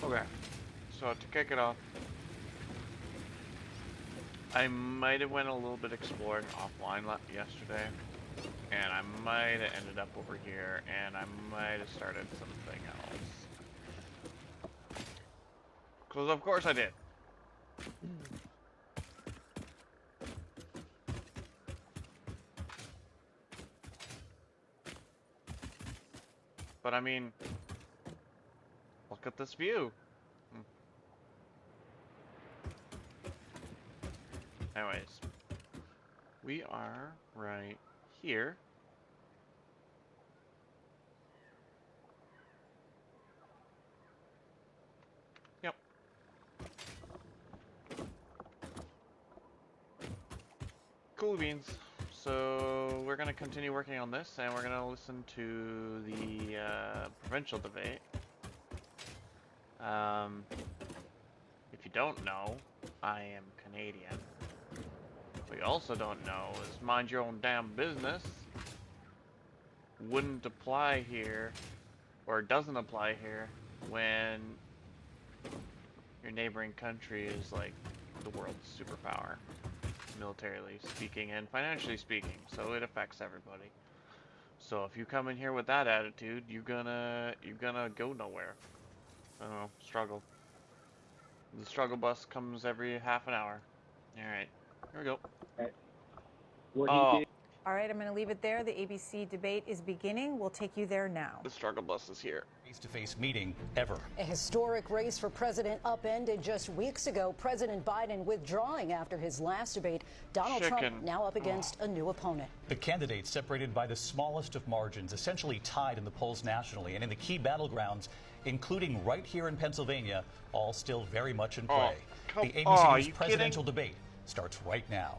Okay, so to kick it off, I might have went a little bit exploring offline yesterday, and I might have ended up over here, and I might have started something else. Because of course I did. But I mean, look at this view. Anyways, we are right here. Yep. Cool beans. So we're gonna continue working on this, and we're gonna listen to the provincial debate. If you don't know, I am Canadian. What you also don't know is mind your own damn business wouldn't apply here, or doesn't apply here, when your neighboring country is like the world's superpower, militarily speaking and financially speaking, so it affects everybody. So if you come in here with that attitude, you're gonna go nowhere. I don't know, struggle. The struggle bus comes every half an hour. Alright, here we go. All right, I'm going to leave it there. The ABC debate is beginning. We'll take you there now. The struggle bus is here. Face-to-face meeting ever. A historic race for president upended just weeks ago. President Biden withdrawing after his last debate. Donald Trump now up against a new opponent. The candidates separated by the smallest of margins, essentially tied in the polls nationally and in the key battlegrounds, including right here in Pennsylvania, all still very much in play. The ABC News presidential debate starts right now.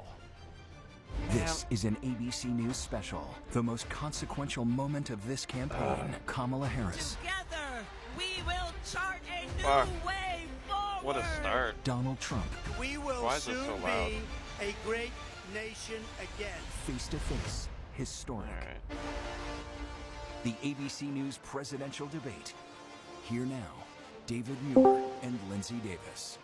This is an ABC News special. The most consequential moment of this campaign. Kamala Harris. Together, we will chart a new way forward. What a start. Donald Trump. We will soon be a great nation again. Face to face. Historic. The ABC News presidential debate. Here now, David Muir and Lindsay Davis.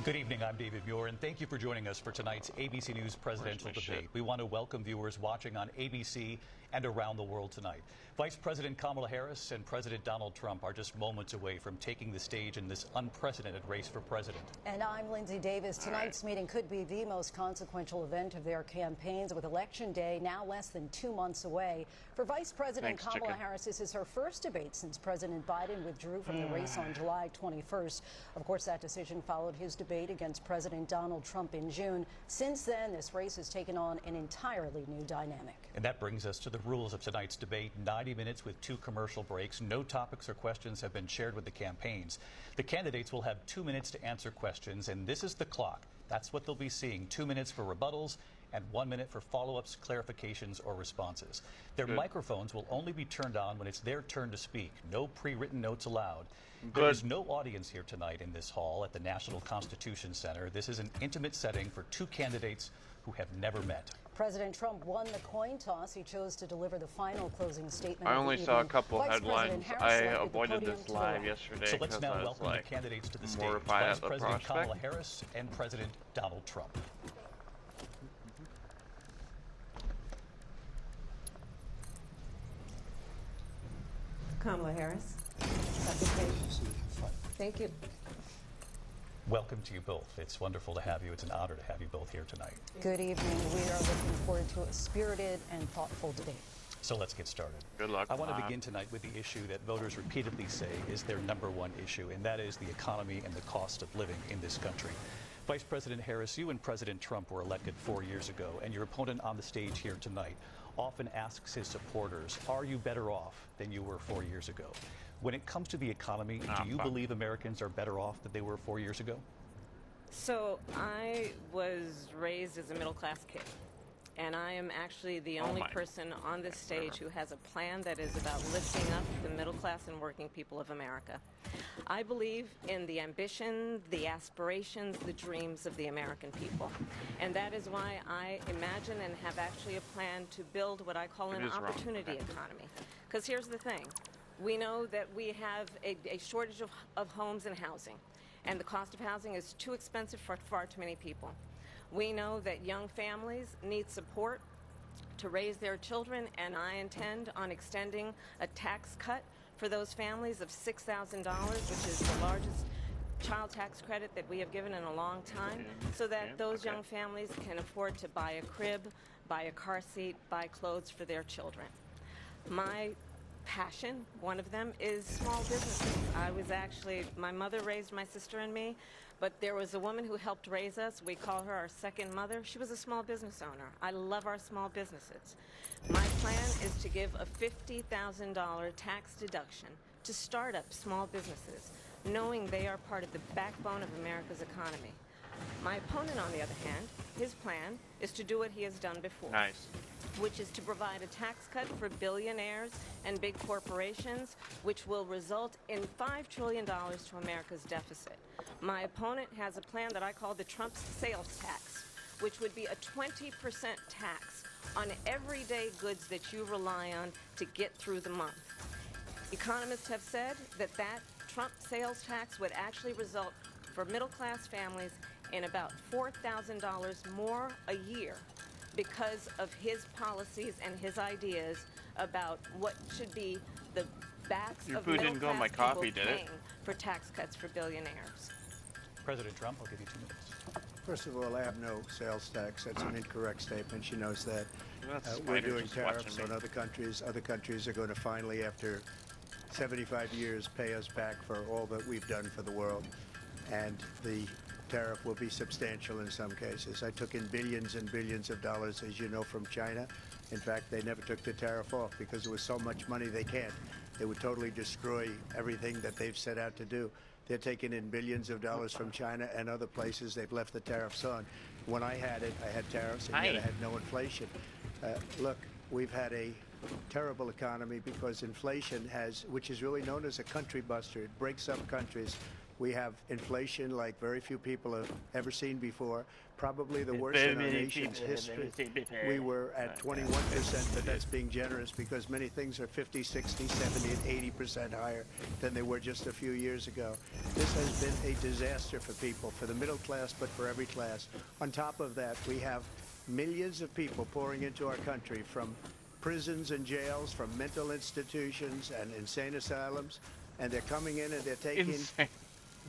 Good evening, I'm David Muir, and thank you for joining us for tonight's ABC News presidential debate. We want to welcome viewers watching on ABC and around the world tonight. Vice President Kamala Harris and President Donald Trump are just moments away from taking the stage in this unprecedented race for president. And I'm Lindsay Davis. Tonight's meeting could be the most consequential event of their campaigns, with Election Day now less than 2 months away. For Vice President Kamala Harris, this is her first debate since President Biden withdrew from the race on July 21st. Of course, that decision followed his debate against President Donald Trump in June. Since then, this race has taken on an entirely new dynamic. And that brings us to the rules of tonight's debate. 90 minutes with 2 commercial breaks. No topics or questions have been shared with the campaigns. The candidates will have 2 minutes to answer questions, and this is the clock. That's what they'll be seeing. 2 minutes for rebuttals and 1 minute for follow-ups, clarifications, or responses. Their microphones will only be turned on when it's their turn to speak. No pre-written notes allowed. There is no audience here tonight in this hall at the National Constitution Center. This is an intimate setting for 2 candidates who have never met. President Trump won the coin toss. He chose to deliver the final closing statement. I only saw a couple headlines. I avoided this live yesterday. So let's now welcome the candidates to the stage. Vice President Kamala Harris and President Donald Trump. Kamala Harris. Thank you. Welcome to you both. It's wonderful to have you. It's an honor to have you both here tonight. Good evening. We are looking forward to a spirited and thoughtful debate. So let's get started. Good luck. I want to begin tonight with the issue that voters repeatedly say is their #1 issue, and that is the economy and the cost of living in this country. Vice President Harris, you and President Trump were elected 4 years ago, and your opponent on the stage here tonight often asks his supporters, are you better off than you were 4 years ago? When it comes to the economy, do you believe Americans are better off than they were 4 years ago? So I was raised as a middle-class kid, and I am actually the only person on this stage who has a plan that is about lifting up the middle class and working people of America. I believe in the ambition, the aspirations, the dreams of the American people. And that is why I imagine and have actually a plan to build what I call an opportunity economy. Because here's the thing. We know that we have a shortage of homes and housing, and the cost of housing is too expensive for far too many people. We know that young families need support to raise their children, and I intend on extending a tax cut for those families of $6,000, which is the largest child tax credit that we have given in a long time, so that those young families can afford to buy a crib, buy a car seat, buy clothes for their children. My passion, one of them, is small businesses. My mother raised my sister and me, but there was a woman who helped raise us. We call her our second mother. She was a small business owner. I love our small businesses. My plan is to give a $50,000 tax deduction to startup small businesses, knowing they are part of the backbone of America's economy. My opponent, on the other hand, his plan is to do what he has done before. Nice. Which is to provide a tax cut for billionaires and big corporations, which will result in $5 trillion to America's deficit. My opponent has a plan that I call the Trump sales tax, which would be a 20% tax on everyday goods that you rely on to get through the month. Economists have said that Trump sales tax would actually result for middle-class families in about $4,000 more a year because of his policies and his ideas about what should be the backs of middle-class people paying for tax cuts for billionaires. President Trump, I'll give you 2 minutes. First of all, I have no sales tax. That's an incorrect statement. She knows that. We're We're doing tariffs on other countries. Other countries are going to finally, after 75 years, pay us back for all that we've done for the world. And the tariff will be substantial in some cases. I took in billions and billions of dollars, as you know, from China. In fact, they never took the tariff off because there was so much money they can't. They would totally destroy everything that they've set out to do. They're taking in billions of dollars from China and other places. They've left the tariffs on. When I had it, I had tariffs, and yet I had no inflation. Look, we've had a terrible economy because inflation which is really known as a country buster. It breaks up countries. We have inflation like very few people have ever seen before, probably the worst in our nation's history. We were at 21%, but that's being generous because many things are 50, 60, 70, and 80% higher than they were just a few years ago. This has been a disaster for people, for the middle class, but for every class. On top of that, we have millions of people pouring into our country from prisons and jails, from mental institutions and insane asylums, and they're coming in and they're taking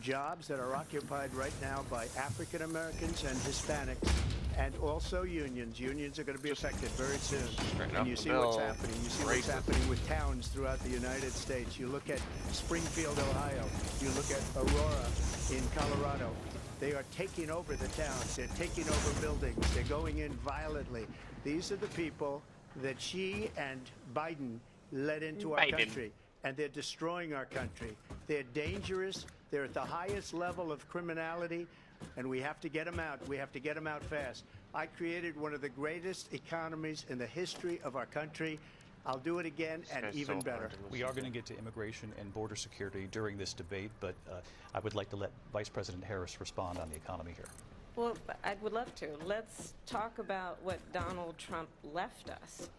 jobs that are occupied right now by African Americans and Hispanics, and also unions. Unions are going to be affected very soon. And you see what's happening. You see what's happening with towns throughout the United States. You look at Springfield, Ohio. You look at Aurora in Colorado. They are taking over the towns. They're taking over buildings. They're going in violently. These are the people that Xi and Biden led into our country, and they're destroying our country. They're dangerous. They're at the highest level of criminality, and we have to get them out. We have to get them out fast. I created one of the greatest economies in the history of our country. I'll do it again, and even better. We are going to get to immigration and border security during this debate, but I would like to let Vice President Harris respond on the economy here. Well, I would love to. Let's talk about what Donald Trump left us.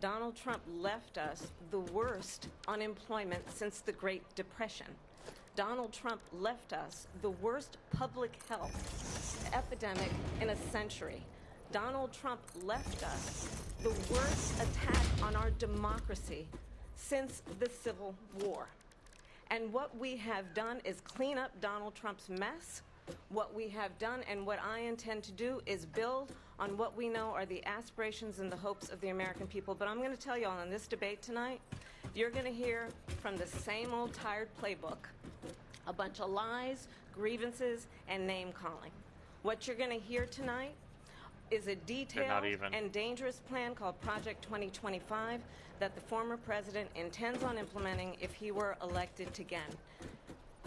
Donald Trump left us the worst unemployment since the Great Depression. Donald Trump left us the worst public health epidemic in a century. Donald Trump left us the worst attack on our democracy since the Civil War. And what we have done is clean up Donald Trump's mess. What we have done and what I intend to do is build on what we know are the aspirations and the hopes of the American people. But I'm going to tell you all in this debate tonight, you're going to hear from the same old tired playbook a bunch of lies, grievances, and name-calling. What you're going to hear tonight is a detailed and dangerous plan called Project 2025 that the former president intends on implementing if he were elected again.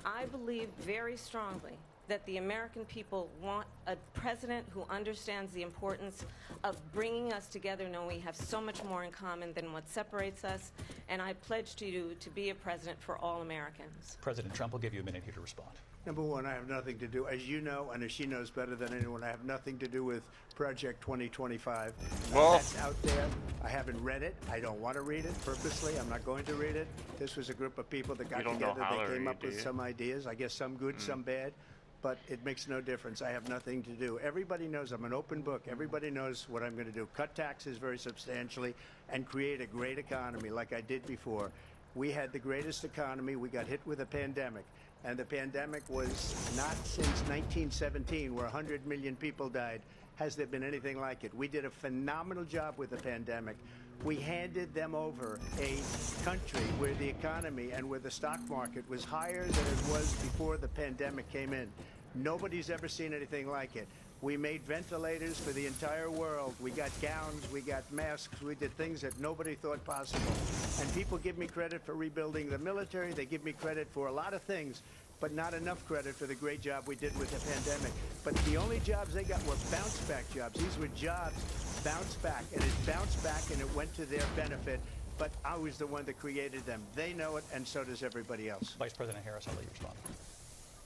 I believe very strongly that the American people want a president who understands the importance of bringing us together, knowing we have so much more in common than what separates us. And I pledge to you to be a president for all Americans. President Trump will give you a minute here to respond. Number one, I have nothing to do, as you know, and as she knows better than anyone, I have nothing to do with Project 2025. That's out there. I haven't read it. I don't want to read it purposely. I'm not going to read it. This was a group of people that got together. They came up with some ideas. I guess some good, some bad. But it makes no difference. I have nothing to do. Everybody knows I'm an open book. Everybody knows what I'm going to do. Cut taxes very substantially and create a great economy like I did before. We had the greatest economy. We got hit with a pandemic. And the pandemic was not since 1917, where 100 million people died, has there been anything like it. We did a phenomenal job with the pandemic. We handed them over a country where the economy and where the stock market was higher than it was before the pandemic came in. Nobody's ever seen anything like it. We made ventilators for the entire world. We got gowns, we got masks, we did things that nobody thought possible. And people give me credit for rebuilding the military. They give me credit for a lot of things, but not enough credit for the great job we did with the pandemic. But the only jobs they got were bounce-back jobs. These were jobs bounced back, and it bounced back, and it went to their benefit. But I was the one that created them. They know it, and so does everybody else. Vice President Harris, I'll let you respond.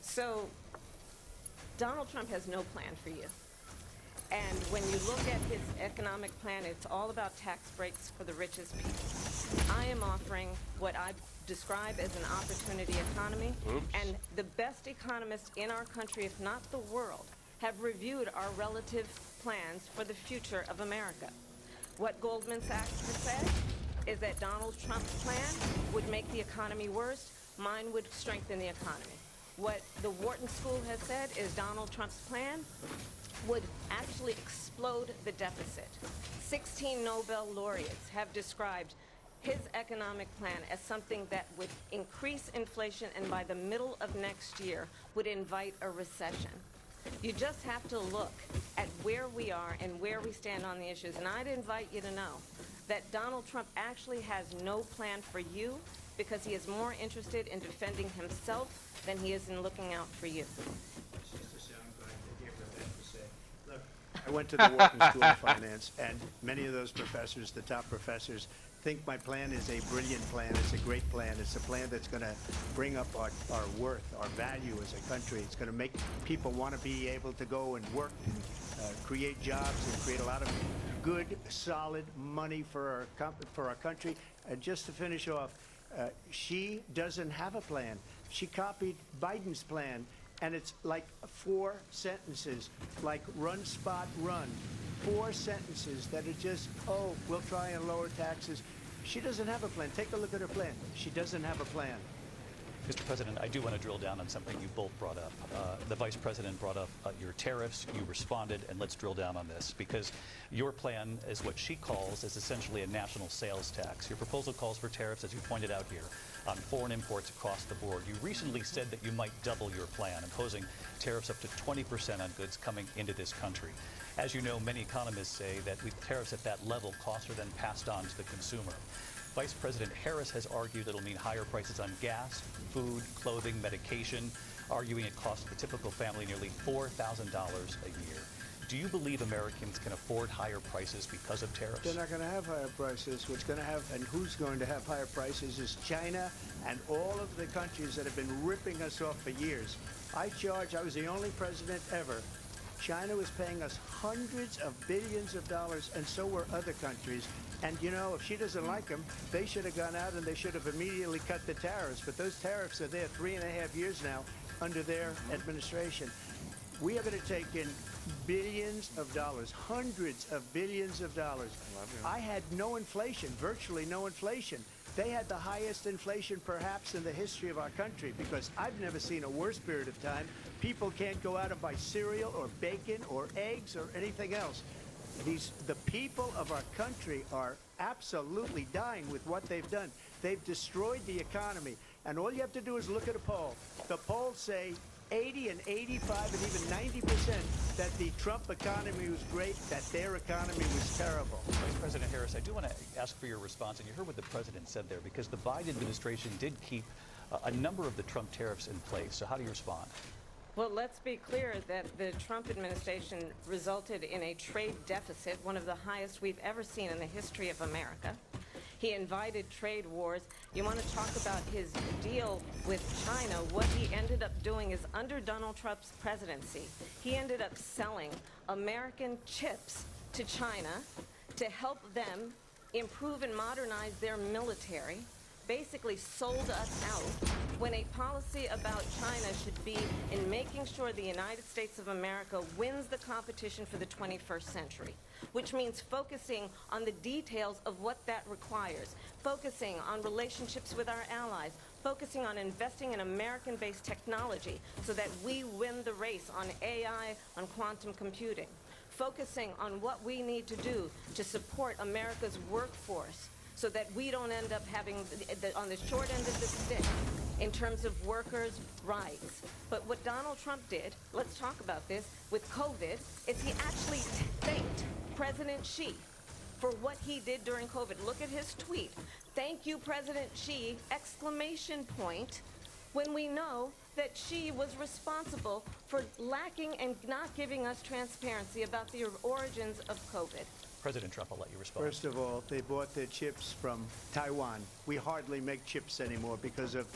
So Donald Trump has no plan for you. And when you look at his economic plan, it's all about tax breaks for the richest people. I am offering what I describe as an opportunity economy. And the best economists in our country, if not the world, have reviewed our relative plans for the future of America. What Goldman Sachs has said is that Donald Trump's plan would make the economy worse. Mine would strengthen the economy. What the Wharton School has said is Donald Trump's plan would actually explode the deficit. 16 Nobel laureates have described his economic plan as something that would increase inflation and by the middle of next year would invite a recession. You just have to look at where we are and where we stand on the issues. And I'd invite you to know that Donald Trump actually has no plan for you because he is more interested in defending himself than he is in looking out for you. Look, I went to the Wharton School of Finance, and many of those professors, the top professors, think my plan is a brilliant plan. It's a great plan. It's a plan that's going to bring up our worth, our value as a country. It's going to make people want to be able to go and work and create jobs and create a lot of good, solid money for our country. And just to finish off, she doesn't have a plan. She copied Biden's plan, and it's like 4 sentences, like run, spot, run. 4 sentences that are just, oh, we'll try and lower taxes. She doesn't have a plan. Take a look at her plan. She doesn't have a plan. Mr. President, I do want to drill down on something you both brought up. The Vice President brought up your tariffs. You responded, and let's drill down on this because your plan is what she calls is essentially a national sales tax. Your proposal calls for tariffs, as you pointed out here, on foreign imports across the board. You recently said that you might double your plan, imposing tariffs up to 20% on goods coming into this country. As you know, many economists say that with tariffs at that level, costs are then passed on to the consumer. Vice President Harris has argued it'll mean higher prices on gas, food, clothing, medication, arguing it costs the typical family nearly $4,000 a year. Do you believe Americans can afford higher prices because of tariffs? They're not going to have higher prices. What's going to have, and who's going to have higher prices is China and all of the countries that have been ripping us off for years. I was the only president ever. China was paying us hundreds of billions of dollars, and so were other countries. And, you know, if she doesn't like them, they should have gone out and they should have immediately cut the tariffs. But those tariffs are there 3.5 years now under their administration. We are going to take in billions of dollars, hundreds of billions of dollars. I had no inflation, virtually no inflation. They had the highest inflation perhaps in the history of our country because I've never seen a worse period of time. People can't go out and buy cereal or bacon or eggs or anything else. The people of our country are absolutely dying with what they've done. They've destroyed the economy. And all you have to do is look at a poll. The polls say 80 and 85 and even 90% that the Trump economy was great, that their economy was terrible. Vice President Harris, I do want to ask for your response, and you heard what the president said there, because the Biden administration did keep a number of the Trump tariffs in place. So how do you respond? Well, let's be clear that the Trump administration resulted in a trade deficit, one of the highest we've ever seen in the history of America. He invited trade wars. You want to talk about his deal with China? What he ended up doing is, under Donald Trump's presidency, he ended up selling American chips to China to help them improve and modernize their military, basically sold us out, when a policy about China should be in making sure the United States of America wins the competition for the 21st century, which means focusing on the details of what that requires, focusing on relationships with our allies, focusing on investing in American-based technology so that we win the race on AI, on quantum computing, focusing on what we need to do to support America's workforce so that we don't end up having on the short end of the stick in terms of workers' rights. But what Donald Trump did, let's talk about this, with COVID, is he actually thanked President Xi for what he did during COVID. Look at his tweet. Thank you, President Xi, exclamation point, when we know that Xi was responsible for lacking and not giving us transparency about the origins of COVID. President Trump, I'll let you respond. First of all, they bought their chips from Taiwan. We hardly make chips anymore because of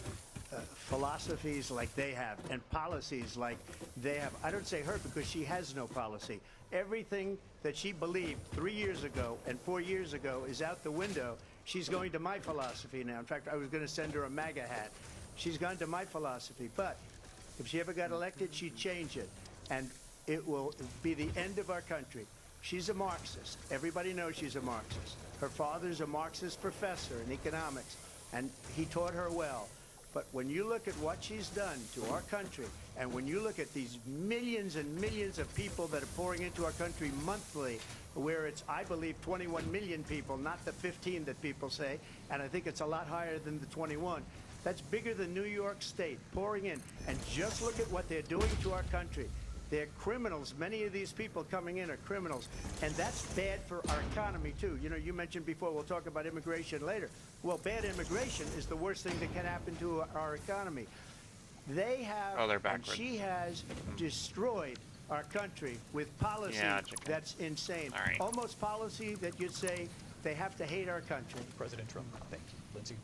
philosophies like they have and policies like they have. I don't say her because she has no policy. Everything that she believed 3 years ago and 4 years ago is out the window. She's going to my philosophy now. In fact, I was going to send her a MAGA hat. She's gone to my philosophy. But if she ever got elected, she'd change it. And it will be the end of our country. She's a Marxist. Everybody knows she's a Marxist. Her father's a Marxist professor in economics, and he taught her well. But when you look at what she's done to our country, and when you look at these millions and millions of people that are pouring into our country monthly, where it's, I believe, 21 million people, not the 15 that people say, and I think it's a lot higher than the 21. That's bigger than New York State pouring in. And just look at what they're doing to our country. They're criminals. Many of these people coming in are criminals. And that's bad for our economy, too. You know, you mentioned before, we'll talk about immigration later. Well, bad immigration is the worst thing that can happen to our economy. They have, they're and backwards. she has destroyed our country with policy that's insane. All right. Almost policy that you'd say they have to hate our country. President Trump, thank you. Lindsay?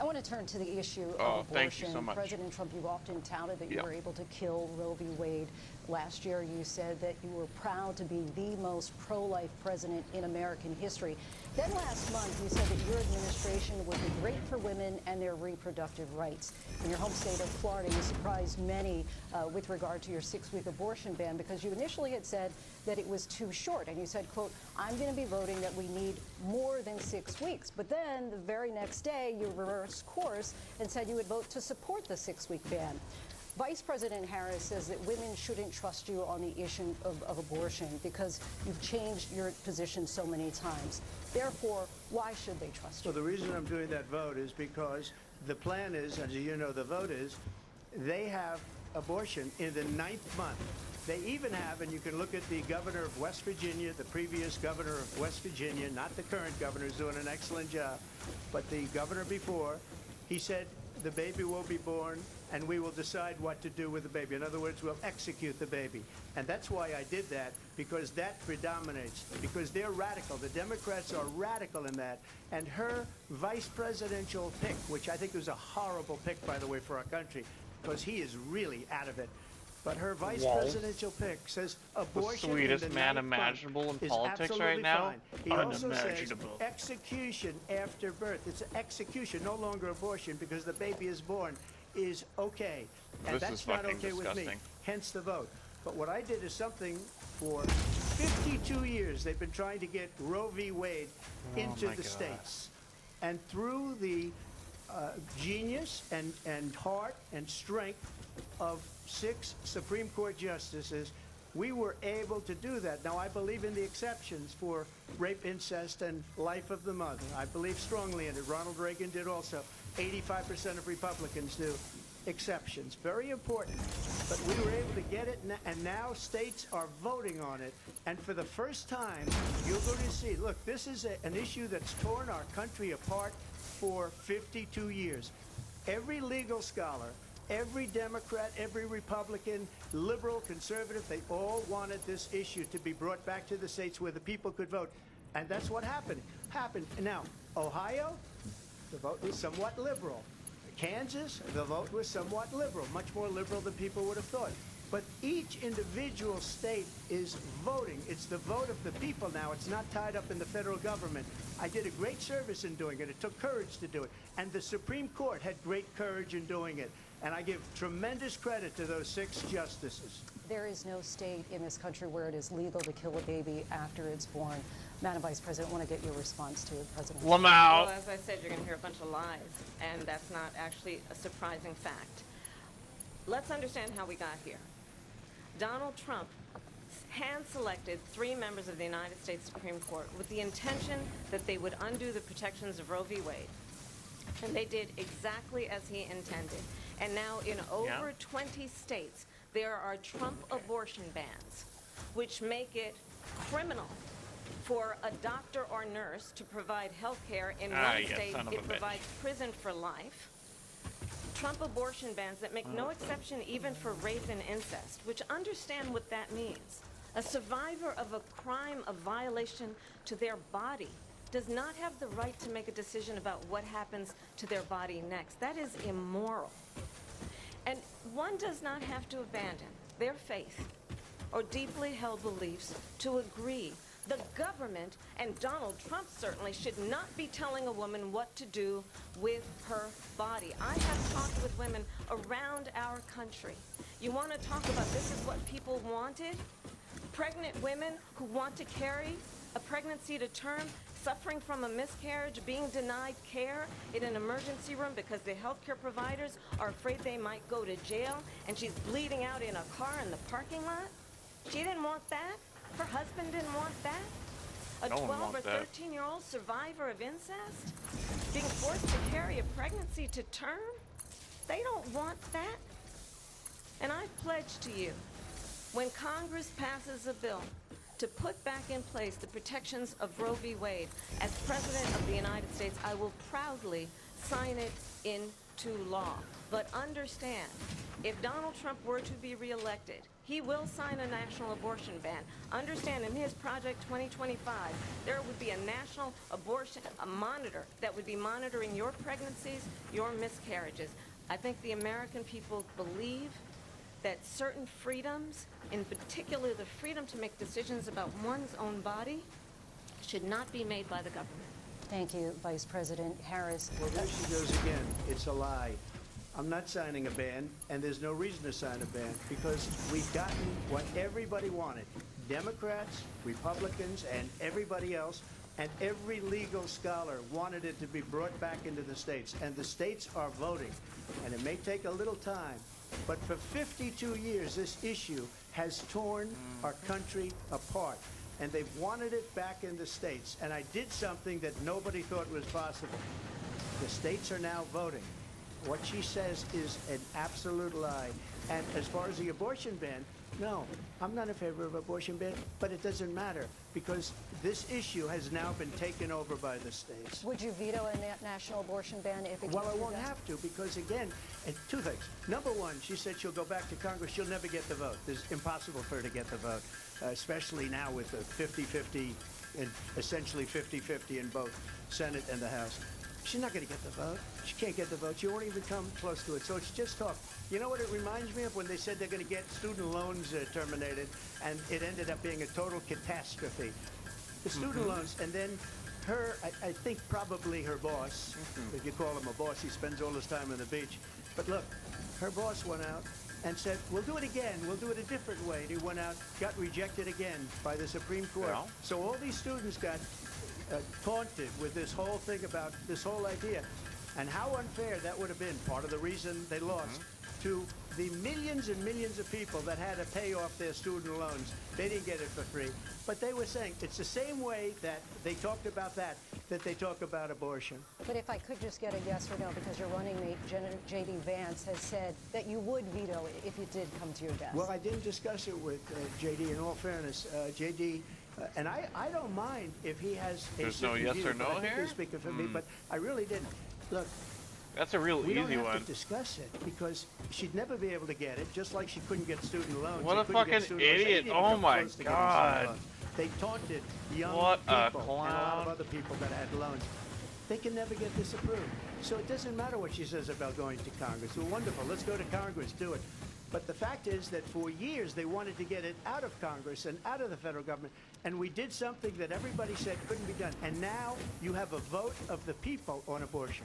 I want to turn to the issue of abortion. Thank you so much. President Trump, you've often touted that you were able to kill Roe v. Wade. Last year, you said that you were proud to be the most pro-life president in American history. Then last month, you said that your administration would be great for women and their reproductive rights. In your home state of Florida, you surprised many with regard to your 6-week abortion ban because you initially had said that it was too short. And you said, quote, I'm going to be voting that we need more than 6 weeks. But then the very next day, you reversed course and said you would vote to support the 6-week ban. Vice President Harris says that women shouldn't trust you on the issue of abortion because you've changed your position so many times. Therefore, why should they trust you? Well, the reason I'm doing that vote is because the plan is, as you know, the vote is, they have abortion in the 9th month. They even have, and you can look at the governor of West Virginia, the previous governor of West Virginia, not the current governor, who's doing an excellent job, but the governor before, he said the baby will be born and we will decide what to do with the baby. In other words, we'll execute the baby. And that's why I did that, because that predominates, because they're radical. The Democrats are radical in that. And her vice presidential pick, which I think was a horrible pick, by the way, for our country, because he is really out of it. But her vice presidential pick says abortion the sweetest in the man 9th imaginable month in is politics right now. fine. He also says Unimaginable. execution after birth. It's execution, no longer abortion, because the baby is born, is okay. And This that's is not fucking okay with me. disgusting. Hence the vote. But what I did is something for 52 years they've been trying to get Roe v. Wade into my the God. states. And through the genius and heart and strength of 6 Supreme Court justices, we were able to do that. Now, I believe in the exceptions for rape, incest, and life of the mother. I believe strongly in it. Ronald Reagan did also. 85% of Republicans do. Exceptions. Very important. But we were able to get it, and now states are voting on it. And for the first time, you're going to see, look, this is an issue that's torn our country apart for 52 years. Every legal scholar every Democrat, every Republican, liberal, conservative, they all wanted this issue to be brought back to the states where the people could vote. And that's what happened. Now, Ohio, the vote was somewhat liberal. Kansas, the vote was somewhat liberal, much more liberal than people would have thought. But each individual state is voting. It's the vote of the people now. It's not tied up in the federal government. I did a great service in doing it. It took courage to do it. And the Supreme Court had great courage in doing it. And I give tremendous credit to those 6 justices. There is no state in this country where it is legal to kill a baby after it's born. Madam Vice President, I want to get your response to President. Lamau. Well, as I said, you're going to hear a bunch of lies, and that's not actually a surprising fact. Let's understand how we got here. Donald Trump hand-selected 3 members of the United States Supreme Court with the intention that they would undo the protections of Roe v. Wade. And they did exactly as he intended. And now in over 20 states, there are Trump abortion bans, which make it criminal for a doctor or nurse to provide health care in one state. It provides prison for life. Trump abortion bans that make no exception even for rape and incest, which understand what that means. A survivor of a crime of violation to their body does not have the right to make a decision about what happens to their body next. That is immoral. And one does not have to abandon their faith or deeply held beliefs to agree. The government, and Donald Trump certainly, should not be telling a woman what to do with her body. I have talked with women around our country. You want to talk about this is what people wanted? Pregnant women who want to carry a pregnancy to term, suffering from a miscarriage, being denied care in an emergency room because the healthcare providers are afraid they might go to jail, and she's bleeding out in a car in the parking lot. She didn't want that. Her husband didn't want that. A 12 or 13-year-old survivor of incest being forced to carry a pregnancy to term. They don't want that. And I pledge to you, when Congress passes a bill to put back in place the protections of Roe v. Wade, as President of the United States, I will proudly sign it into law. But understand, if Donald Trump were to be reelected, he will sign a national abortion ban. Understand, in his Project 2025, there would be a national abortion, a monitor that would be monitoring your pregnancies, your miscarriages. I think the American people believe that certain freedoms, in particular the freedom to make decisions about one's own body, should not be made by the government. Thank you, Vice President Harris. Well, there she goes again. It's a lie. I'm not signing a ban, and there's no reason to sign a ban, because we've gotten what everybody wanted. Democrats, Republicans, and everybody else, and every legal scholar wanted it to be brought back into the states, and the states are voting. And it may take a little time, but for 52 years, this issue has torn our country apart, and they've wanted it back in the states. And I did something that nobody thought was possible. The states are now voting. What she says is an absolute lie. And as far as the abortion ban, no, I'm not in favor of abortion ban, but it doesn't matter, because this issue has now been taken over by the states. Would you veto a national abortion ban if it Well, I won't have to, because again, two things. Number one, she said she'll go back to Congress. She'll never get the vote. It's impossible for her to get the vote, especially now with the 50-50, and essentially 50-50 in both Senate and the House. She's not going to get the vote. She can't get the vote. She won't even come close to it. So it's just talk. You know what it reminds me of? When they said they're going to get student loans terminated, and it ended up being a total catastrophe. The student loans, and then her, I think probably her boss, if you call him a boss, he spends all his time on the beach. But look, her boss went out and said, we'll do it again. We'll do it a different way. And he went out, got rejected again by the Supreme Court. Well, so all these students got taunted with this whole thing about this whole idea, and how unfair that would have been. Part of the reason they lost to the millions and millions of people that had to pay off their student loans. They didn't get it for free, but they were saying it's the same way that they talked about that they talk about abortion. But if I could just get a yes or no, because your running mate, J.D. Vance, has said that you would veto it if it did come to your desk. Well, I didn't discuss it with J.D. In all fairness, J.D. And I don't mind if he has a There's no yes view, or no I think here? he's speaking for me, but I really didn't. Look, That's a real we easy don't have one. to discuss it because she'd never be able to get it, just like she couldn't get student loans. What They a couldn't get fucking student loans. They idiot. didn't even Oh come my close to getting God. student loans. They taunted young What a people and a lot of clown. other people that had loans. They can never get this approved. So it doesn't matter what she says about going to Congress. Well, wonderful. Let's go to Congress. Do it. But the fact is that for years they wanted to get it out of Congress and out of the federal government. And we did something that everybody said couldn't be done. And now you have a vote of the people on abortion.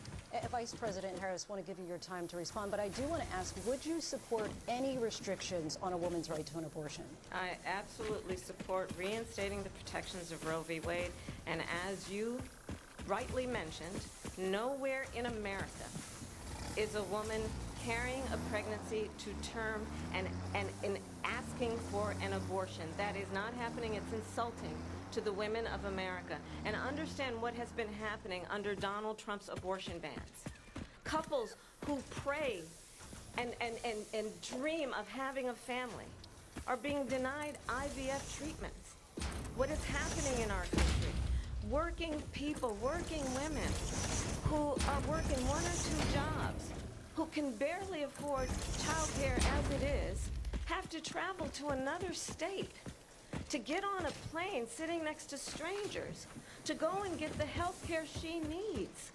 Vice President Harris, I want to give you your time to respond, but I do want to ask, would you support any restrictions on a woman's right to an abortion? I absolutely support reinstating the protections of Roe v. Wade. And as you rightly mentioned, nowhere in America is a woman carrying a pregnancy to term and in asking for an abortion. That is not happening. It's insulting to the women of America. And understand what has been happening under Donald Trump's abortion bans. Couples who pray and dream of having a family are being denied IVF treatments. What is happening in our country? Working people, working women who are working 1 or 2 jobs, who can barely afford childcare as it is, have to travel to another state to get on a plane sitting next to strangers to go and get the health care she needs.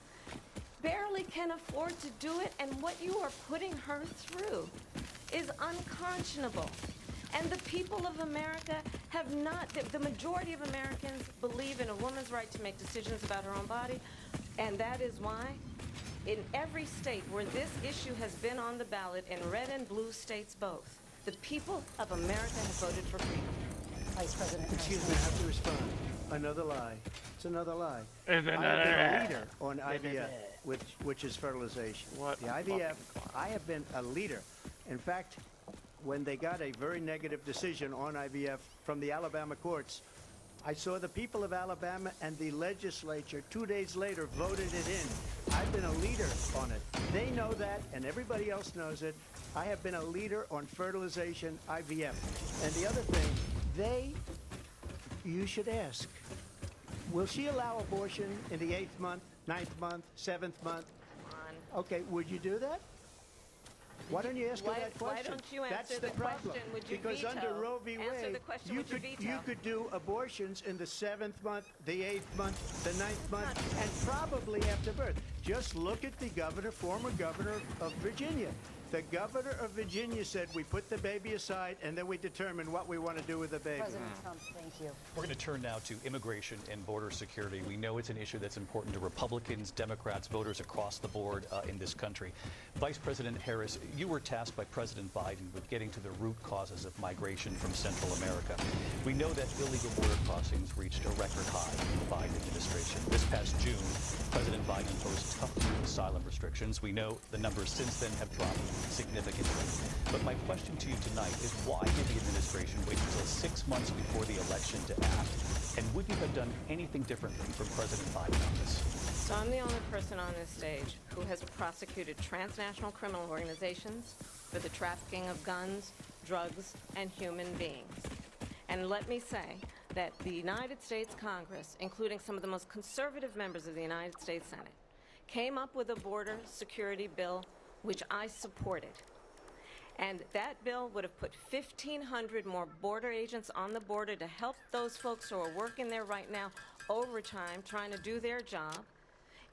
Barely can afford to do it, and what you are putting her through is unconscionable. And the people of America have not, the majority of Americans believe in a woman's right to make decisions about her own body, and that is why in every state where this issue has been on the ballot, in red and blue states both, the people of America have voted for freedom. Vice President Harris. Excuse me, I have to respond. Another lie. It's another lie. It's I have another been a lie. leader on IVF, which is fertilization. What The a IVF, fucking I have been a leader. In fact, when they got a very negative decision on IVF from the Alabama courts, I saw the people of Alabama and the legislature 2 days later voted it in. I've been a leader on it. They know that, and everybody else knows it. I have been a leader on fertilization, IVF. And the other thing, you should ask, will she allow abortion in the 8th month, 9th month, 7th month? Okay, would you do that? Why don't you ask her that question? Why don't you answer That's the problem. question? Would you Because veto? under Roe v. Answer Wade, the question, you would you could veto? do abortions in the 7th month, the 8th month, the 9th month, and probably after birth. Just look at the former governor of Virginia. The governor of Virginia said we put the baby aside and then we determine what we want to do with the baby. President Trump, thank you. We're going to turn now to immigration and border security. We know it's an issue that's important to Republicans, Democrats, voters across the board in this country. Vice President Harris, you were tasked by President Biden with getting to the root causes of migration from Central America. We know that illegal border crossings reached a record high in the Biden administration. This past June, President Biden imposed tough new asylum restrictions. We know the numbers since then have dropped significantly. But my question to you tonight is, why did the administration wait until 6 months before the election to act? And would you have done anything differently from President Biden on this? So I'm the only person on this stage who has prosecuted transnational criminal organizations for the trafficking of guns, drugs, and human beings. And let me say that the United States Congress, including some of the most conservative members of the United States Senate, came up with a border security bill which I supported. And that bill would have put 1,500 more border agents on the border to help those folks who are working there right now overtime trying to do their job.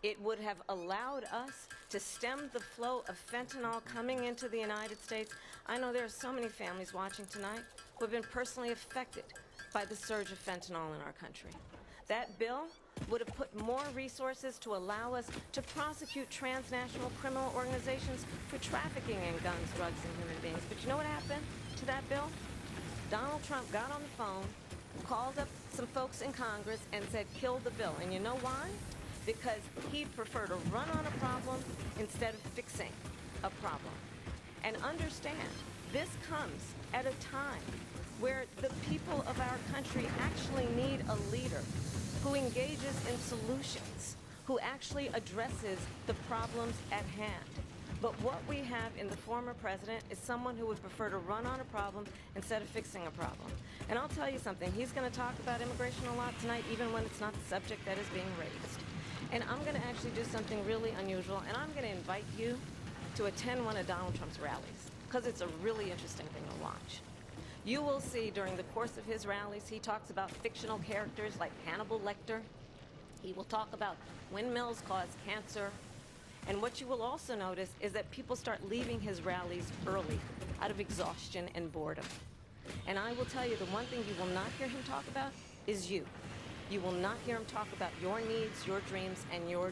It would have allowed us to stem the flow of fentanyl coming into the United States. I know there are so many families watching tonight who have been personally affected by the surge of fentanyl in our country. That bill would have put more resources to allow us to prosecute transnational criminal organizations for trafficking in guns, drugs, and human beings. But you know what happened to that bill? Donald Trump got on the phone, called up some folks in Congress, and said, kill the bill. And you know why? Because he'd prefer to run on a problem instead of fixing a problem. And understand, this comes at a time where the people of our country actually need a leader who engages in solutions, who actually addresses the problems at hand. But what we have in the former president is someone who would prefer to run on a problem instead of fixing a problem. And I'll tell you something, he's going to talk about immigration a lot tonight, even when it's not the subject that is being raised. And I'm going to actually do something really unusual, and I'm going to invite you to attend one of Donald Trump's rallies, because it's a really interesting thing to watch. You will see during the course of his rallies, he talks about fictional characters like Hannibal Lecter. He will talk about windmills cause cancer. And what you will also notice is that people start leaving his rallies early out of exhaustion and boredom. And I will tell you, the one thing you will not hear him talk about is you. You will not hear him talk about your needs, your dreams, and your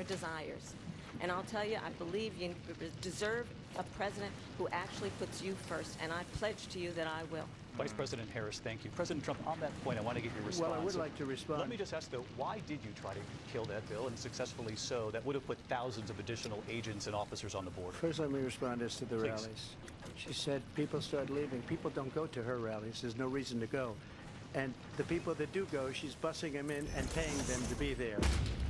desires. And I'll tell you, I believe you deserve a president who actually puts you first, and I pledge to you that I will. Vice President Harris, thank you. President Trump, on that point, I want to get your response. Well, I would like to respond. Let me just ask, though, why did you try to kill that bill, and successfully so, that would have put thousands of additional agents and officers on the border? First, let me respond as to the Please. rallies. She said people start leaving. People don't go to her rallies. There's no reason to go. And the people that do go, she's bussing them in and paying them to be there,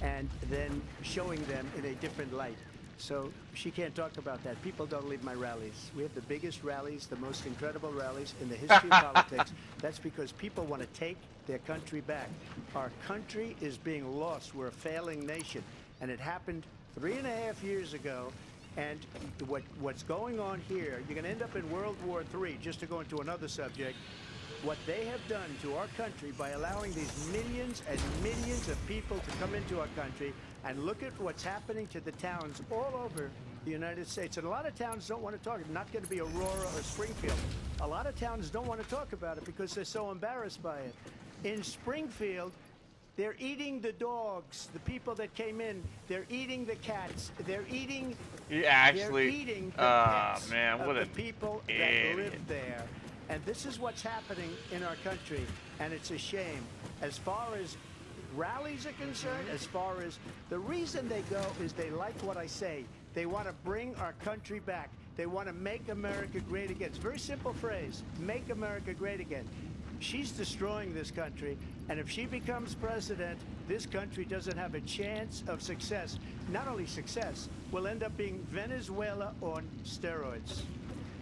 and then showing them in a different light. So she can't talk about that. People don't leave my rallies. We have the biggest rallies, the most incredible rallies in the history of politics. That's because people want to take their country back. Our country is being lost. We're a failing nation. And it happened 3.5 years ago. And what's going on here, you're going to end up in World War III, just to go into another subject. What they have done to our country by allowing these millions and millions of people to come into our country, and look at what's happening to the towns all over the United States. And a lot of towns don't want to talk. It's not going to be Aurora or Springfield. A lot of towns don't want to talk about it because they're so embarrassed by it. In Springfield, they're eating the dogs, the people that came in. They're eating the cats. They're eating. They're eating the pets man, what of a the people idiot. that live there. And this is what's happening in our country, and it's a shame. As far as rallies are concerned, as far as the reason they go is they like what I say. They want to bring our country back. They want to make America great again. It's a very simple phrase, make America great again. She's destroying this country, and if she becomes president, this country doesn't have a chance of success. Not only success, we'll end up being Venezuela on steroids.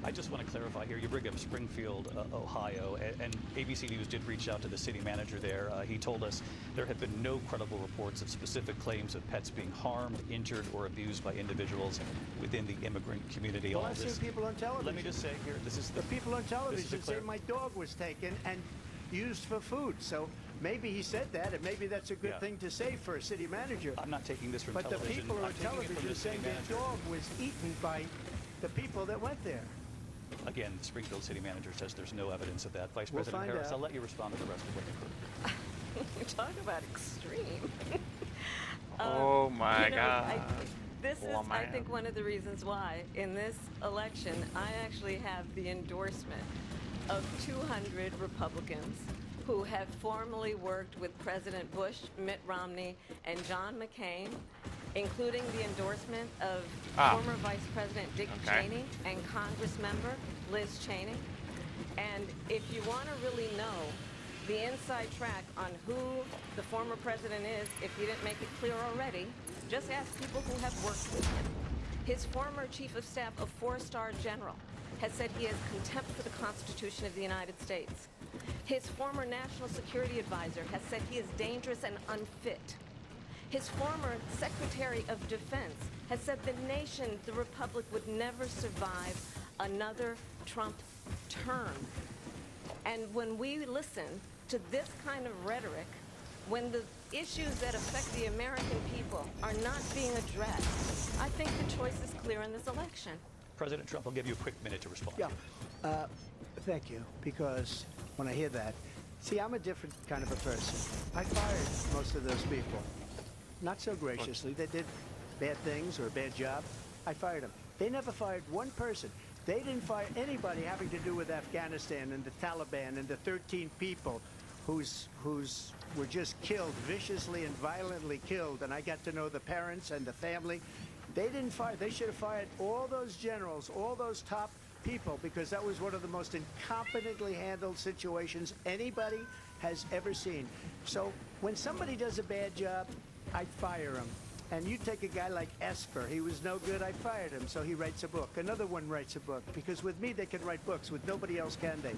I just want to clarify here. You bring up Springfield, Ohio, and ABC News did reach out to the city manager there. He told us there have been no credible reports of specific claims of pets being harmed, injured, or abused by individuals within the immigrant community. Well, I've seen people on television. Let me just say here, this is the people on television say my dog was taken and used for food. So maybe he said that, and maybe that's a good thing to say for a city manager. I'm not taking this from but television. But the people on television saying their dog was eaten by the people that went there. Again, the Springfield city manager says there's no evidence of that. Vice President Harris, I'll let you respond to the rest of what you've heard. You talk about extreme. Oh my God. This is, I think, one of the reasons why in this election I actually have the endorsement of 200 Republicans who have formerly worked with President Bush, Mitt Romney, and John McCain, including the endorsement of former Vice President Dick Cheney and Congress member Liz Cheney. And if you want to really know the inside track on who the former president is, if you didn't make it clear already, just ask people who have worked with him. His former chief of staff, a 4-star general, has said he has contempt for the Constitution of the United States. His former national security advisor has said he is dangerous and unfit. His former Secretary of Defense has said the nation, the Republic, would never survive another Trump term. And when we listen to this kind of rhetoric, when the issues that affect the American people are not being addressed, I think the choice is clear in this election. President Trump, I'll give you a quick minute to respond. Yeah, thank you, because when I hear that, see, I'm a different kind of a person. I fired most of those people. Not so graciously. They did bad things or a bad job. I fired them. They never fired one person. They didn't fire anybody having to do with Afghanistan and the Taliban and the 13 people whose were just killed, viciously and violently killed. And I got to know the parents and the family. They didn't fire. They should have fired all those generals, all those top people, because that was one of the most incompetently handled situations anybody has ever seen. So when somebody does a bad job, I fire him. And you take a guy like Esper. He was no good. I fired him, so he writes a book. Another one writes a book, because with me they can write books. With nobody else can they.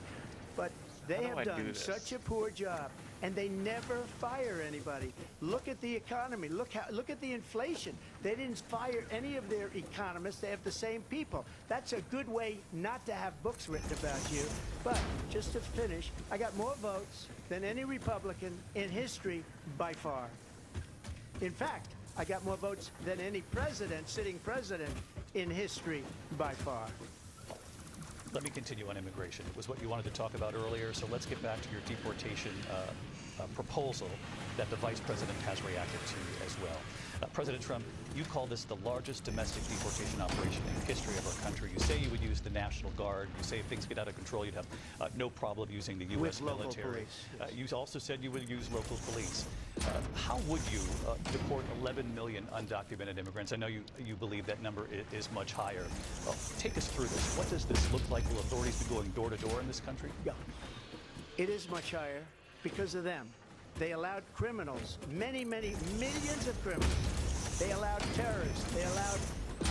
But they have done such a poor job. and they never fire anybody. Look at the economy. Look at the inflation. They didn't fire any of their economists. They have the same people. That's a good way not to have books written about you. But just to finish, I got more votes than any Republican in history by far. In fact, I got more votes than any sitting president in history by far. Let me continue on immigration. It was what you wanted to talk about earlier, so let's get back to your deportation proposal that the vice president has reacted to as well. President Trump, you call this the largest domestic deportation operation in the history of our country. You say you would use the National Guard. You say if things get out of control, you'd have no problem using the U.S. military. You also said you would use local police. How would you deport 11 million undocumented immigrants? I know you believe that number is much higher. Take us through this. What does this look like? Will authorities be going door to door in this country? Yeah. It is much higher because of them. They allowed criminals, many millions of criminals. They allowed terrorists. They allowed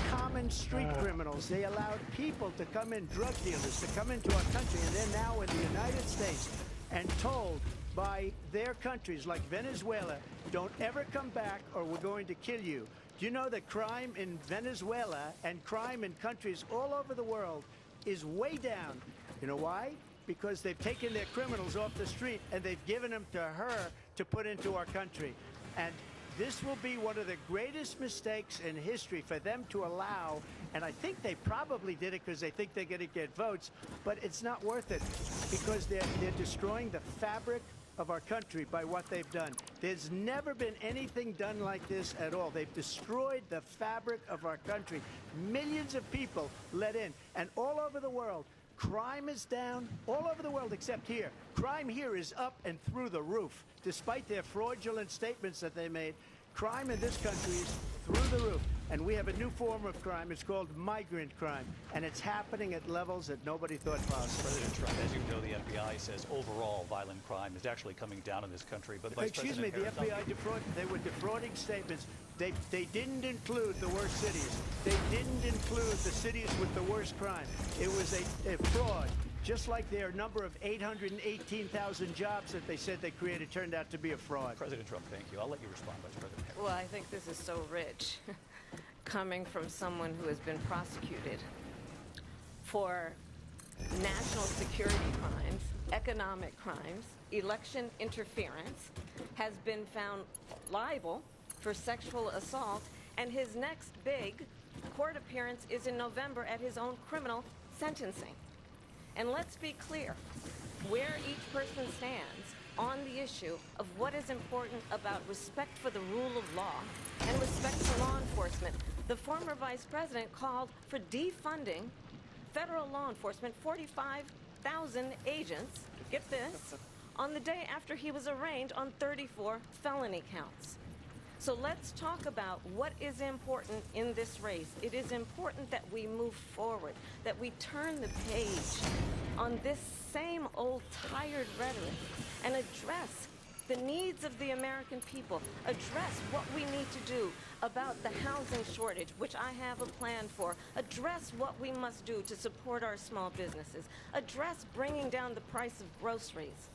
common street criminals. They allowed people to come in, drug dealers, to come into our country, and they're now in the United States and told by their countries like Venezuela, don't ever come back or we're going to kill you. Do you know that crime in Venezuela and crime in countries all over the world is way down? You know why? Because they've taken their criminals off the street and they've given them to her to put into our country. And this will be one of the greatest mistakes in history for them to allow, and I think they probably did it because they think they're going to get votes, but it's not worth it because they're destroying the fabric of our country by what they've done. There's never been anything done like this at all. They've destroyed the fabric of our country. Millions of people let in, and all over the world, crime is down all over the world except here. Crime here is up and through the roof. Despite their fraudulent statements that they made, crime in this country is through the roof. And we have a new form of crime. It's called migrant crime. And it's happening at levels that nobody thought possible. President Trump, as you know, the FBI says overall violent crime is actually coming down in this country. But excuse me, the FBI they were defrauding statements. They didn't include the worst cities. They didn't include the cities with the worst crime. It was a fraud. Just like their number of 818,000 jobs that they said they created turned out to be a fraud. President Trump, thank you. I'll let you respond, Vice President Harris. Well, I think this is so rich, coming from someone who has been prosecuted for national security crimes, economic crimes, election interference, has been found liable for sexual assault, and his next big court appearance is in November at his own criminal sentencing. And let's be clear, where each person stands on the issue of what is important about respect for the rule of law and respect for law enforcement. The former vice president called for defunding federal law enforcement, 45,000 agents, get this, on the day after he was arraigned on 34 felony counts. So let's talk about what is important in this race. It is important that we move forward, that we turn the page on this same old tired rhetoric and address the needs of the American people, address what we need to do about the housing shortage, which I have a plan for, address what we must do to support our small businesses, address bringing down the price of groceries.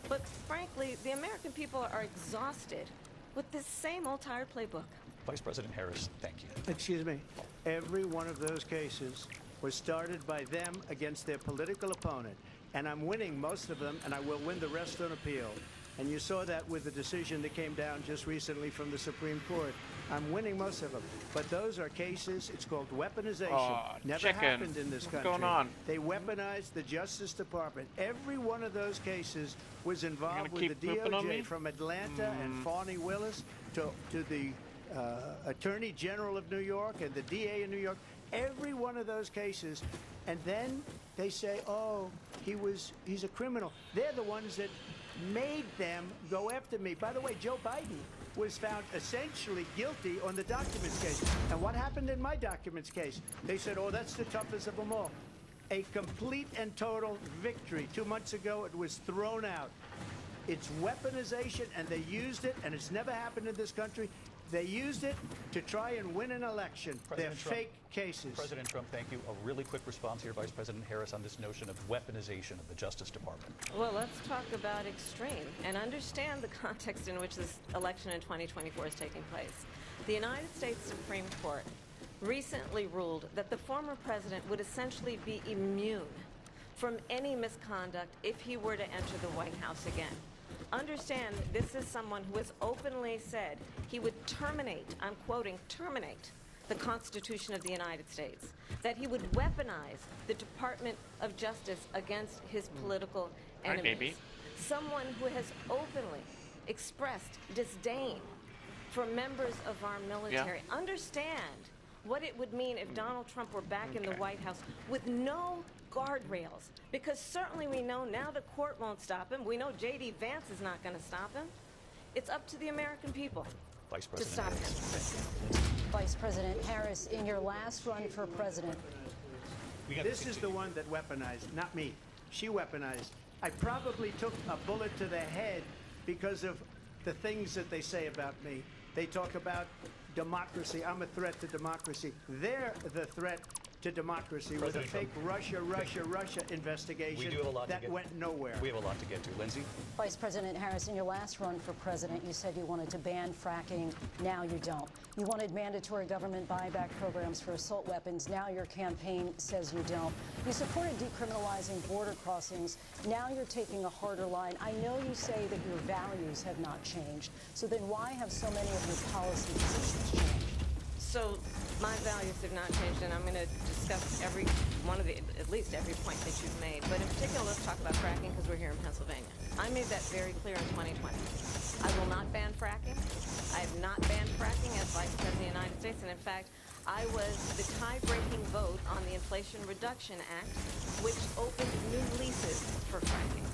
But frankly, the American people are exhausted with this same old tired playbook. Vice President Harris, thank you. Excuse me. Every one of those cases was started by them against their political opponent. And I'm winning most of them, and I will win the rest on appeal. And you saw that with the decision that came down just recently from the Supreme Court. I'm winning most of them. But those are cases, it's called weaponization. Never happened in this country. What's going on? They weaponized the Justice Department. Every one of those cases was involved with the DOJ, from Atlanta and Fani Willis to the Attorney General of New York and the DA in New York. Every one of those cases. And then they say, oh, he's a criminal. They're the ones that made them go after me. By the way, Joe Biden was found essentially guilty on the documents case. And what happened in my documents case? They said, oh, that's the toughest of them all. A complete and total victory. 2 months ago, it was thrown out. It's weaponization, and they used it, and it's never happened in this country. They used it to try and win an election. They're fake cases. President Trump, thank you. A really quick response here, Vice President Harris, on this notion of weaponization of the Justice Department. Well, let's talk about extreme and understand the context in which this election in 2024 is taking place. The United States Supreme Court recently ruled that the former president would essentially be immune from any misconduct if he were to enter the White House again. Understand, this is someone who has openly said he would terminate, I'm quoting, terminate the Constitution of the United States, that he would weaponize the Department of Justice against his political enemies. Someone who has openly expressed disdain for members of our military. Understand what it would mean if Donald Trump were back in the White House with no guardrails, because certainly we know now the court won't stop him. We know J.D. Vance is not going to stop him. It's up to the American people to stop him. Vice President Harris, in your last run for president. This is the one that weaponized, not me. She weaponized. I probably took a bullet to the head because of the things that they say about me. They talk about democracy. I'm a threat to democracy. They're the threat to democracy with a fake Russia investigation that went nowhere. We have a lot to get to. Lindsay? Vice President Harris, in your last run for president, you said you wanted to ban fracking. Now you don't. You wanted mandatory government buyback programs for assault weapons. Now your campaign says you don't. You supported decriminalizing border crossings. Now you're taking a harder line. I know you say that your values have not changed. So then why have so many of your policy positions changed? So my values have not changed, and I'm going to discuss every one of the, at least every point that you've made. But in particular, let's talk about fracking because we're here in Pennsylvania. I made that very clear in 2020. I will not ban fracking. I have not banned fracking as Vice President of the United States, and in fact, I was the tie-breaking vote on the Inflation Reduction Act, which opened new leases for fracking.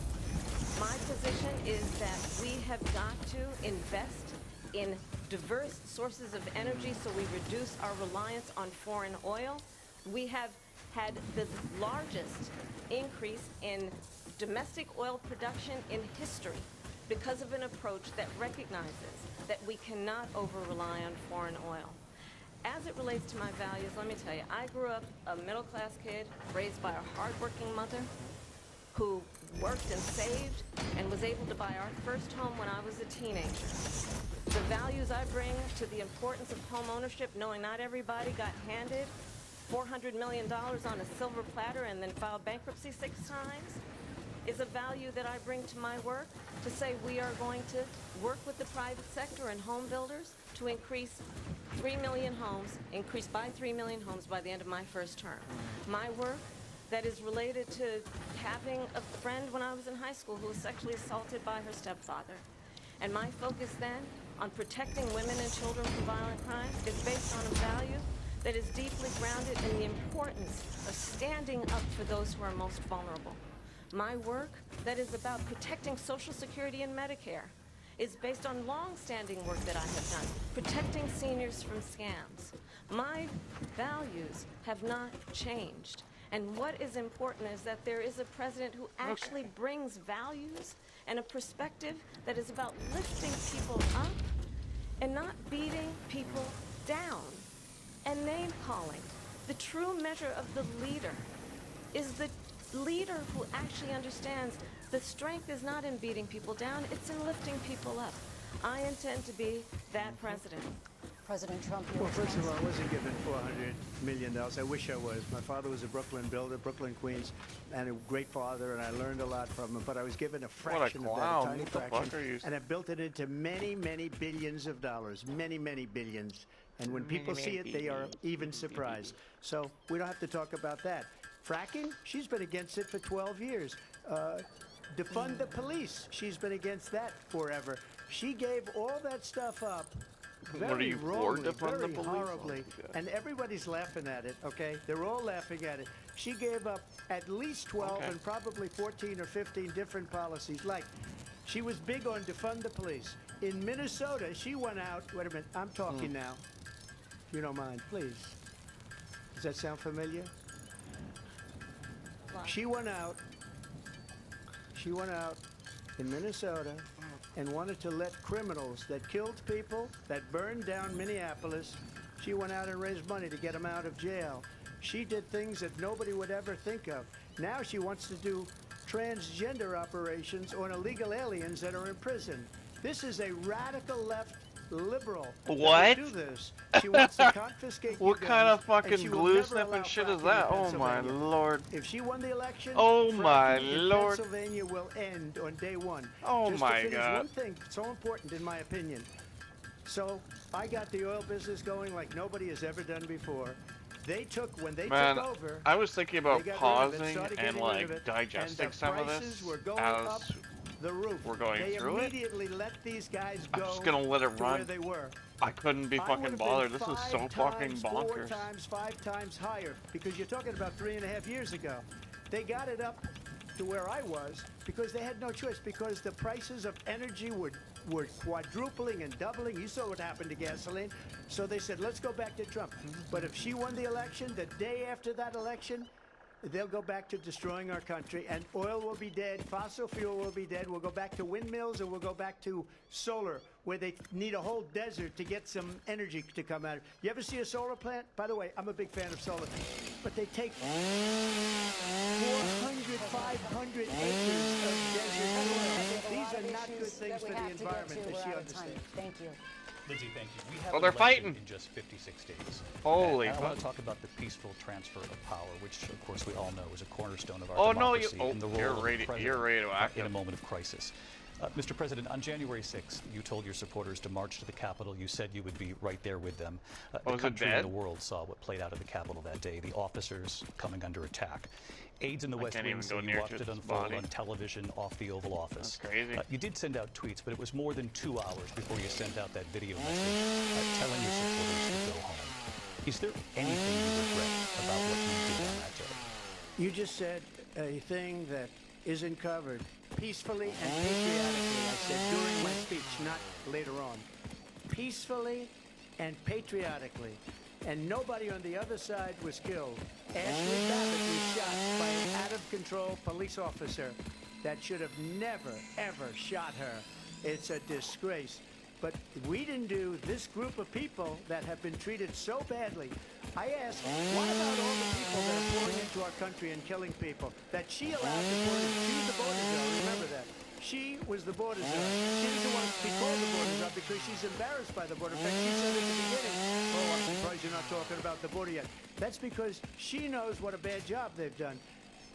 My position is that we have got to invest in diverse sources of energy so we reduce our reliance on foreign oil. We have had the largest increase in domestic oil production in history because of an approach that recognizes that we cannot over-rely on foreign oil. As it relates to my values, let me tell you, I grew up a middle-class kid raised by a hardworking mother who worked and saved and was able to buy our first home when I was a teenager. The values I bring to the importance of home ownership, knowing not everybody got handed $400 million on a silver platter and then filed bankruptcy 6 times, is a value that I bring to my work to say we are going to work with the private sector and home builders to increase 3 million homes, increase by 3 million homes by the end of my first term. My work that is related to having a friend when I was in high school who was sexually assaulted by her stepfather. And my focus then on protecting women and children from violent crime is based on a value that is deeply grounded in the importance of standing up for those who are most vulnerable. My work that is about protecting Social Security and Medicare is based on long-standing work that I have done, protecting seniors from scams. My values have not changed. And what is important is that there is a president who actually brings values and a perspective that is about lifting people up and not beating people down. And name-calling. The true measure of the leader is the leader who actually understands the strength is not in beating people down, it's in lifting people up. I intend to be that president. President Trump, well, first of all, I wasn't given $400 million. I wish I was. My father was a Brooklyn builder, Brooklyn, Queens, and a great father, and I learned a lot from him. But I was given a fraction of that, a tiny fraction, and I built it into many, many billions of dollars, many, many billions. And when people see it, they are even surprised. So we don't have to talk about that. Fracking, she's been against it for 12 years. Defund the police, she's been against that forever. She gave all that stuff up. Very wrongly, very horribly, and everybody's laughing at it, okay? They're all laughing at it. She gave up at least 12 and probably 14 or 15 different policies. Like, she was big on defund the police. In Minnesota, she went out, wait a minute, I'm talking now, if you don't mind, please. Does that sound familiar? She went out in Minnesota and wanted to let criminals that killed people, that burned down Minneapolis, she went out and raised money to get them out of jail. She did things that nobody would ever think of. Now she wants to do transgender operations on illegal aliens that are in prison. This is a radical left liberal. What? Do this. She wants to confiscate What your kind guns, of fucking and she will glue never sniffing allow shit is fracking that? in Oh my Pennsylvania. lord. If she won the election, Oh my fracking in lord. Pennsylvania will end on day one. Oh Just my to finish God. one thing so important in my opinion. So I got the oil business going like nobody has ever done before. They took, when they Man, took over, I was thinking they about got rid of it, pausing started and getting rid of like it, digesting and the some of prices this were going up as the roof. we're going they through it. immediately let these guys I'm go just gonna let it to run. where they were. I couldn't be I fucking would've bothered. been This is 5 so fucking times, bonkers. 4 times, 5 times higher, because you're talking about 3.5 years ago. They got it up to where I was because they had no choice, because the prices of energy were quadrupling and doubling. You saw what happened to gasoline. So they said, let's go back to Trump. But if she won the election, the day after that election, they'll go back to destroying our country, and oil will be dead, fossil fuel will be dead. We'll go back to windmills, and we'll go back to solar, where they need a whole desert to get some energy to come out. You ever see a solar plant? By the way, I'm a big fan of solar, but they take 400, 500 acres of desert oil. These are not good things for the environment, as she understands. Thank you. Lindsay, thank you. We have Well, they're an election fighting. in just 56 days. Holy And I want fuck. to talk about the peaceful transfer of power, which, of course, we all know is a cornerstone of our Oh no, you. democracy Oh, and the role you're of the president you're radioactive. in a moment of crisis. Mr. President, on January 6th, you told your supporters to march to the Capitol. You said you would be right there with them. The was it country and dead? the world saw what played out at the Capitol that day, the officers coming under attack. Aides in the West can't Wing even say go you near watched to it its unfold body. on television off the Oval Office. That's crazy. You did send out tweets, but it was more than 2 hours before you sent out that video message telling your supporters to go home. Is there anything you regret about what you did on that day? You just said a thing that isn't covered. Peacefully and patriotically, I said during my speech, not later on. Peacefully and patriotically. And nobody on the other side was killed. Ashley Babbitt was shot by an out-of-control police officer that should have never, ever shot her. It's a disgrace. But we didn't do this group of people that have been treated so badly. I asked, what about all the people that are pouring into our country and killing people? That she allowed to pour in. She was the border czar, remember that. She was the border czar. She doesn't want to be called the border czar because she's embarrassed by the border. In fact, she said at the beginning, oh, I'm surprised you're not talking about the border yet. That's because she knows what a bad job they've done.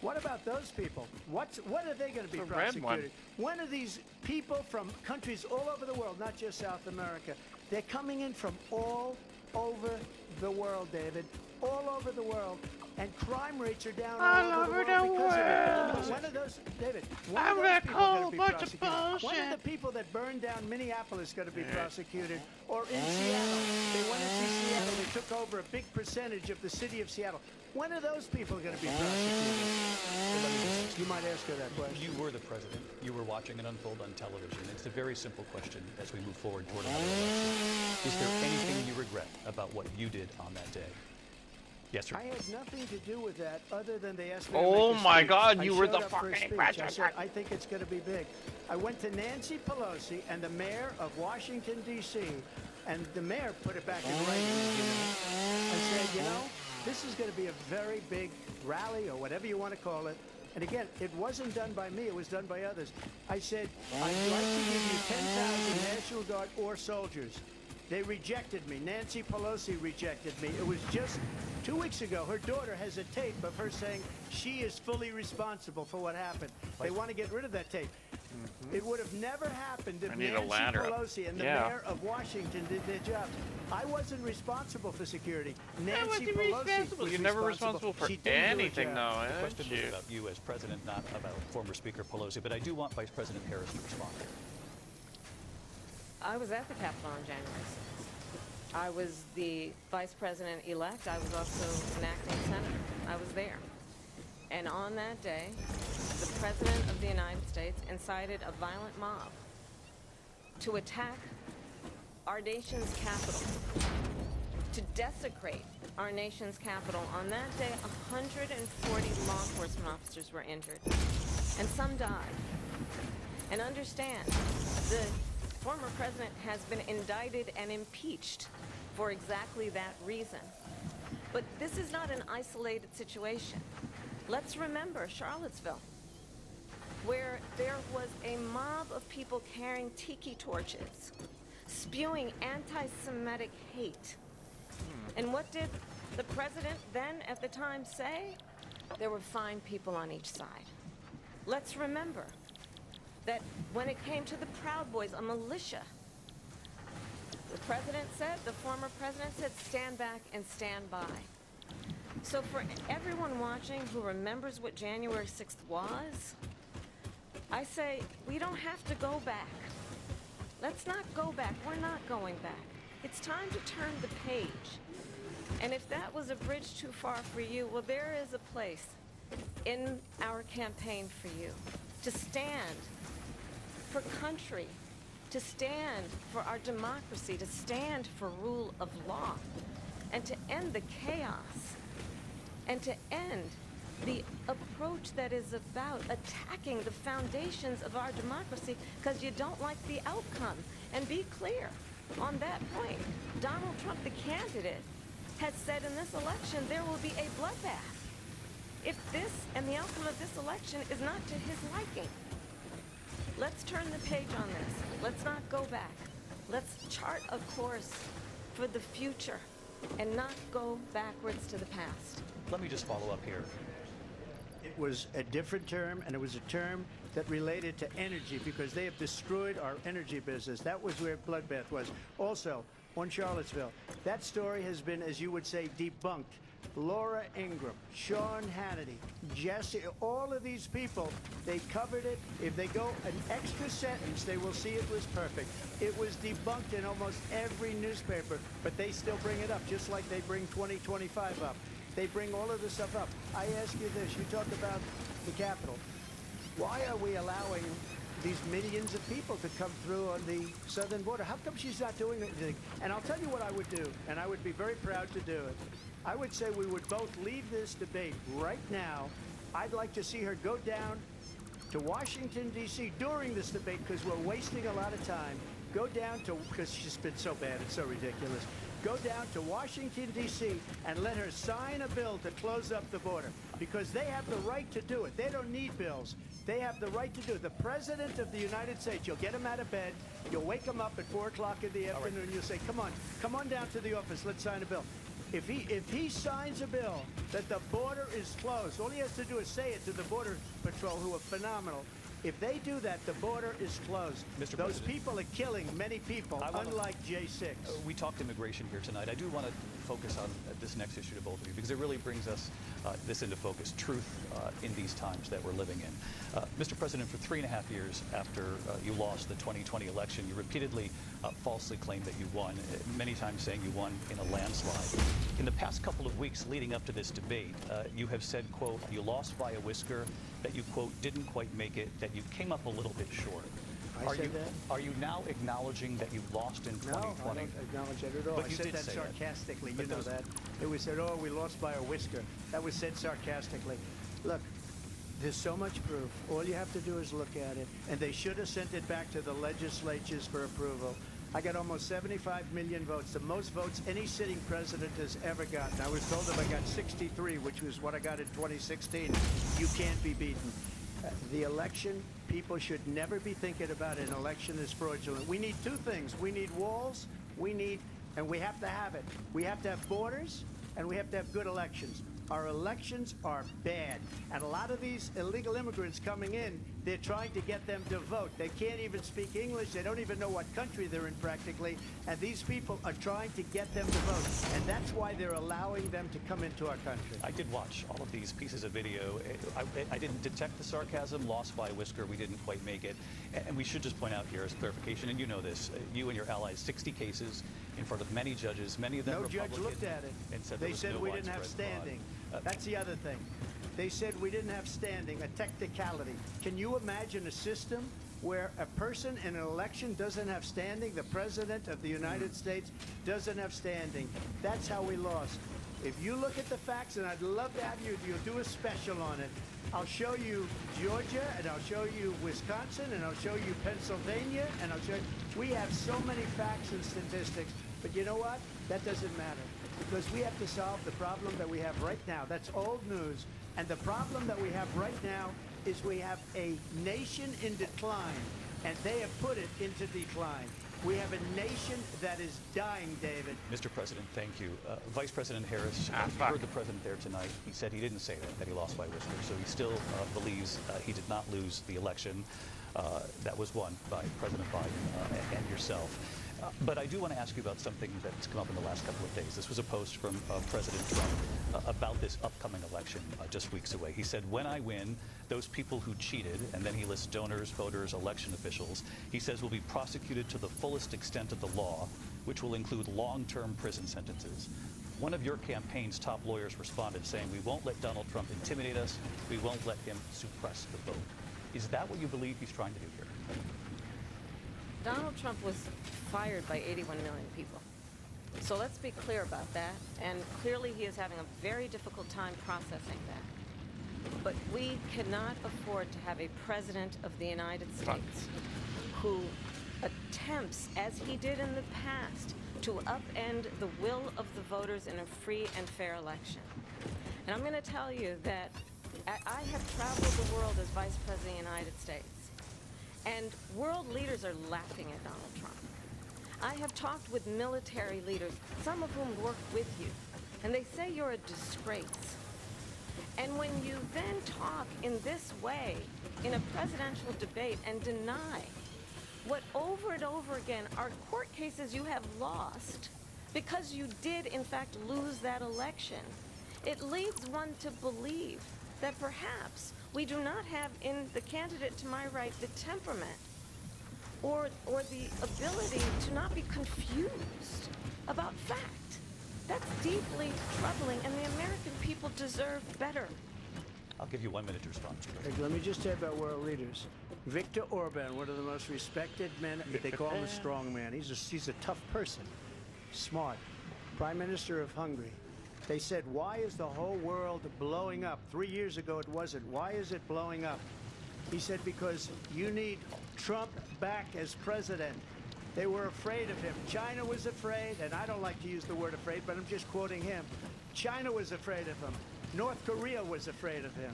What about those people? What are they going to be The red prosecuted? When are these people from countries all over the world, not just South America, they're coming in from all over the world, David, all over the world, and crime rates are down all over the world because of it. When are those, David, when are those people going to be prosecuted? When are the people that burned down Minneapolis going to be prosecuted? Or in Seattle, they went into Seattle, they took over a big percentage of the city of Seattle. When are those people going to be prosecuted? You might ask her that question. You were the president. You were watching it unfold on television. It's a very simple question as we move forward toward another election. Is there anything you regret about what you did on that day? Yes, sir. I had nothing to do with that other than they asked me Oh to make a my speech. God, you I were showed the up for a fucking speech. I president. said, I think it's going to be big. I went to Nancy Pelosi and the mayor of Washington, D.C., and the mayor put it back in writing, you know. I said, you know, this is going to be a very big rally or whatever you want to call it. And again, it wasn't done by me. It was done by others. I said, I'd like to give you 10,000 National Guard or soldiers. They rejected me. Nancy Pelosi rejected me. It was just 2 weeks ago. Her daughter has a tape of her saying she is fully responsible for what happened. They want to get rid of that tape. It would have never happened if I need a Nancy ladder up. Pelosi and the mayor of Washington did their jobs. I wasn't responsible for security. Nancy Pelosi was You're never responsible for She didn't do her anything, job. though, The eh? question was about you as president, not about former Speaker Pelosi, but I do want Vice President Harris to respond. I was at the Capitol on January 6th. I was the vice president-elect. I was also an acting senator. I was there. And on that day, the President of the United States incited a violent mob to attack our nation's capital, to desecrate our nation's capital. On that day, 140 law enforcement officers were injured, and some died. And understand, the former president has been indicted and impeached for exactly that reason. But this is not an isolated situation. Let's remember Charlottesville, where there was a mob of people carrying tiki torches, spewing anti-Semitic hate. And what did the president then at the time say? There were fine people on each side. Let's remember that when it came to the Proud Boys, a militia, the president said, the former president said, stand back and stand by. So for everyone watching who remembers what January 6th was, I say we don't have to go back. Let's not go back. We're not going back. It's time to turn the page. And if that was a bridge too far for you, well, there is a place in our campaign for you to stand for country, to stand for our democracy, to stand for rule of law, and to end the chaos, and to end the approach that is about attacking the foundations of our democracy because you don't like the outcome. And be clear on that point. Donald Trump, the candidate, has said in this election there will be a bloodbath if this and the outcome of this election is not to his liking. Let's turn the page on this. Let's not go back. Let's chart a course for the future and not go backwards to the past. Let me just follow up here. It was a different term, and it was a term that related to energy because they have destroyed our energy business. That was where bloodbath was. Also, on Charlottesville, that story has been, as you would say, debunked. Laura Ingraham, Sean Hannity, Jesse, all of these people, they covered it. If they go an extra sentence, they will see it was perfect. It was debunked in almost every newspaper, but they still bring it up, just like they bring 2025 up. They bring all of this stuff up. I ask you this, you talk about the Capitol. Why are we allowing these millions of people to come through on the southern border? How come she's not doing anything? And I'll tell you what I would do, and I would be very proud to do it. I would say we would both leave this debate right now. I'd like to see her go down to Washington, D.C. during this debate because we're wasting a lot of time. Go down to, because she's been so bad, it's so ridiculous. Go down to Washington, D.C. and let her sign a bill to close up the border because they have the right to do it. They don't need bills. They have the right to do it. The President of the United States, you'll get him out of bed, you'll wake him up at 4 o'clock in the afternoon, you'll say, come on down to the office, let's sign a bill. If he signs a bill that the border is closed, all he has to do is say it to the Border Patrol, who are phenomenal. If they do that, the border is closed. Mr. Those President, people are killing many people, unlike J6. We talked immigration here tonight. I do want to focus on this next issue to both of you because it really brings us this into focus, truth in these times that we're living in. Mr. President, for 3.5 years after you lost the 2020 election, you repeatedly falsely claimed that you won, many times saying you won in a landslide. In the past couple of weeks leading up to this debate, you have said, quote, you lost by a whisker, that you, quote, didn't quite make it, that you came up a little bit short. Are you now acknowledging that you lost in 2020? No, I don't acknowledge that at all. But I you said did that say sarcastically. But You know that. It was said, oh, we lost by a whisker. That was said sarcastically. Look, there's so much proof. All you have to do is look at it. And they should have sent it back to the legislatures for approval. I got almost 75 million votes, the most votes any sitting president has ever gotten. I was told if I got 63, which was what I got in 2016, you can't be beaten. The election, people should never be thinking about an election as fraudulent. We need two things. We need walls, and we have to have it. We have to have borders, and we have to have good elections. Our elections are bad. And a lot of these illegal immigrants coming in, they're trying to get them to vote. They can't even speak English. They don't even know what country they're in practically. And these people are trying to get them to vote. And that's why they're allowing them to come into our country. I did watch all of these pieces of video. I didn't detect the sarcasm, lost by a whisker, we didn't quite make it. And we should just point out here as clarification, and you know this, you and your allies, 60 cases in front of many judges, many of them Republican. No judge looked at it. And said they said we didn't have standing. That's the other thing. They said we didn't have standing, a technicality. Can you imagine a system where a person in an election doesn't have standing? The President of the United States doesn't have standing. That's how we lost. If you look at the facts, and I'd love to have you do a special on it, I'll show you Georgia, and I'll show you Wisconsin, and I'll show you Pennsylvania, and I'll show you... We have so many facts and statistics, but you know what? That doesn't matter, because we have to solve the problem that we have right now. That's old news. And the problem that we have right now is we have a nation in decline, and they have put it into decline. We have a nation that is dying, David. Mr. President, thank you. Vice President Harris, heard the president there tonight. He said he didn't say that he lost by whiskers. So he still believes he did not lose the election that was won by President Biden and yourself. But I do want to ask you about something that's come up in the last couple of days. This was a post from President Trump about this upcoming election just weeks away. He said, when I win, those people who cheated, and then he lists donors, voters, election officials, he says will be prosecuted to the fullest extent of the law, which will include long-term prison sentences. One of your campaign's top lawyers responded saying, we won't let Donald Trump intimidate us. We won't let him suppress the vote. Is that what you believe he's trying to do here? Donald Trump was fired by 81 million people. So let's be clear about that. And clearly he is having a very difficult time processing that. But we cannot afford to have a president of the United States who attempts, as he did in the past, to upend the will of the voters in a free and fair election. And I'm going to tell you that I have traveled the world as Vice President of the United States. And world leaders are laughing at Donald Trump. I have talked with military leaders, some of whom worked with you, and they say you're a disgrace. And when you then talk in this way in a presidential debate and deny what over and over again are court cases you have lost because you did in fact lose that election, it leads one to believe that perhaps we do not have in the candidate to my right the temperament or the ability to not be confused about fact. That's deeply troubling, and the American people deserve better. I'll give you 1 minute to respond. Let me just say about world leaders. Viktor Orban, one of the most respected men, they call him a strong man. He's a tough person, smart. Prime Minister of Hungary. They said, why is the whole world blowing up? 3 years ago it wasn't. Why is it blowing up? He said, because you need Trump back as president. They were afraid of him. China was afraid, and I don't like to use the word afraid, but I'm just quoting him. China was afraid of him. North Korea was afraid of him.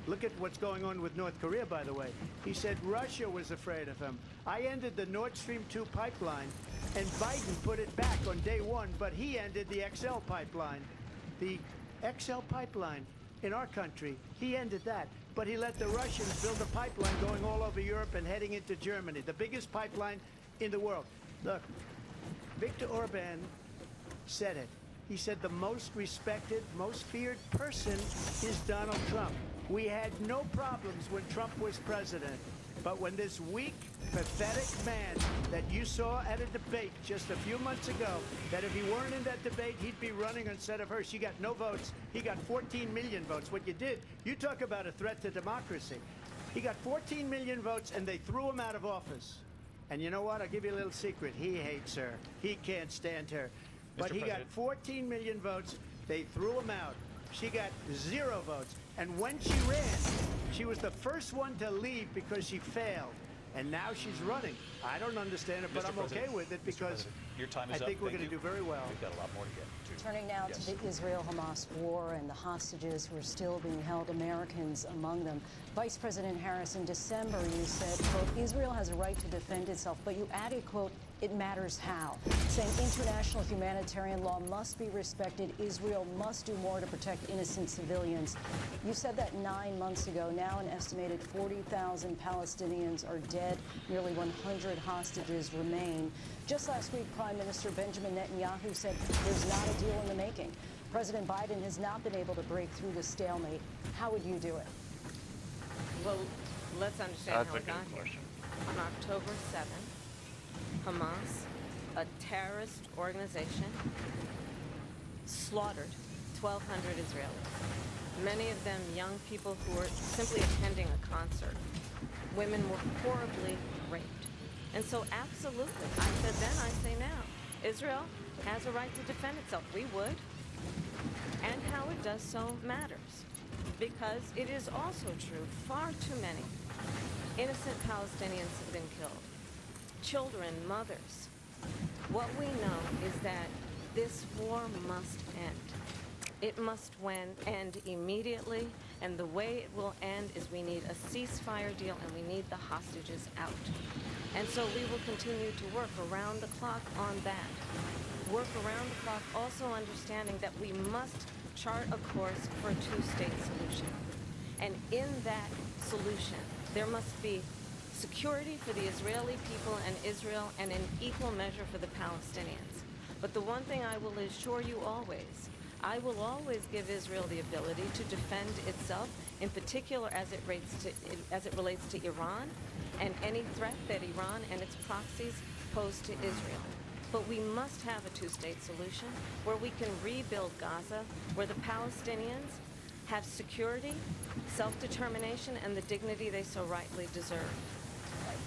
Look at what's going on with North Korea, by the way. He said Russia was afraid of him. I ended the Nord Stream 2 pipeline, and Biden put it back on day one, but he ended the XL pipeline. The XL pipeline in our country, he ended that. But he let the Russians build a pipeline going all over Europe and heading into Germany, the biggest pipeline in the world. Look, Viktor Orban said it. He said the most respected, most feared person is Donald Trump. We had no problems when Trump was president. But when this weak, pathetic man that you saw at a debate just a few months ago, that if he weren't in that debate, he'd be running instead of her. She got no votes. He got 14 million votes. What you did, you talk about a threat to democracy. He got 14 million votes, and they threw him out of office. And you know what? I'll give you a little secret. He hates her. He can't stand her. But he got 14 million votes. They threw him out. She got 0 votes. And when she ran, she was the first one to leave because she failed. And now she's running. I don't understand it, but I'm okay with it because your time is I think we're going to do very well. We've got a lot more to get to. Turning now to the Israel-Hamas war and the hostages who are still being held, Americans among them. Vice President Harris, in December, you said, quote, Israel has a right to defend itself, but you added, quote, it matters how, saying international humanitarian law must be respected. Israel must do more to protect innocent civilians. You said that 9 months ago. Now an estimated 40,000 Palestinians are dead. Nearly 100 hostages remain. Just last week, Prime Minister Benjamin Netanyahu said there's not a deal in the making. President Biden has not been able to break through the stalemate. How would you do it? Well, let's understand how we got here. On October 7th, Hamas, a terrorist organization, slaughtered 1,200 Israelis. Many of them young people who were simply attending a concert. Women were horribly raped. And so absolutely, I said then, I say now, Israel has a right to defend itself. We would. And how it does so matters. because it is also true, far too many innocent Palestinians have been killed. Children, mothers. What we know is that this war must end. It must end immediately, and the way it will end is we need a ceasefire deal and we need the hostages out. And so we will continue to work around the clock on that. Work around the clock, also understanding that we must chart a course for a two-state solution. And in that solution, there must be security for the Israeli people and Israel, and an equal measure for the Palestinians. But the one thing I will assure you always, I will always give Israel the ability to defend itself, in particular as it relates to Iran and any threat that Iran and its proxies pose to Israel. But we must have a two-state solution where we can rebuild Gaza, where the Palestinians have security, self-determination, and the dignity they so rightly deserve.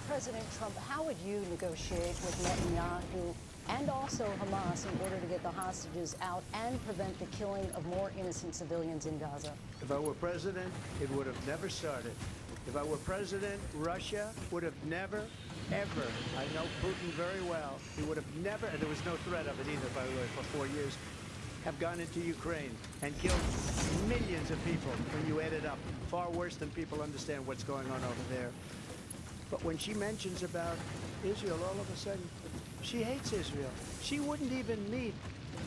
President Trump, how would you negotiate with Netanyahu and also Hamas in order to get the hostages out and prevent the killing of more innocent civilians in Gaza? If I were president, it would have never started. If I were president, Russia would have never, ever, I know Putin very well, he would have never, and there was no threat of it either, by the way, for 4 years, have gone into Ukraine and killed millions of people when you add it up. Far worse than people understand what's going on over there. But when she mentions about Israel, all of a sudden, she hates Israel. She wouldn't even meet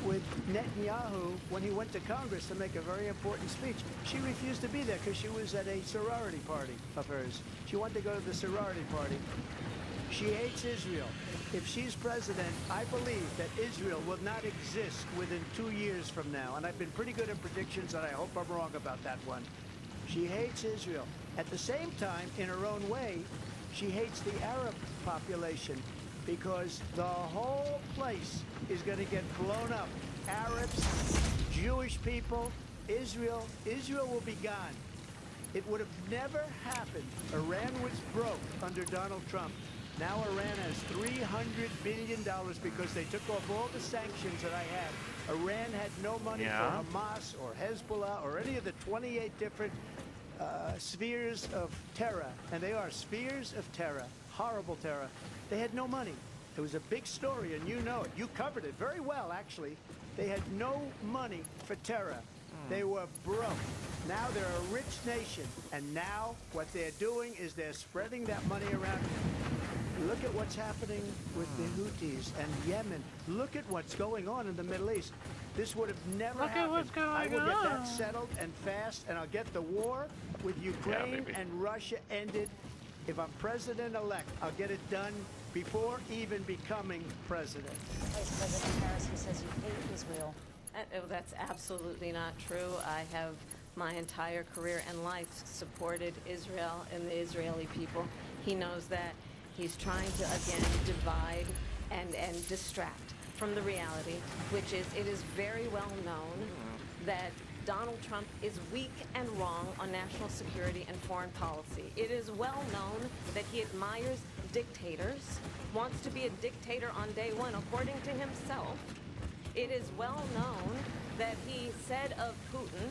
with Netanyahu when he went to Congress to make a very important speech. She refused to be there because she was at a sorority party of hers. She wanted to go to the sorority party. She hates Israel. If she's president, I believe that Israel will not exist within 2 years from now. And I've been pretty good at predictions, and I hope I'm wrong about that one. She hates Israel. At the same time, in her own way, she hates the Arab population because the whole place is going to get blown up. Arabs, Jewish people, Israel will be gone. It would have never happened. Iran was broke under Donald Trump. Now Iran has $300 billion because they took off all the sanctions that I had. Iran had no money for Hamas or Hezbollah or any of the 28 different spheres of terror, and they are spheres of terror, horrible terror. They had no money. It was a big story, and you know it. You covered it very well, actually. They had no money for terror. They were broke. Now they're a rich nation, and now what they're doing is they're spreading that money around. Look at what's happening with the Houthis and Yemen. Look at what's going on in the Middle East. This would have never happened. I will get that settled and fast, and I'll get the war with Ukraine and Russia ended. If I'm president-elect, I'll get it done before even becoming president. Vice President Harris says you hate Israel. That's absolutely not true. I have my entire career and life supported Israel and the Israeli people. He knows that. He's trying to, again, divide and distract from the reality, which is it is very well known that Donald Trump is weak and wrong on national security and foreign policy. It is well known that he admires dictators, wants to be a dictator on day one, according to himself. It is well known that he said of Putin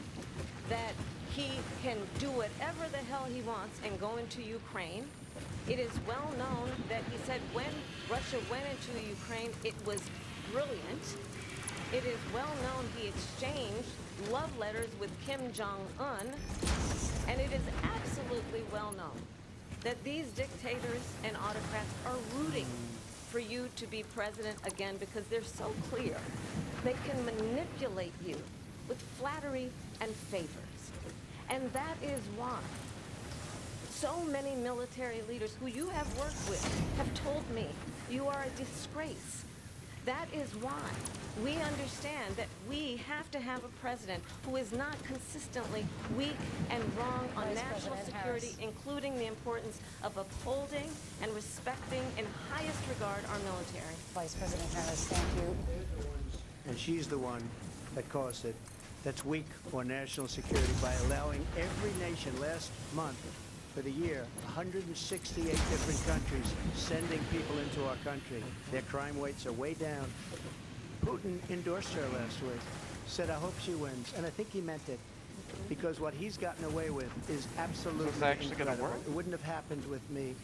that he can do whatever the hell he wants and go into Ukraine. It is well known that he said when Russia went into Ukraine, it was brilliant. It is well known he exchanged love letters with Kim Jong-un. And it is absolutely well known that these dictators and autocrats are rooting for you to be president again because they're so clear. They can manipulate you with flattery and favors. And that is why so many military leaders who you have worked with have told me you are a disgrace. That is why we understand that we have to have a president who is not consistently weak and wrong on national security, including the importance of upholding and respecting in highest regard our military. Vice President Harris, thank you. And she's the one that caused it. That's weak on national security by allowing every nation last month for the year, 168 different countries sending people into our country. Their crime rates are way down. Putin endorsed her last week, said, I hope she wins, and I think he meant it. because what he's gotten away with is absolutely actually gonna incredible. work? It wouldn't have happened with me.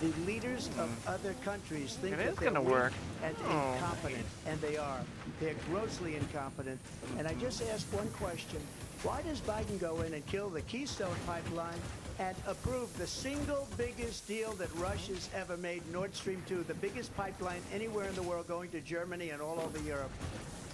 The leaders of other countries think It that is they're gonna weak work. and Oh. incompetent, and they are. They're grossly incompetent. And I just ask one question. Why does Biden go in and kill the Keystone Pipeline and approve the single biggest deal that Russia's ever made, Nord Stream 2, the biggest pipeline anywhere in the world going to Germany and all over Europe?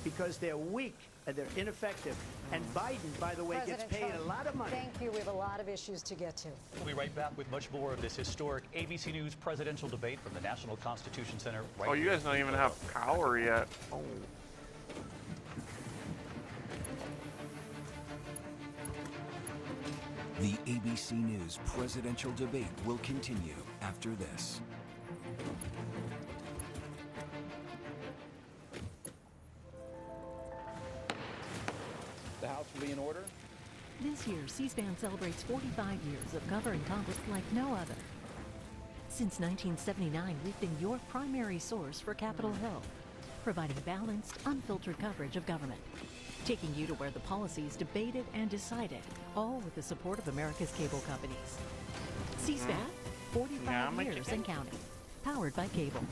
Because they're weak and they're ineffective. And Biden, by the way, President gets paid Trump, a lot of money. Thank you. We have a lot of issues to get to. We'll be right back with much more of this historic ABC News presidential debate from the National Constitution Center. Right Oh, you here guys don't even have power yet. Oh. The ABC News presidential debate will continue after this. The House will be in order. This year, C-SPAN celebrates 45 years of covering Congress like no other. Since 1979, we've been your primary source for Capitol Hill, providing balanced, unfiltered coverage of government, taking you to where the policy is debated and decided, all with the support of America's cable companies. C-SPAN, 45 years and counting, powered by cable.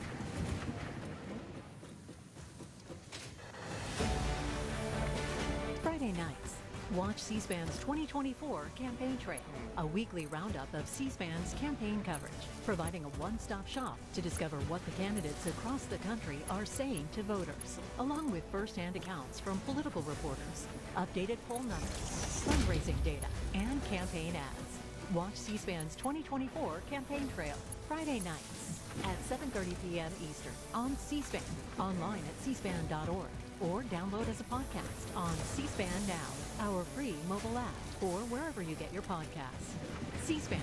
Friday nights, watch C-SPAN's 2024 Campaign Trail, a weekly roundup of C-SPAN's campaign coverage, providing a one-stop shop to discover what the candidates across the country are saying to voters, along with first-hand accounts from political reporters, updated poll numbers, fundraising data, and campaign ads. Watch C-SPAN's 2024 Campaign Trail, Friday nights at 7:30 p.m. Eastern on C-SPAN, online at cspan.org, or download as a podcast on C-SPAN Now, our free mobile app, or wherever you get your podcasts. C-SPAN,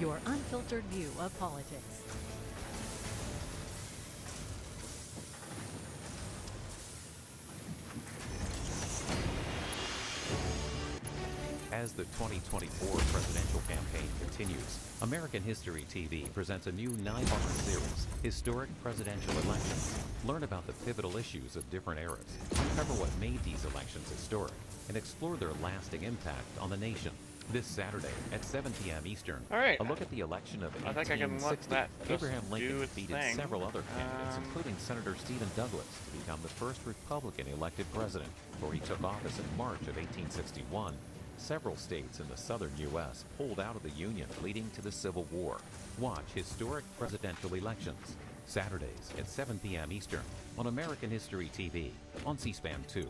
your unfiltered view of politics. As the 2024 presidential campaign continues, American History TV presents a new 9-part series, Historic Presidential Elections. Learn about the pivotal issues of different eras, uncover what made these elections historic, and explore their lasting impact on the nation. This Saturday at 7 p.m. Eastern, All right. a look at the election of I think I can let 1860. that just Abraham do Lincoln its defeated thing. several other candidates, including Senator Stephen Douglas, to become the first Republican elected president, where he took office in March of 1861. Several states in the southern U.S. pulled out of the Union, leading to the Civil War. Watch Historic Presidential Elections, Saturdays at 7 p.m. Eastern on American History TV on C-SPAN 2.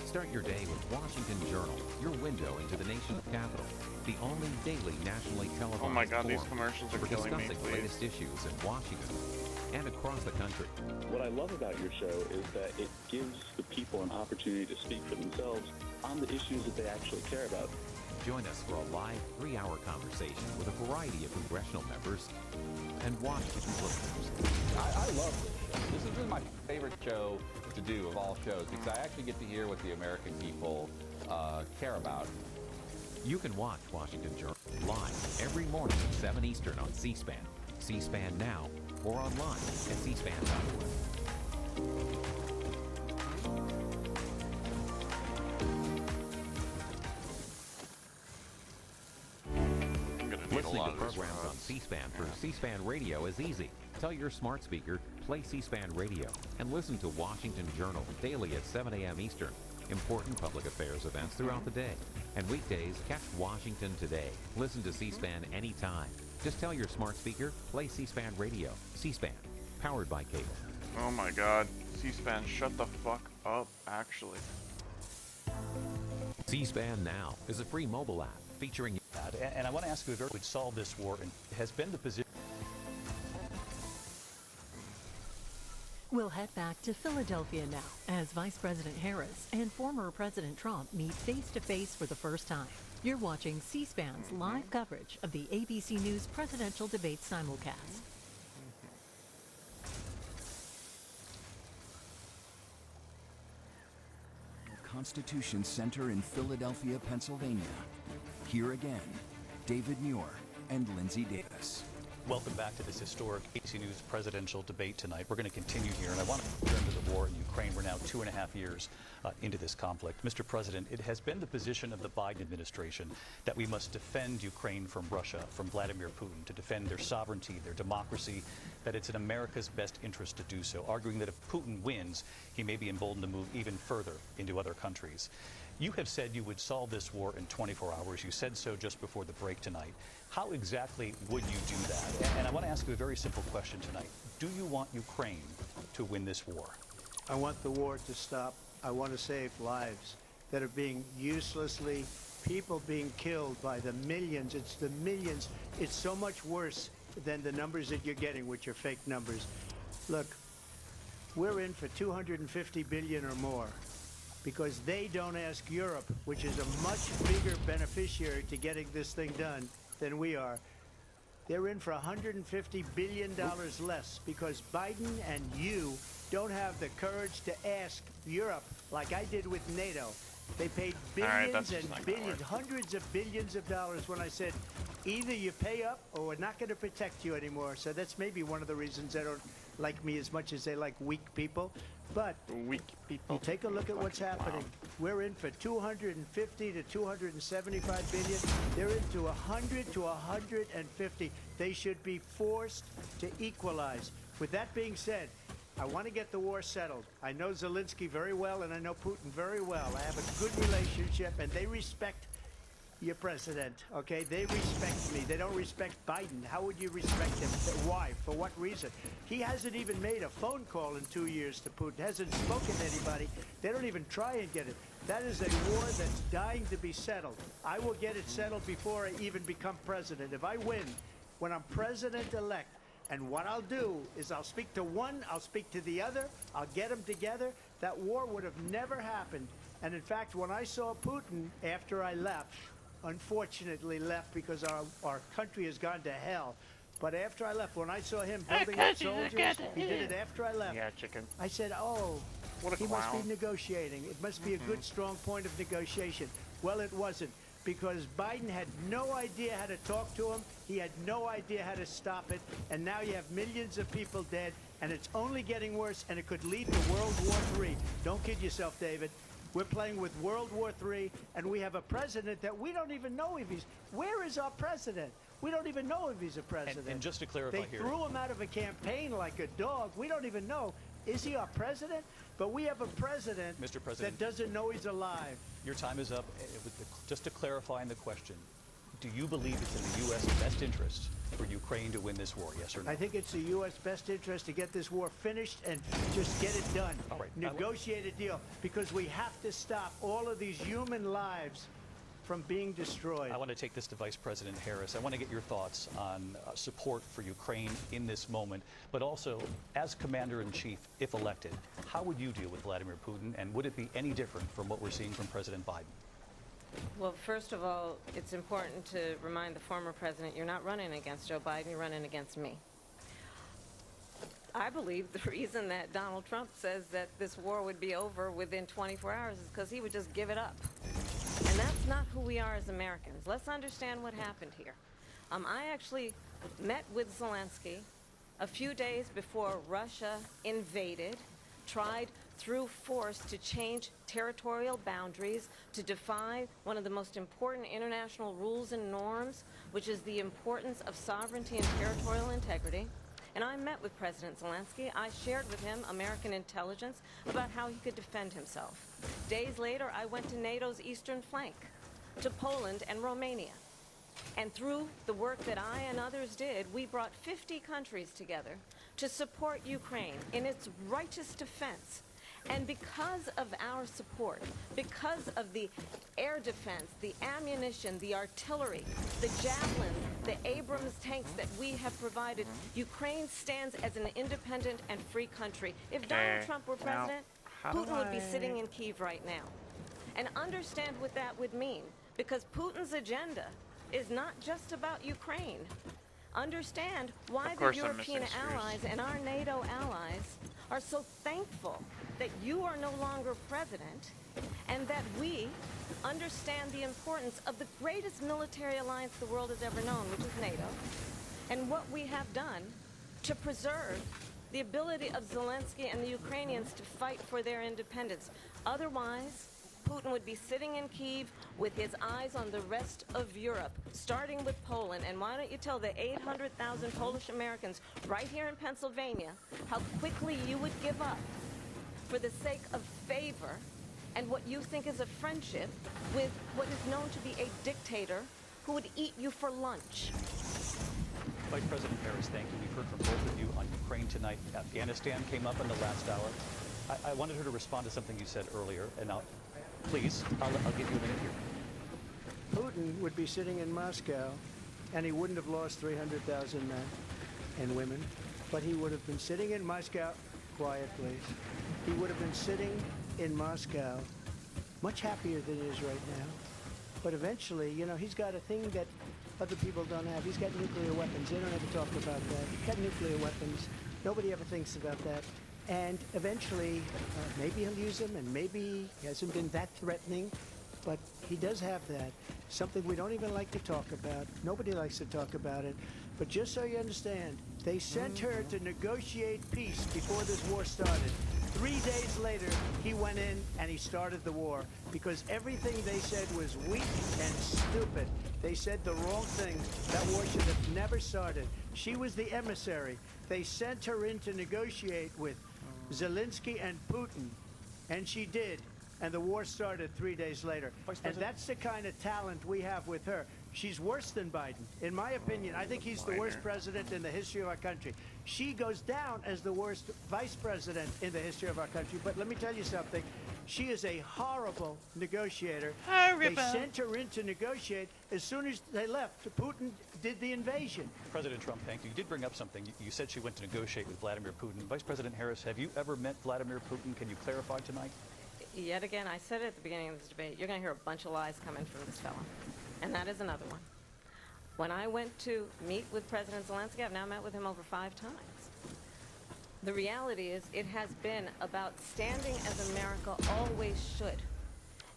Start your day with Washington Journal, your window into the nation's capital. The only daily nationally televised Oh my God, these forum commercials are for killing me, discussing the please. latest issues in Washington and across the country. What I love about your show is that it gives the people an opportunity to speak for themselves on the issues that they actually care about. Join us for a live 3-hour conversation with a variety of congressional members and Washington listeners. I love this show. This is really my favorite show to do of all shows because I actually get to hear what the American people care about. You can watch Washington Journal live every morning at 7 Eastern on C-SPAN, C-SPAN Now, or online at cspan.org. Listening to programs on C-SPAN through C-SPAN Radio is easy. Tell your smart speaker, play C-SPAN Radio, and listen to Washington Journal daily at 7 a.m. Eastern. Important public affairs events throughout the day. And weekdays, catch Washington Today. Listen to C-SPAN anytime. Just tell your smart speaker, play C-SPAN Radio. C-SPAN, powered by cable. Oh my God, C-SPAN, shut the fuck up, actually. C-SPAN Now is a free mobile app featuring... And I want to ask you if would solve this war, and has been the position... We'll head back to Philadelphia now as Vice President Harris and former President Trump meet face-to-face for the first time. You're watching C-SPAN's live coverage of the ABC News presidential debate simulcast. Constitution Center in Philadelphia, Pennsylvania. Here again, David Muir and Lindsay Davis. Welcome back to this historic ABC News presidential debate tonight. We're going to continue here, and I want to turn to the war in Ukraine. We're now 2.5 years into this conflict. Mr. President, it has been the position of the Biden administration that we must defend Ukraine from Russia, from Vladimir Putin, to defend their sovereignty, their democracy, that it's in America's best interest to do so, arguing that if Putin wins, he may be emboldened to move even further into other countries. You have said you would solve this war in 24 hours. You said so just before the break tonight. How exactly would you do that? And I want to ask you a very simple question tonight. Do you want Ukraine to win this war? I want the war to stop. I want to save lives that are being uselessly, people being killed by the millions. It's the millions. It's so much worse than the numbers that you're getting, which are fake numbers. Look, we're in for 250 billion or more, because they don't ask Europe, which is a much bigger beneficiary to getting this thing done than we are. They're in for $150 billion less because Biden and you don't have the courage to ask Europe like I did with NATO. They paid billions and billions, hundreds of billions of dollars when I said, either you pay up or we're not going to protect you anymore. So that's maybe one of the reasons they don't like me as much as they like weak people. But weak people. You take a look at what's happening. We're in for 250 to 275 billion. They're into 100 to 150. They should be forced to equalize. With that being said, I want to get the war settled. I know Zelensky very well, and I know Putin very well. I have a good relationship, and they respect your president, okay? They respect me. They don't respect Biden. How would you respect him? Why? For what reason? He hasn't even made a phone call in 2 years to Putin. Hasn't spoken to anybody. They don't even try and get it. That is a war that's dying to be settled. I will get it settled before I even become president. If I win, when I'm president-elect, and what I'll do is I'll speak to one, I'll speak to the other, I'll get them together. That war would have never happened. And in fact, when I saw Putin after I left, unfortunately left because our country has gone to hell. But after I left, when I saw him building up soldiers, he did it after I left. Yeah, chicken. I said, oh, what a he clown. must be negotiating. It must be a good, strong point of negotiation. Well, it wasn't, because Biden had no idea how to talk to him. He had no idea how to stop it. And now you have millions of people dead, and it's only getting worse, and it could lead to World War III. Don't kid yourself, David. We're playing with World War III, and we have a president that we don't even know if he's... Where is our president? We don't even know if he's a president. And just to clarify they here... threw him out of a campaign like a dog. We don't even know. Is he our president? But we have a president, Mr. President, that doesn't know he's alive. Your time is up. Just to clarify in the question, do you believe it's in the U.S. best interest for Ukraine to win this war, yes or no? I think it's the U.S. best interest to get this war finished and just get it done. All right. Negotiate a deal, because we have to stop all of these human lives from being destroyed. I want to take this to Vice President Harris. I want to get your thoughts on support for Ukraine in this moment, but also as Commander-in-Chief, if elected, how would you deal with Vladimir Putin, and would it be any different from what we're seeing from President Biden? Well, first of all, it's important to remind the former president you're not running against Joe Biden, you're running against me. I believe the reason that Donald Trump says that this war would be over within 24 hours is because he would just give it up. And that's not who we are as Americans. Let's understand what happened here. I actually met with Zelensky a few days before Russia invaded, tried through force to change territorial boundaries, to defy one of the most important international rules and norms, which is the importance of sovereignty and territorial integrity. And I met with President Zelensky. I shared with him American intelligence about how he could defend himself. Days later, I went to NATO's eastern flank, to Poland and Romania. And through the work that I and others did, we brought 50 countries together to support Ukraine in its righteous defense. And because of our support, because of the air defense, the ammunition, the artillery, the javelins, the Abrams tanks that we have provided, Ukraine stands as an independent and free country. If Donald Trump were president, Putin would be sitting in Kyiv right now. And understand what that would mean, because Putin's agenda is not just about Ukraine. Understand why the European allies and our NATO allies are so thankful that you are no longer president, and that we understand the importance of the greatest military alliance the world has ever known, which is NATO, and what we have done to preserve the ability of Zelensky and the Ukrainians to fight for their independence. Otherwise, Putin would be sitting in Kyiv with his eyes on the rest of Europe, starting with Poland. And why don't you tell the 800,000 Polish Americans right here in Pennsylvania how quickly you would give up for the sake of favor and what you think is a friendship with what is known to be a dictator who would eat you for lunch. Vice President Harris, thank you. We've heard from both of you on Ukraine tonight. Afghanistan came up in the last hour. I wanted her to respond to something you said earlier, and please, I'll give you a minute here. Putin would be sitting in Moscow, and he wouldn't have lost 300,000 men and women, but he would have been sitting in Moscow, quiet please, he would have been sitting in Moscow much happier than he is right now. But eventually, you know, he's got a thing that other people don't have. He's got nuclear weapons. They don't ever talk about that. He's got nuclear weapons. Nobody ever thinks about that. And eventually, maybe he'll use them, and maybe he hasn't been that threatening, but he does have that. Something we don't even like to talk about. Nobody likes to talk about it. But just so you understand, they sent her to negotiate peace before this war started. 3 days later, he went in and he started the war because everything they said was weak and stupid. They said the wrong thing. That war should have never started. She was the emissary. They sent her in to negotiate with Zelensky and Putin, and she did. And the war started 3 days later. And that's the kind of talent we have with her. She's worse than Biden. In my opinion, I think he's the worst president in the history of our country. She goes down as the worst vice president in the history of our country. But let me tell you something. She is a horrible negotiator. They sent her in to negotiate. As soon as they left, Putin did the invasion. President Trump, thank you. You did bring up something. You said she went to negotiate with Vladimir Putin. Vice President Harris, have you ever met Vladimir Putin? Can you clarify tonight? Yet again, I said it at the beginning of this debate, you're going to hear a bunch of lies coming from this fellow. And that is another one. When I went to meet with President Zelensky, I've now met with him over 5 times. The reality is it has been about standing as America always should,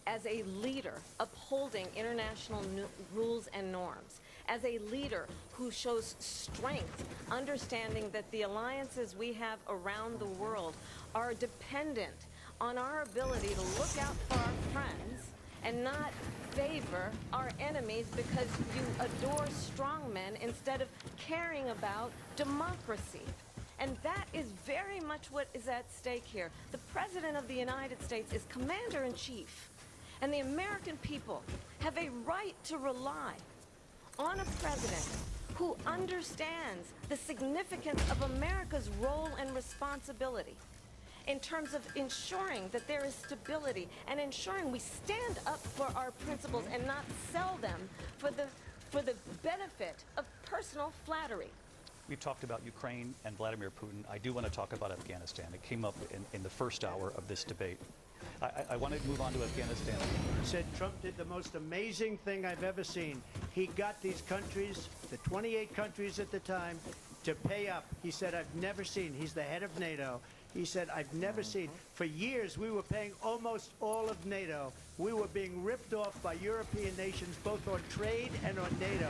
as a leader upholding international rules and norms, as a leader who shows strength, understanding that the alliances we have around the world are dependent on our ability to look out for our friends and not favor our enemies because you adore strong men instead of caring about democracy. And that is very much what is at stake here. The President of the United States is Commander-in-Chief, and the American people have a right to rely on a president who understands the significance of America's role and responsibility in terms of ensuring that there is stability and ensuring we stand up for our principles and not sell them for the benefit of personal flattery. We've talked about Ukraine and Vladimir Putin. I do want to talk about Afghanistan. It came up in the first hour of this debate. I want to move on to Afghanistan. He said Trump did the most amazing thing I've ever seen. He got these countries, the 28 countries at the time, to pay up. He said, I've never seen. He's the head of NATO. He said, I've never seen. For years, we were paying almost all of NATO. We were being ripped off by European nations, both on trade and on NATO.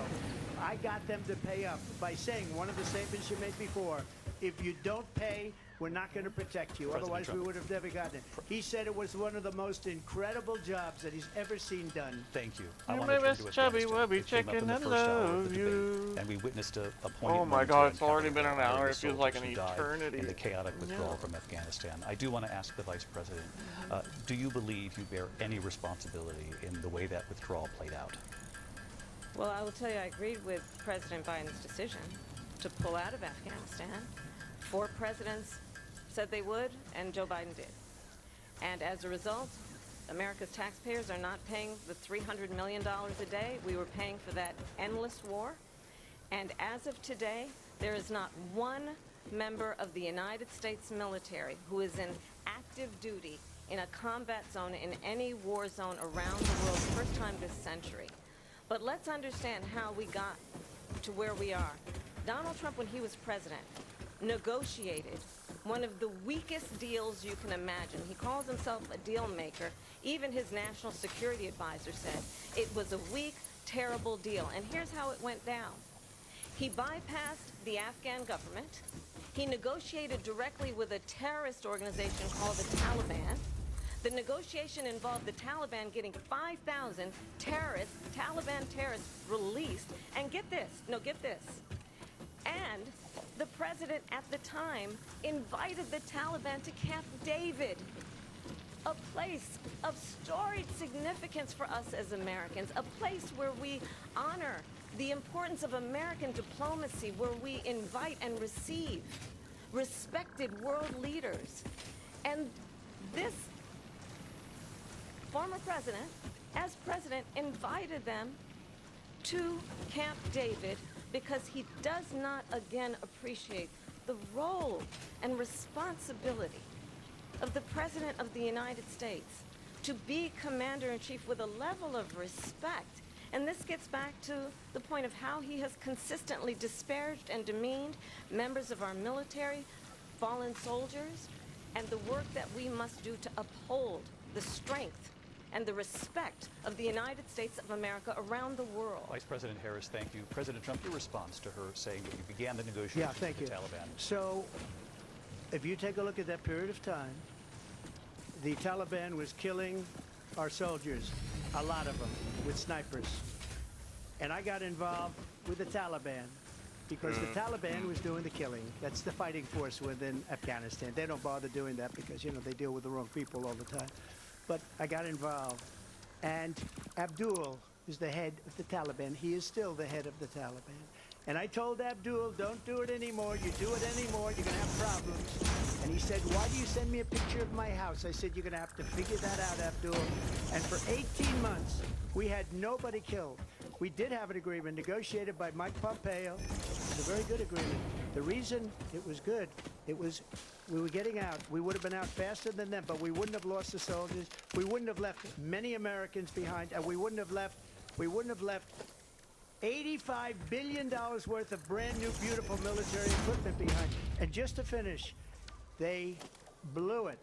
I got them to pay up by saying one of the statements you made before, if you don't pay, we're not going to protect you. Otherwise, we would have never gotten it. He said it was one of the most incredible jobs that he's ever seen done. Thank you. I want to turn to Chubby Wubby Chicken, I love you. And we witnessed a poignant Oh my God, it's already been an hour. It feels like an eternity. In the chaotic withdrawal from Afghanistan. I do want to ask the Vice President, do you believe you bear any responsibility in the way that withdrawal played out? Well, I will tell you, I agreed with President Biden's decision to pull out of Afghanistan. 4 presidents said they would, and Joe Biden did. And as a result, America's taxpayers are not paying the $300 million a day we were paying for that endless war. And as of today, there is not one member of the United States military who is in active duty in a combat zone in any war zone around the world, first time this century. But let's understand how we got to where we are. Donald Trump, when he was president, negotiated one of the weakest deals you can imagine. He calls himself a deal maker. Even his national security advisor said it was a weak, terrible deal. And here's how it went down. He bypassed the Afghan government. He negotiated directly with a terrorist organization called the Taliban. The negotiation involved the Taliban getting 5,000 terrorists, Taliban terrorists, released. And get this, and the president at the time invited the Taliban to Camp David, a place of storied significance for us as Americans, a place where we honor the importance of American diplomacy, where we invite and receive respected world leaders. And this former president, as president, invited them to Camp David because he does not again appreciate the role and responsibility of the President of the United States to be commander-in-chief with a level of respect. And this gets back to the point of how he has consistently disparaged and demeaned members of our military, fallen soldiers, and the work that we must do to uphold the strength and the respect of the United States of America around the world. Vice President Harris, thank you. President Trump, your response to her saying that you began the negotiations with the Taliban. So, if you take a look at that period of time, the Taliban was killing our soldiers, a lot of them, with snipers. And I got involved with the Taliban because the Taliban was doing the killing. That's the fighting force within Afghanistan. They don't bother doing that because, you know, they deal with the wrong people all the time. But I got involved. And Abdul is the head of the Taliban. He is still the head of the Taliban. And I told Abdul, don't do it anymore. You do it anymore, you're going to have problems. And he said, why do you send me a picture of my house? I said, you're going to have to figure that out, Abdul. And for 18 months, we had nobody killed. We did have an agreement negotiated by Mike Pompeo. It was a very good agreement. The reason it was good, it was we were getting out. We would have been out faster than them, but we wouldn't have lost the soldiers. We wouldn't have left many Americans behind, and we wouldn't have left $85 billion worth of brand new, beautiful military equipment behind. And just to finish, they blew it.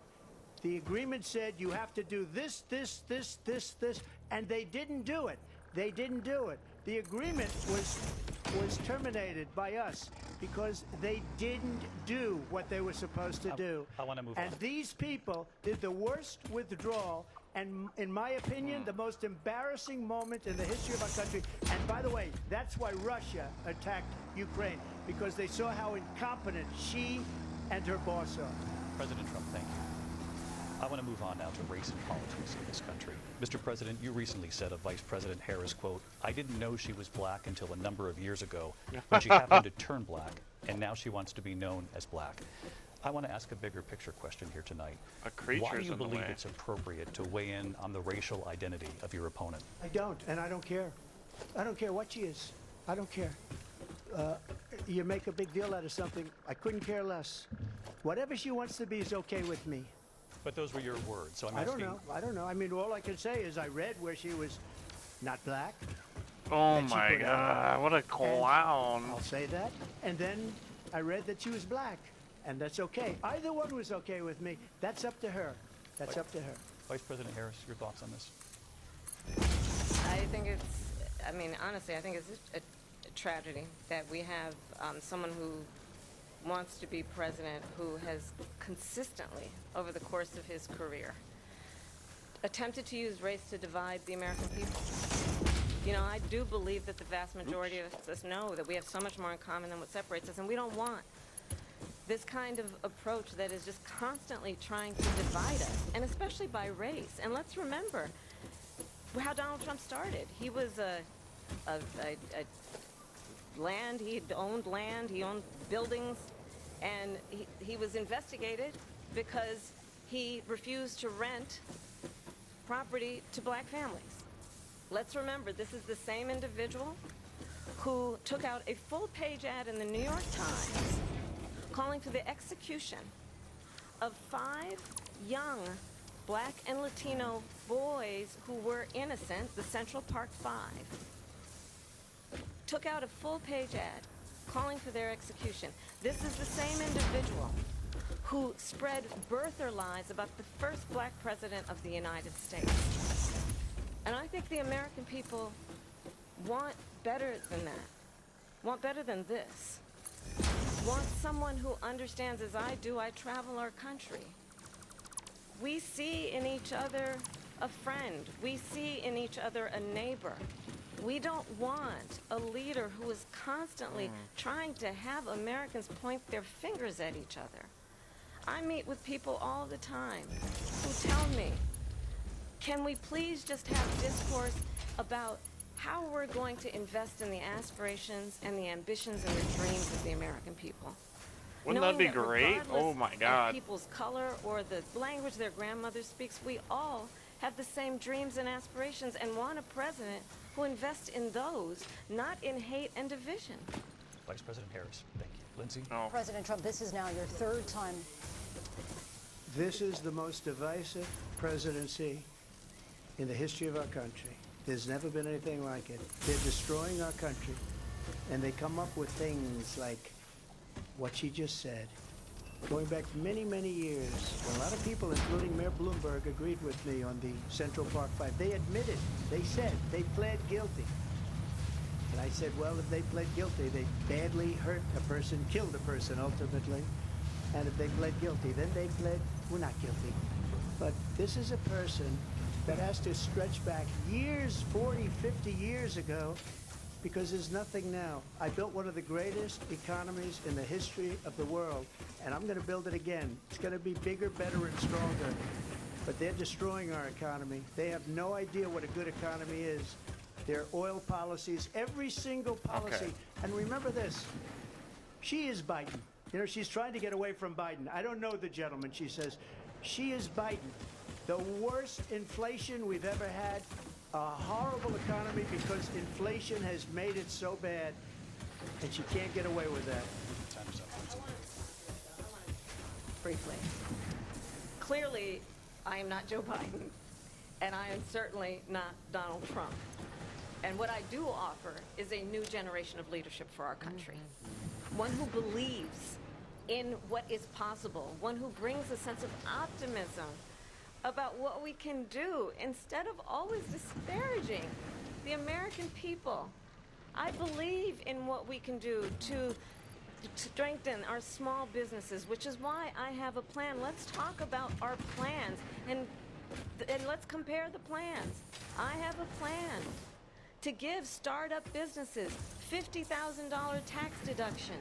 The agreement said you have to do this, and they didn't do it. They didn't do it. The agreement was terminated by us because they didn't do what they were supposed to do. I want to move on. And these people did the worst withdrawal and, in my opinion, the most embarrassing moment in the history of our country. And by the way, that's why Russia attacked Ukraine, because they saw how incompetent she and her boss are. President Trump, thank you. I want to move on now to race and politics in this country. Mr. President, you recently said of Vice President Harris, quote, I didn't know she was black until a number of years ago when she happened to turn black, and now she wants to be known as black. I want to ask a bigger picture question here tonight. Why do you believe it's appropriate to weigh in on the racial identity of your opponent? I don't, and I don't care. I don't care what she is. I don't care. You make a big deal out of something. I couldn't care less. Whatever she wants to be is okay with me. But those were your words, so I'm asking. I don't know. I mean, all I can say is I read where she was not black. Oh my God, what a clown. I'll say that. And then I read that she was black, and that's okay. Either one was okay with me. That's up to her. That's up to her. Vice President Harris, your thoughts on this? I think honestly, I think it's a tragedy that we have someone who wants to be president who has consistently, over the course of his career, attempted to use race to divide the American people. You know, I do believe that the vast majority of us know that we have so much more in common than what separates us, and we don't want this kind of approach that is just constantly trying to divide us, and especially by race. And let's remember how Donald Trump started. He was he owned buildings, and he was investigated because he refused to rent property to black families. Let's remember, this is the same individual who took out a full-page ad in the New York Times calling for the execution of 5 young black and Latino boys who were innocent, the Central Park 5. Took out a full-page ad calling for their execution. This is the same individual who spread birther lies about the first black president of the United States. And I think the American people want better than that. want better than this. Want someone who understands as I do. I travel our country. We see in each other a friend. We see in each other a neighbor. We don't want a leader who is constantly trying to have Americans point their fingers at each other. I meet with people all the time who tell me, can we please just have discourse about how we're going to invest in the aspirations and the ambitions and the dreams of the American people? Wouldn't that be great? Oh my God. Of people's color or the language their grandmother speaks, we all have the same dreams and aspirations and want a president who invests in those, not in hate and division. Vice President Harris, thank you. Lindsay? Oh. President Trump, this is now your third time. This is the most divisive presidency in the history of our country. There's never been anything like it. They're destroying our country, and they come up with things like what she just said. Going back many, many years, a lot of people, including Mayor Bloomberg, agreed with me on the Central Park Five. They admitted, they said, they pled guilty. And I said, well, if they pled guilty, they badly hurt a person, killed a person ultimately. And if they pled guilty, then they pled, we're not guilty. But this is a person that has to stretch back years, 40, 50 years ago, because there's nothing now. I built one of the greatest economies in the history of the world, and I'm going to build it again. It's going to be bigger, better, and stronger. But they're destroying our economy. They have no idea what a good economy is. Their oil policies, every single policy. Okay. And remember this, she is Biden. You know, she's trying to get away from Biden. I don't know the gentleman, she says. She is Biden. The worst inflation we've ever had, a horrible economy because inflation has made it so bad, and she can't get away with that. Time's up. Briefly. Clearly, I am not Joe Biden, and I am certainly not Donald Trump. And what I do offer is a new generation of leadership for our country. One who believes in what is possible, one who brings a sense of optimism about what we can do instead of always disparaging the American people. I believe in what we can do to strengthen our small businesses, which is why I have a plan. Let's talk about our plans and let's compare the plans. I have a plan to give startup businesses $50,000 tax deduction,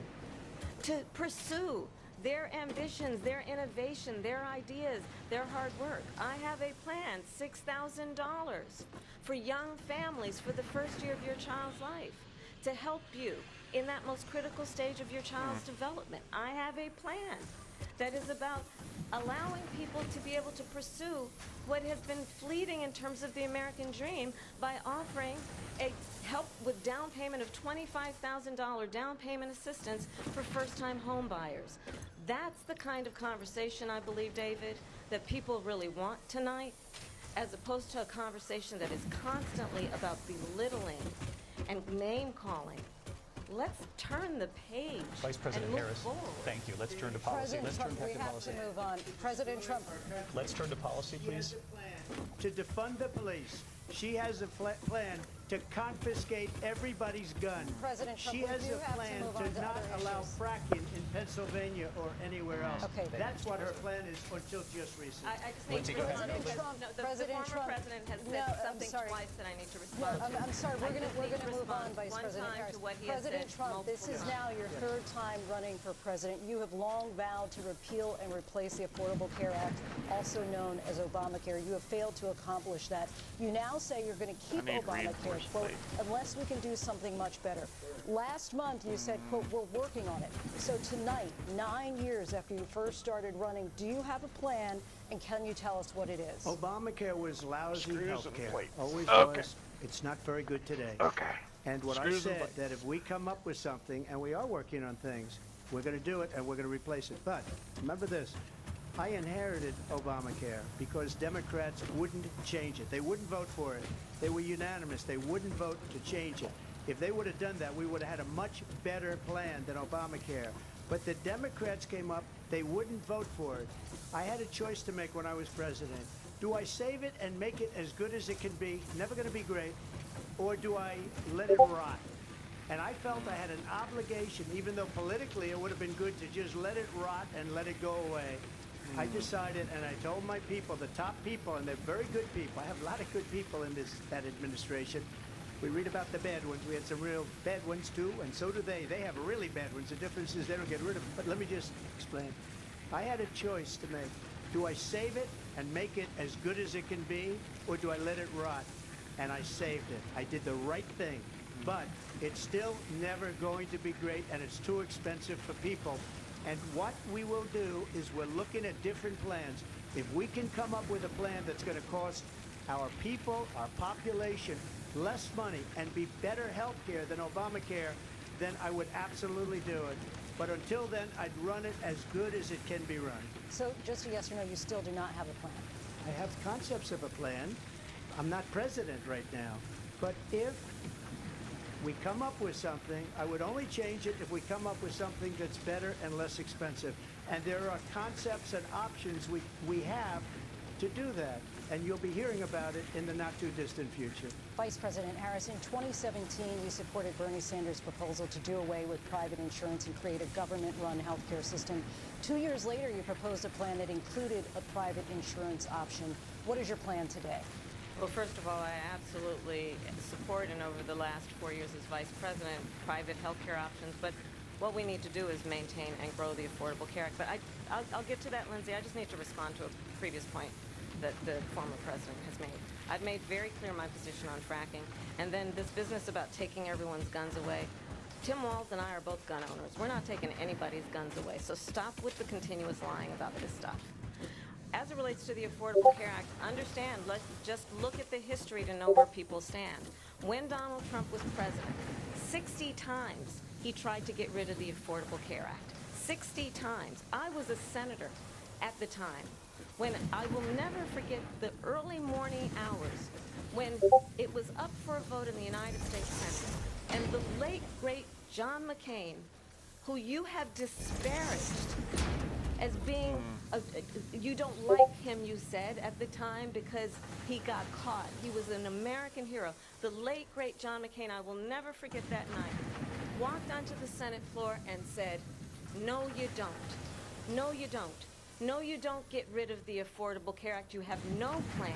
to pursue their ambitions, their innovation, their ideas, their hard work. I have a plan, $6,000 for young families for the first year of your child's life, to help you in that most critical stage of your child's development. I have a plan that is about allowing people to be able to pursue what has been fleeting in terms of the American dream by offering a help with down payment of $25,000 down payment assistance for first-time home buyers. That's the kind of conversation, I believe, David, that people really want tonight, as opposed to a conversation that is constantly about belittling and name-calling. Let's turn the page. Vice President Harris, thank you. Let's turn to policy. President Trump, we have to move on. President Trump. Let's turn to policy, please. To defund the police. She has a plan to confiscate everybody's gun. President Trump, she has a plan to not allow fracking in Pennsylvania or anywhere else. Okay. That's what her plan is until just recently. I just need to respond. The former president has said something twice that I need to respond to. I'm sorry. We're going to move on, Vice President Harris. President Trump, this is now your third time running for president. You have long vowed to repeal and replace the Affordable Care Act, also known as Obamacare. You have failed to accomplish that. You now say you're going to keep Obamacare, quote, unless we can do something much better. Last month, you said, quote, we're working on it. So tonight, 9 years after you first started running, do you have a plan, and can you tell us what it is? Obamacare was lousy health care. Always Okay. was. It's not very good today. Okay. And what I said, that if we come up with something, and we are working on things, we're going to do it, and we're going to replace it. But remember this. I inherited Obamacare because Democrats wouldn't change it. They wouldn't vote for it. They were unanimous. They wouldn't vote to change it. If they would have done that, we would have had a much better plan than Obamacare. But the Democrats came up. They wouldn't vote for it. I had a choice to make when I was president. Do I save it and make it as good as it can be? Never going to be great. Or do I let it rot? And I felt I had an obligation, even though politically it would have been good to just let it rot and let it go away. I decided, and I told my people, the top people, and they're very good people. I have a lot of good people in that administration. We read about the bad ones. We had some real bad ones too, and so do they. They have really bad ones. The difference is they don't get rid of them. But let me just explain. I had a choice to make. Do I save it and make it as good as it can be, or do I let it rot? And I saved it. I did the right thing. But it's still never going to be great, and it's too expensive for people. And what we will do is we're looking at different plans. If we can come up with a plan that's going to cost our people, our population, less money and be better health care than Obamacare, then I would absolutely do it. But until then, I'd run it as good as it can be run. So just a yes or no, you still do not have a plan? I have concepts of a plan. I'm not president right now. But if we come up with something, I would only change it if we come up with something that's better and less expensive. And there are concepts and options we have to do that. And you'll be hearing about it in the not-too-distant future. Vice President Harris, in 2017, you supported Bernie Sanders' proposal to do away with private insurance and create a government-run healthcare system. 2 years later, you proposed a plan that included a private insurance option. What is your plan today? Well, first of all, I absolutely support, and over the last 4 years as Vice President, private healthcare options. But what we need to do is maintain and grow the Affordable Care Act. But I'll get to that, Lindsay. I just need to respond to a previous point that the former president has made. I've made very clear my position on fracking, and then this business about taking everyone's guns away. Tim Walz and I are both gun owners. We're not taking anybody's guns away, so stop with the continuous lying about this stuff. As it relates to the Affordable Care Act, understand, let's just look at the history to know where people stand. When Donald Trump was president, 60 times he tried to get rid of the Affordable Care Act. 60 times. I was a senator at the time. When I will never forget the early morning hours when it was up for a vote in the United States Senate, and the late, great John McCain, who you have disparaged as being, you don't like him, you said, at the time because he got caught. He was an American hero. The late, great John McCain, I will never forget that night, walked onto the Senate floor and said, no, you don't. No, you don't. No, you don't get rid of the Affordable Care Act. You have no plan.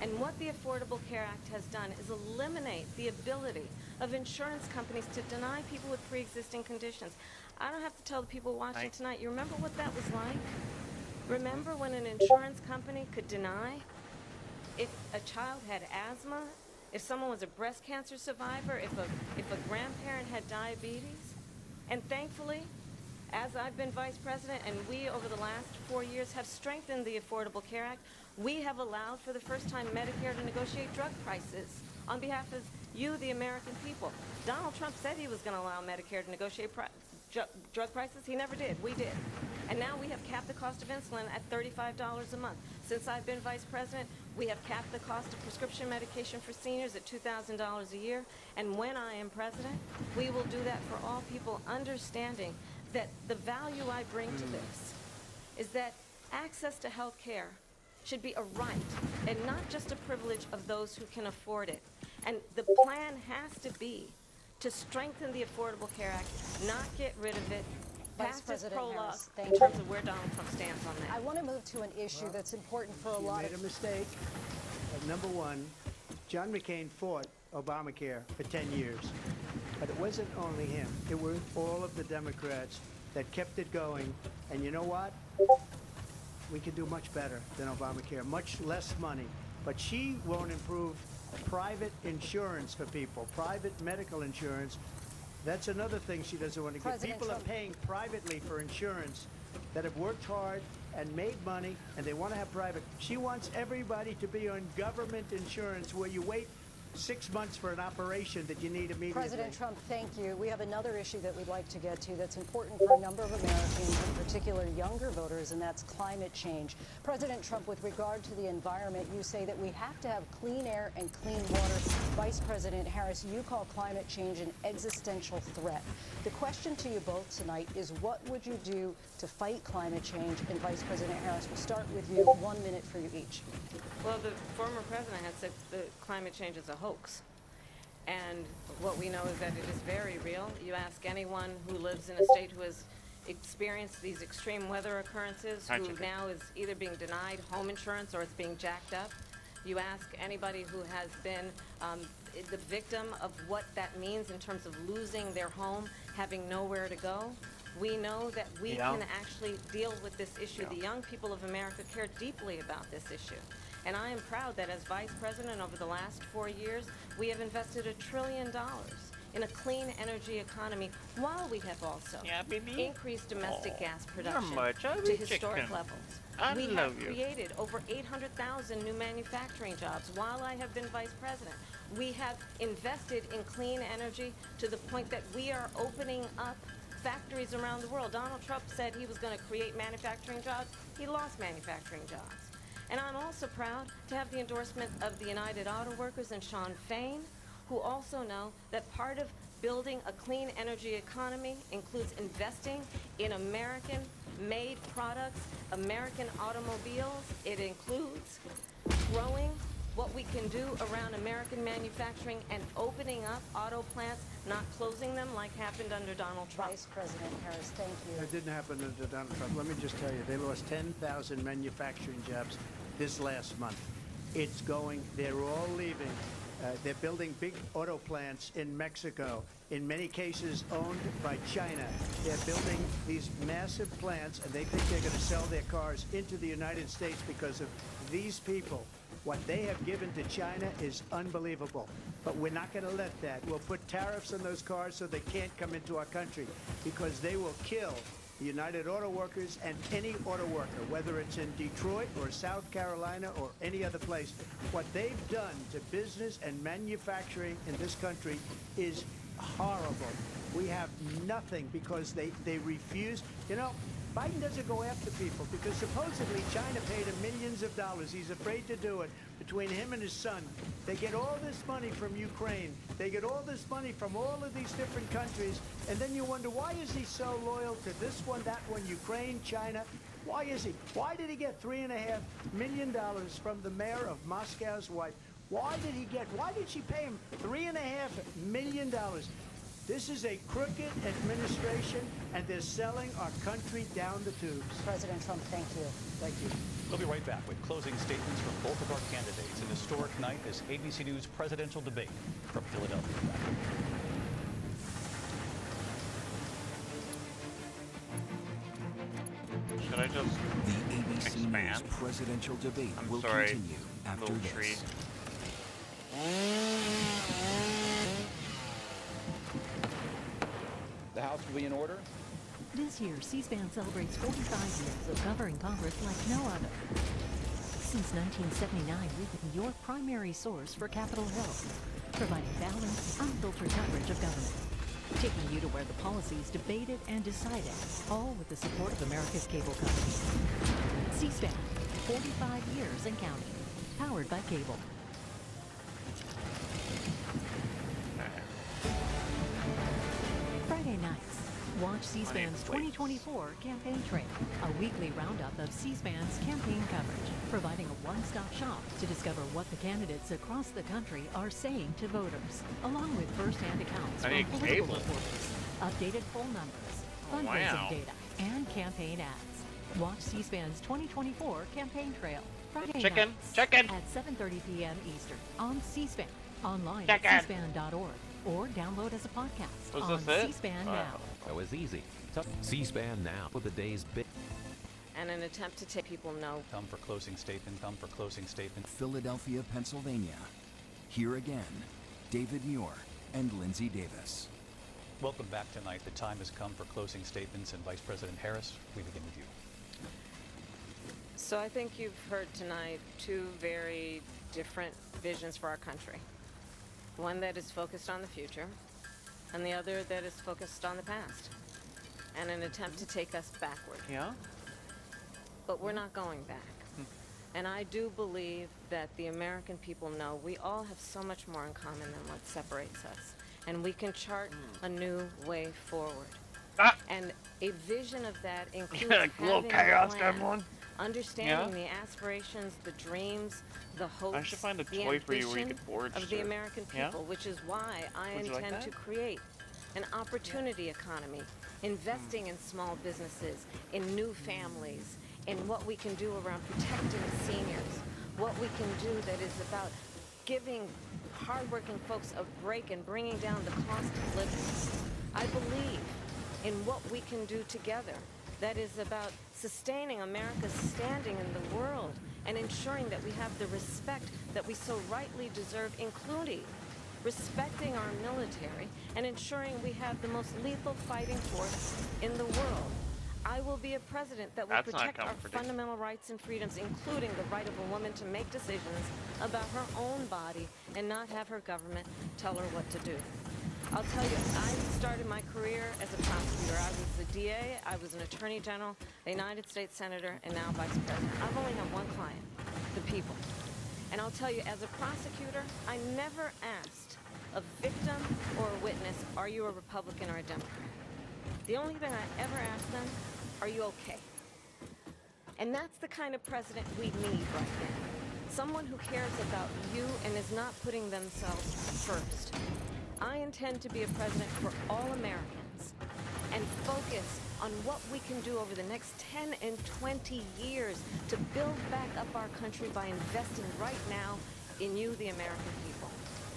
And what the Affordable Care Act has done is eliminate the ability of insurance companies to deny people with pre-existing conditions. I don't have to tell the people watching tonight, you remember what that was like? Remember when an insurance company could deny if a child had asthma, if someone was a breast cancer survivor, if a grandparent had diabetes? And thankfully, as I've been vice president, and we over the last 4 years have strengthened the Affordable Care Act, we have allowed for the first time Medicare to negotiate drug prices on behalf of you, the American people. Donald Trump said he was going to allow Medicare to negotiate drug prices. He never did. We did. And now we have capped the cost of insulin at $35 a month. Since I've been vice president, we have capped the cost of prescription medication for seniors at $2,000 a year. And when I am president, we will do that for all people, understanding that the value I bring to this is that access to health care should be a right and not just a privilege of those who can afford it. And the plan has to be to strengthen the Affordable Care Act, not get rid of it, pass this prologue in terms of where Donald Trump stands on that. I want to move to an issue that's important for a lot of... You made a mistake. Number one, John McCain fought Obamacare for 10 years. But it wasn't only him. It were all of the Democrats that kept it going. And you know what? We can do much better than Obamacare, much less money. But she won't improve private insurance for people, private medical insurance. That's another thing she doesn't want to get. People are paying privately for insurance that have worked hard and made money, and they want to have private. She wants everybody to be on government insurance where you wait 6 months for an operation that you need immediately. President Trump, thank you. We have another issue that we'd like to get to that's important for a number of Americans, in particular younger voters, and that's climate change. President Trump, with regard to the environment, you say that we have to have clean air and clean water. Vice President Harris, you call climate change an existential threat. The question to you both tonight is, what would you do to fight climate change? And Vice President Harris, we'll start with you. 1 minute for you each. Well, the former president had said that climate change is a hoax. And what we know is that it is very real. You ask anyone who lives in a state who has experienced these extreme weather occurrences, who now is either being denied home insurance or it's being jacked up. You ask anybody who has been the victim of what that means in terms of losing their home, having nowhere to go. We know that we can actually deal with this issue. The young people of America care deeply about this issue. And I am proud that as Vice President over the last 4 years, we have invested $1 trillion in a clean energy economy, while we have also increased domestic gas production to historic levels. We have created over 800,000 new manufacturing jobs while I have been Vice President. We have invested in clean energy to the point that we are opening up factories around the world. Donald Trump said he was going to create manufacturing jobs. He lost manufacturing jobs. And I'm also proud to have the endorsement of the United Auto Workers and Sean Fain, who also know that part of building a clean energy economy includes investing in American-made products, American automobiles. It includes growing what we can do around American manufacturing and opening up auto plants, not closing them like happened under Donald Trump. Vice President Harris, thank you. It didn't happen under Donald Trump. Let me just tell you, they lost 10,000 manufacturing jobs this last month. It's going, they're all leaving. They're building big auto plants in Mexico, in many cases owned by China. They're building these massive plants, and they think they're going to sell their cars into the United States because of these people. What they have given to China is unbelievable. But we're not going to let that. We'll put tariffs on those cars so they can't come into our country, because they will kill the United Auto Workers and any auto worker, whether it's in Detroit or South Carolina or any other place. What they've done to business and manufacturing in this country is horrible. We have nothing because they refuse. You know, Biden doesn't go after people because supposedly China paid him millions of dollars. He's afraid to do it. Between him and his son, they get all this money from Ukraine. They get all this money from all of these different countries. And then you wonder, why is he so loyal to this one, that one, Ukraine, China? Why is he? Why did he get $3.5 million from the mayor of Moscow's wife? Why did she pay him $3.5 million? This is a crooked administration, and they're selling our country down the tubes. President Trump, thank you. Thank you. We'll be right back with closing statements from both of our candidates. An historic night, this ABC News presidential debate from Philadelphia. Should I just The ABC News presidential debate will continue after this. The House will be in order. This year, C-SPAN celebrates 45 years of covering Congress like no other. Since 1979, we've been your primary source for Capitol Hill, providing balanced, unfiltered coverage of government, taking you to where the policy is debated and decided, all with the support of America's cable companies. C-SPAN, 45 years and counting, powered by cable. Friday nights, watch C-SPAN's 2024 Campaign Trail, a weekly roundup of C-SPAN's campaign coverage, providing a one-stop shop to discover what the candidates across the country are saying to voters, along with first-hand accounts from political reporters, updated poll numbers, fundraising data, and campaign ads. Watch C-SPAN's 2024 Campaign Trail, Friday nights at 7:30 p.m. Eastern on C-SPAN, online at cspan.org. Or download as a podcast on C-SPAN Now. That was easy. C-SPAN Now with the day's big. And an attempt to take people know. Come for closing statement. Come for closing statement. Philadelphia, Pennsylvania. Here again, David Muir and Lindsay Davis. Welcome back tonight. The time has come for closing statements, and Vice President Harris, we begin with you. So I think you've heard tonight two very different visions for our country. One that is focused on the future, and the other that is focused on the past, and an attempt to take us backward. Yeah? But we're not going back. And I do believe that the American people know we all have so much more in common than what separates us. And we can chart a new way forward. And a vision of that includes like a little chaos, having a plan everyone. understanding the aspirations, the dreams, the hopes, I should find a the toy for you where you ambition could forge of the through. American people, which is why I Would you like intend that? to create an opportunity economy, investing in small businesses, in new families, in what we can do around protecting seniors, what we can do that is about giving hardworking folks a break and bringing down the cost of living. I believe in what we can do together that is about sustaining America's standing in the world and ensuring that we have the respect that we so rightly deserve, including respecting our military and ensuring we have the most lethal fighting force in the world. I will be a president that will That's not protect our comforting. fundamental rights and freedoms, including the right of a woman to make decisions about her own body and not have her government tell her what to do. I'll tell you, I started my career as a prosecutor. I was the DA, I was an attorney general, a United States senator, and now vice president. I've only had one client, the people. And I'll tell you, as a prosecutor, I never asked a victim or a witness, are you a Republican or a Democrat? The only thing I ever asked them, are you okay? And that's the kind of president we need right now. Someone who cares about you and is not putting themselves first. I intend to be a president for all Americans and focus on what we can do over the next 10 and 20 years to build back up our country by investing right now in you, the American people.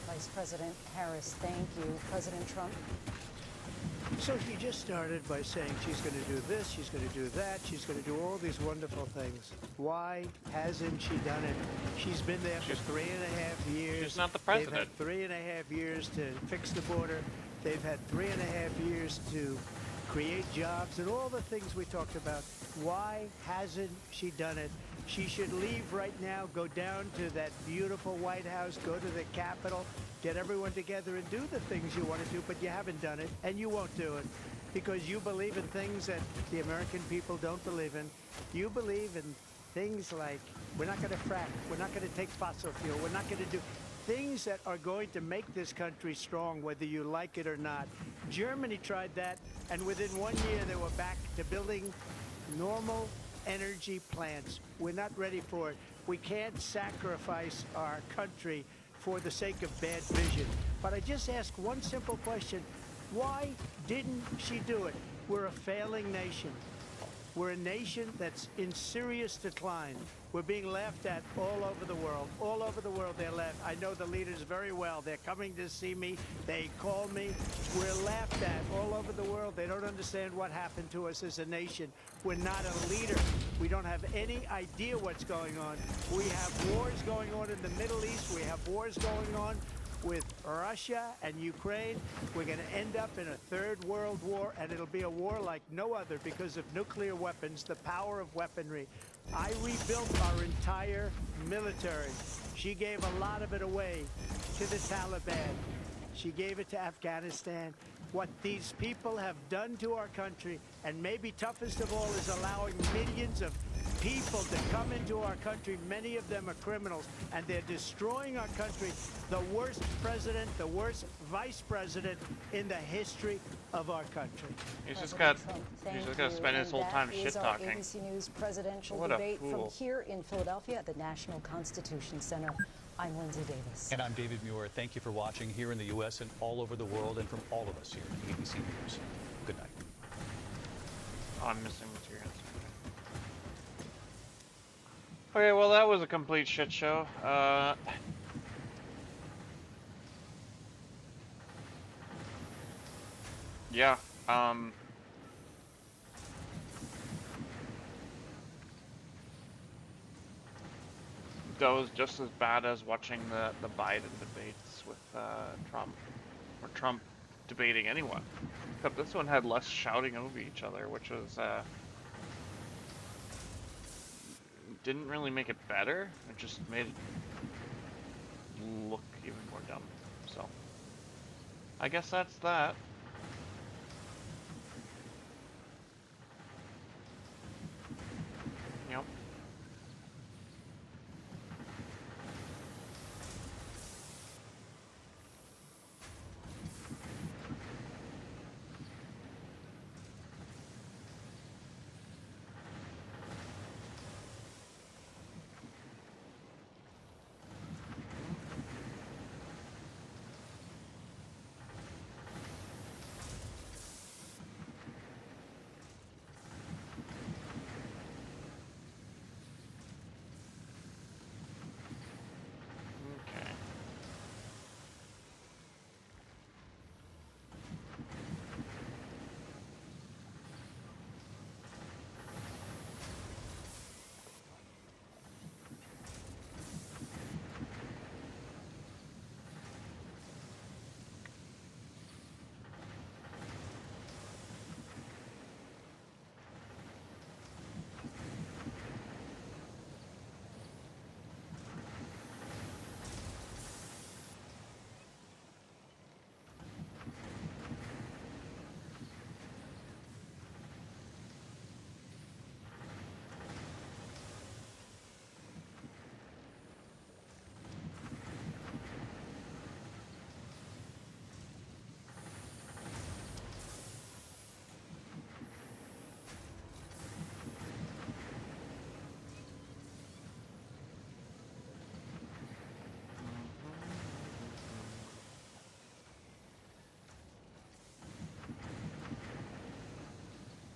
Vice President Harris, thank you. President Trump? So she just started by saying she's going to do this, she's going to do that, she's going to do all these wonderful things. Why hasn't she done it? She's been there for 3.5 years. She's not the president. They've had 3.5 years to fix the border. They've had 3.5 years to create jobs and all the things we talked about. Why hasn't she done it? She should leave right now, go down to that beautiful White House, go to the Capitol, get everyone together and do the things you want to do, but you haven't done it, and you won't do it because you believe in things that the American people don't believe in. You believe in things like we're not going to frack, we're not going to take fossil fuel, we're not going to do things that are going to make this country strong, whether you like it or not. Germany tried that, and within 1 year they were back to building normal energy plants. We're not ready for it. We can't sacrifice our country for the sake of bad vision. But I just ask one simple question. Why didn't she do it? We're a failing nation. We're a nation that's in serious decline. We're being laughed at all over the world. All over the world they're laughed. I know the leaders very well. They're coming to see me. They call me. We're laughed at all over the world. They don't understand what happened to us as a nation. We're not a leader. We don't have any idea what's going on. We have wars going on in the Middle East. We have wars going on with Russia and Ukraine. We're going to end up in a third world war, and it'll be a war like no other because of nuclear weapons, the power of weaponry. I rebuilt our entire military. She gave a lot of it away to the Taliban. She gave it to Afghanistan. What these people have done to our country, and maybe toughest of all, is allowing millions of people to come into our country. Many of them are criminals, and they're destroying our country. The worst president, the worst vice president in the history of our country. He's just got to spend his whole time shit talking. ABC News presidential What a debate fool. from here in Philadelphia at the National Constitution Center. I'm Lindsay Davis. And I'm David Muir. Thank you for watching here in the U.S. and all over the world, and from all of us here at ABC News. Good night. Oh, I'm missing materials. Okay, well that was a complete shit show. Yeah, that was just as bad as watching the Biden debates with Trump, or Trump debating anyone. Except this one had less shouting over each other, which was didn't really make it better. It just made it look even more dumb. So I guess that's that. Yep.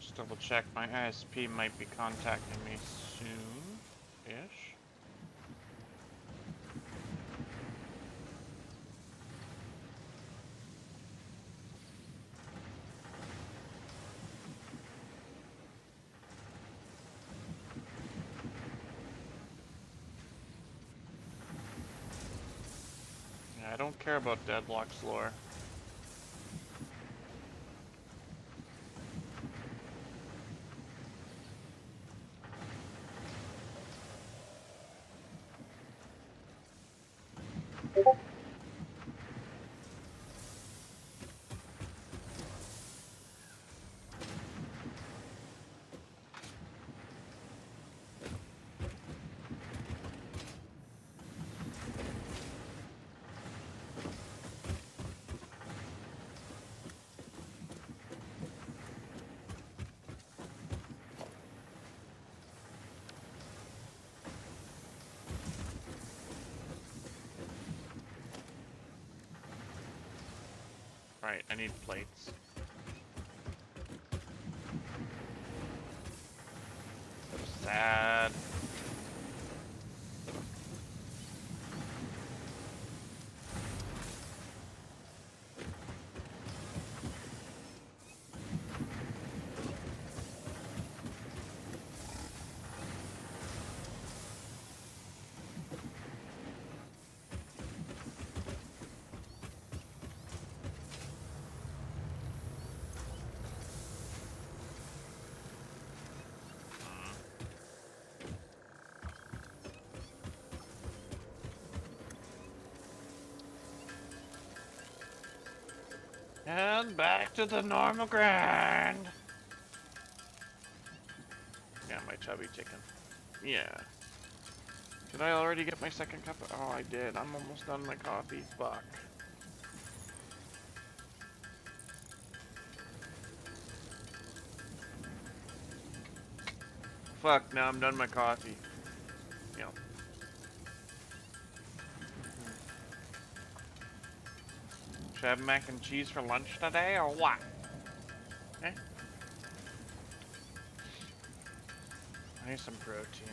Just double check. My ISP might be contacting me soon-ish. Yeah, I don't care about Deadlock's lore. Right, I need plates. So sad. And back to the normal grind. Yeah, my chubby chicken. Yeah. Did I already get my second cup? Oh, I did. I'm almost done my coffee. Fuck. Fuck, now I'm done my coffee. Yeah. Should I have mac and cheese for lunch today, or what? Eh? I need some protein.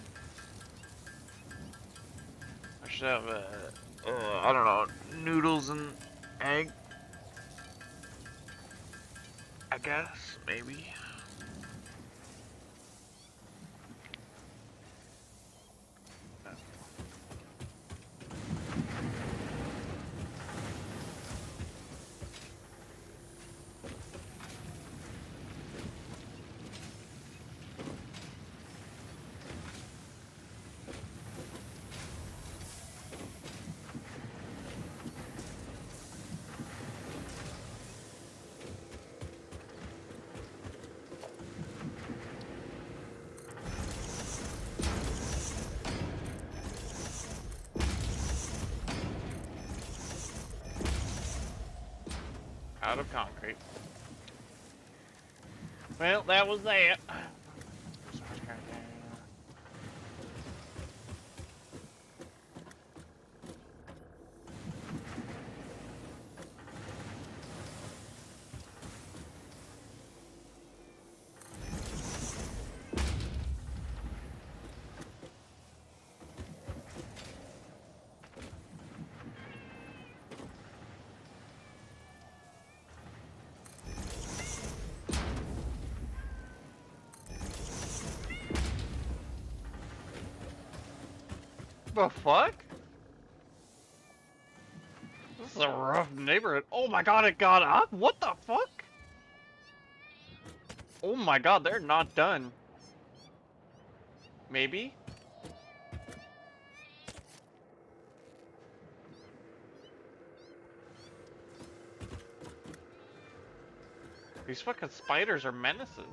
I should have, I don't know, noodles and egg. I guess, maybe. Out of concrete. Well, that was that. The fuck? This is a rough neighborhood. Oh my god, it got up? What the fuck? Oh my god, they're not done. Maybe? These fucking spiders are menaces.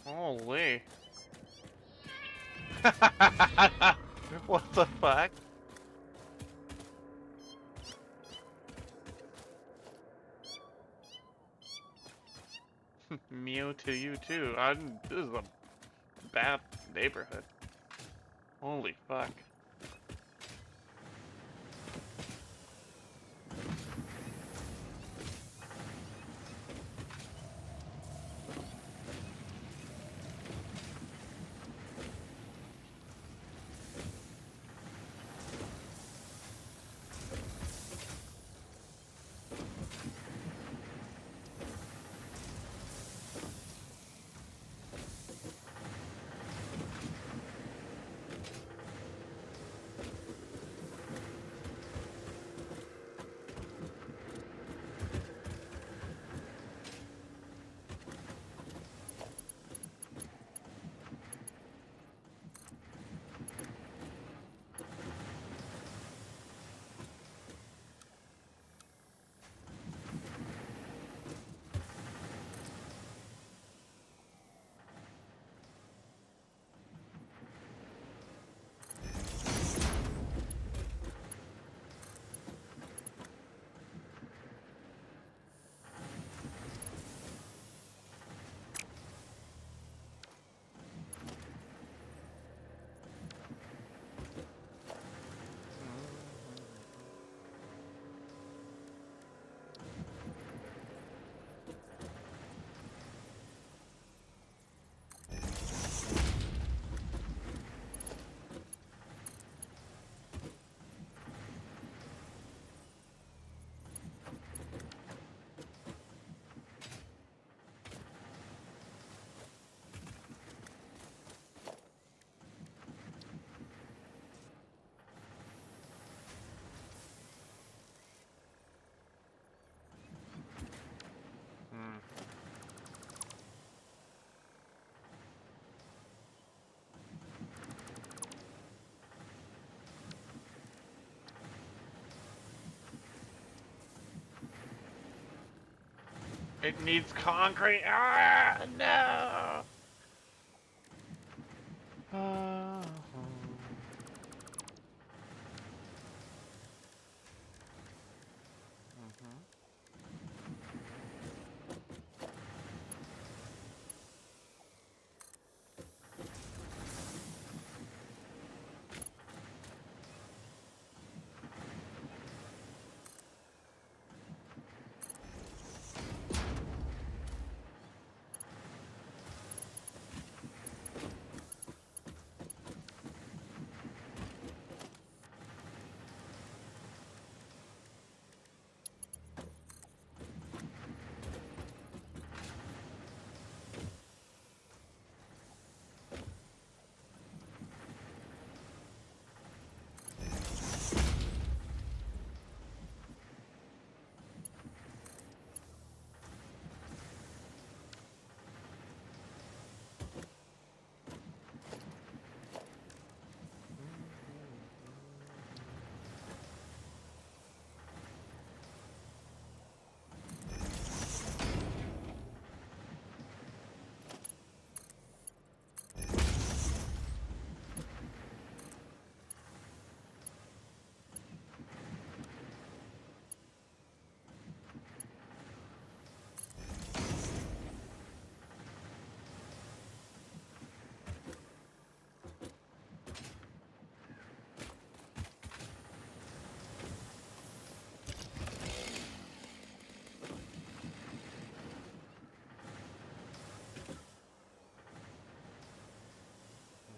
Holy. What the fuck? Mew to you too. This is a bad neighborhood. Holy fuck. It needs concrete. Ah, no.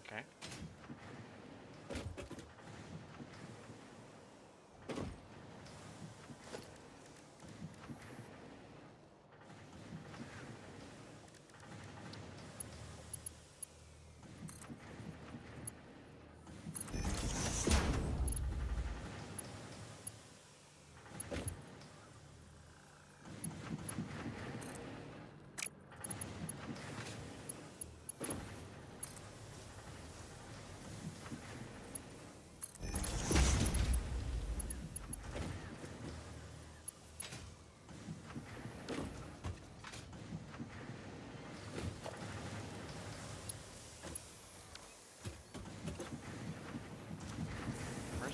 Okay.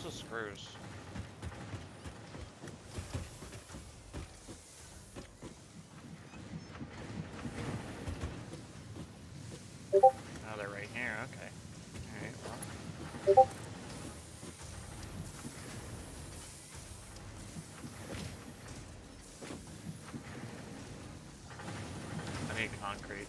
of screws. Oh, they're right here. Okay. All right. Well. I need concrete.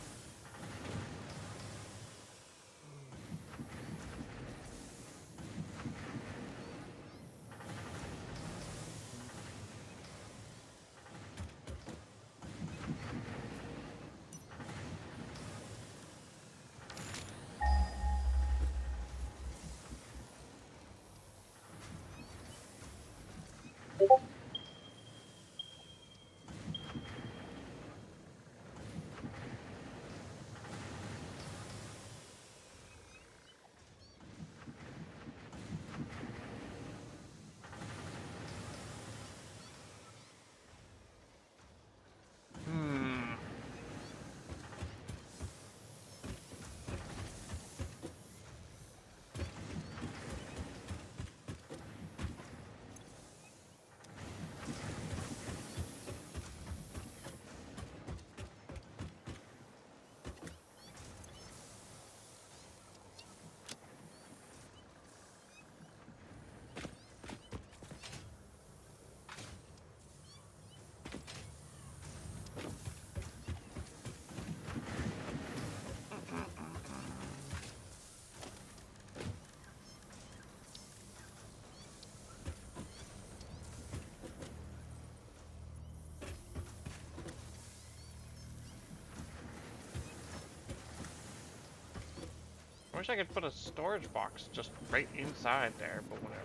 I wish I could put a storage box just right inside there, but whatever.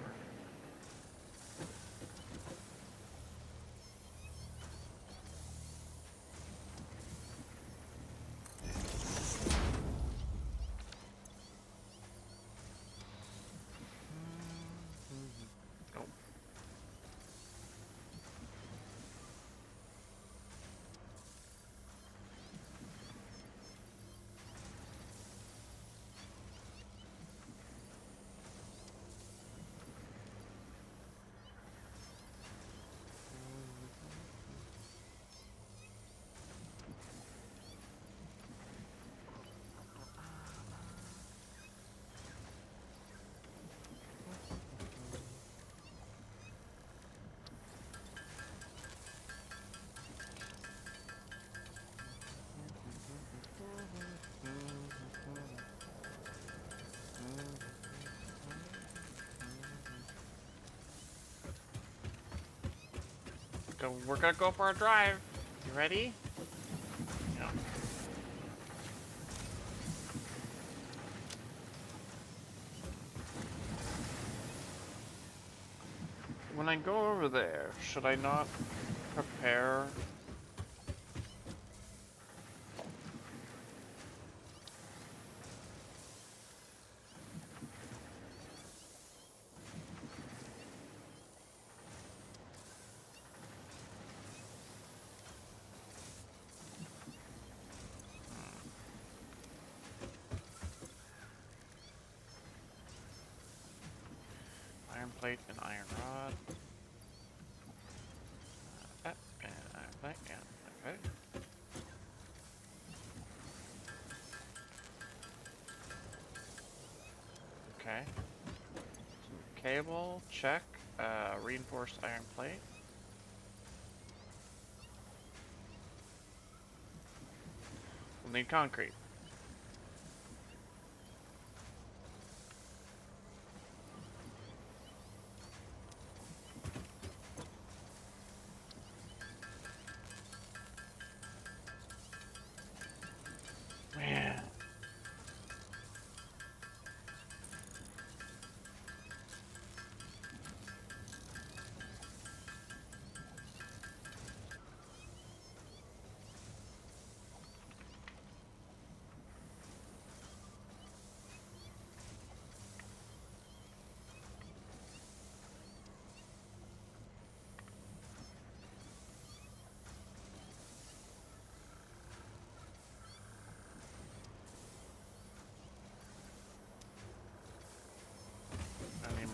Oh. We're gonna go for a drive. You ready? Yeah. When I go over there, should I not prepare? Iron plate and iron rod. And iron plate, yeah, okay. Okay. Some cable, check. Reinforced iron plate. We'll need concrete. Man.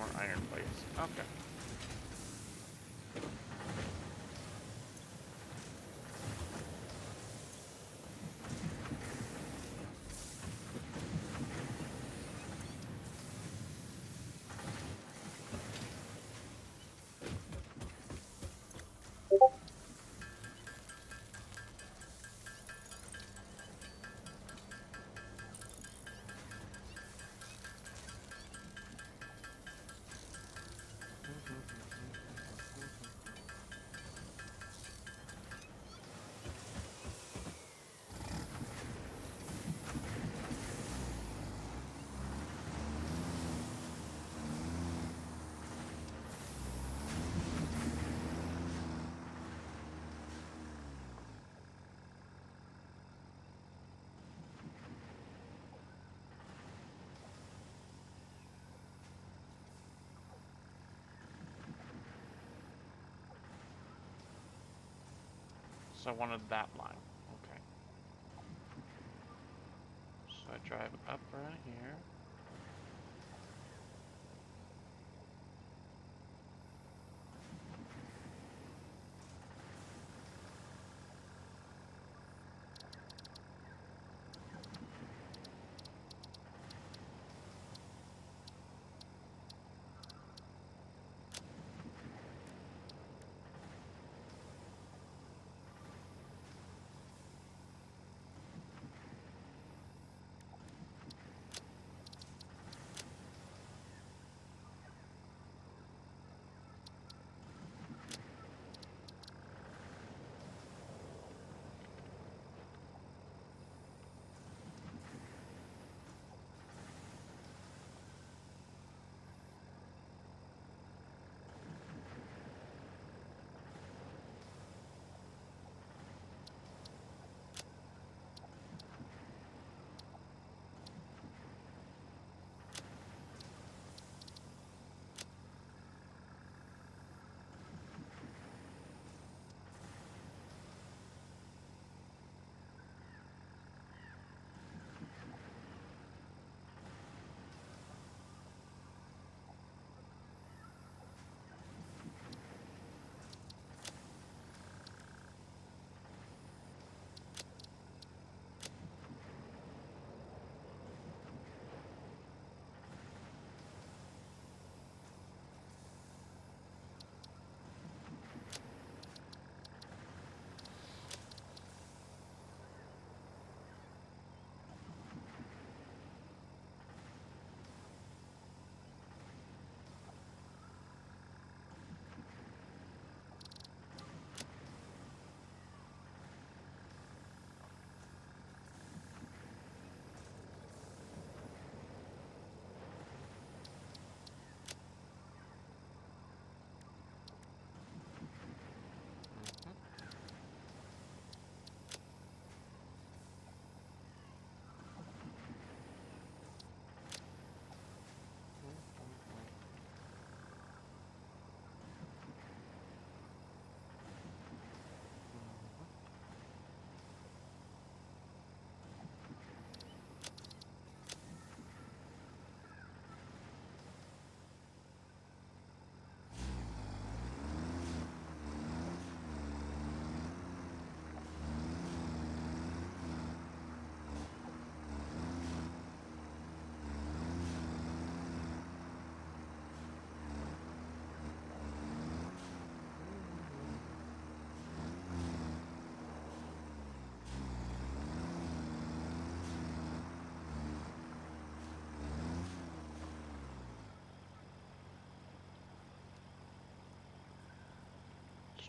more iron plates. Okay. So I wanted that line. Okay. So I drive up around here.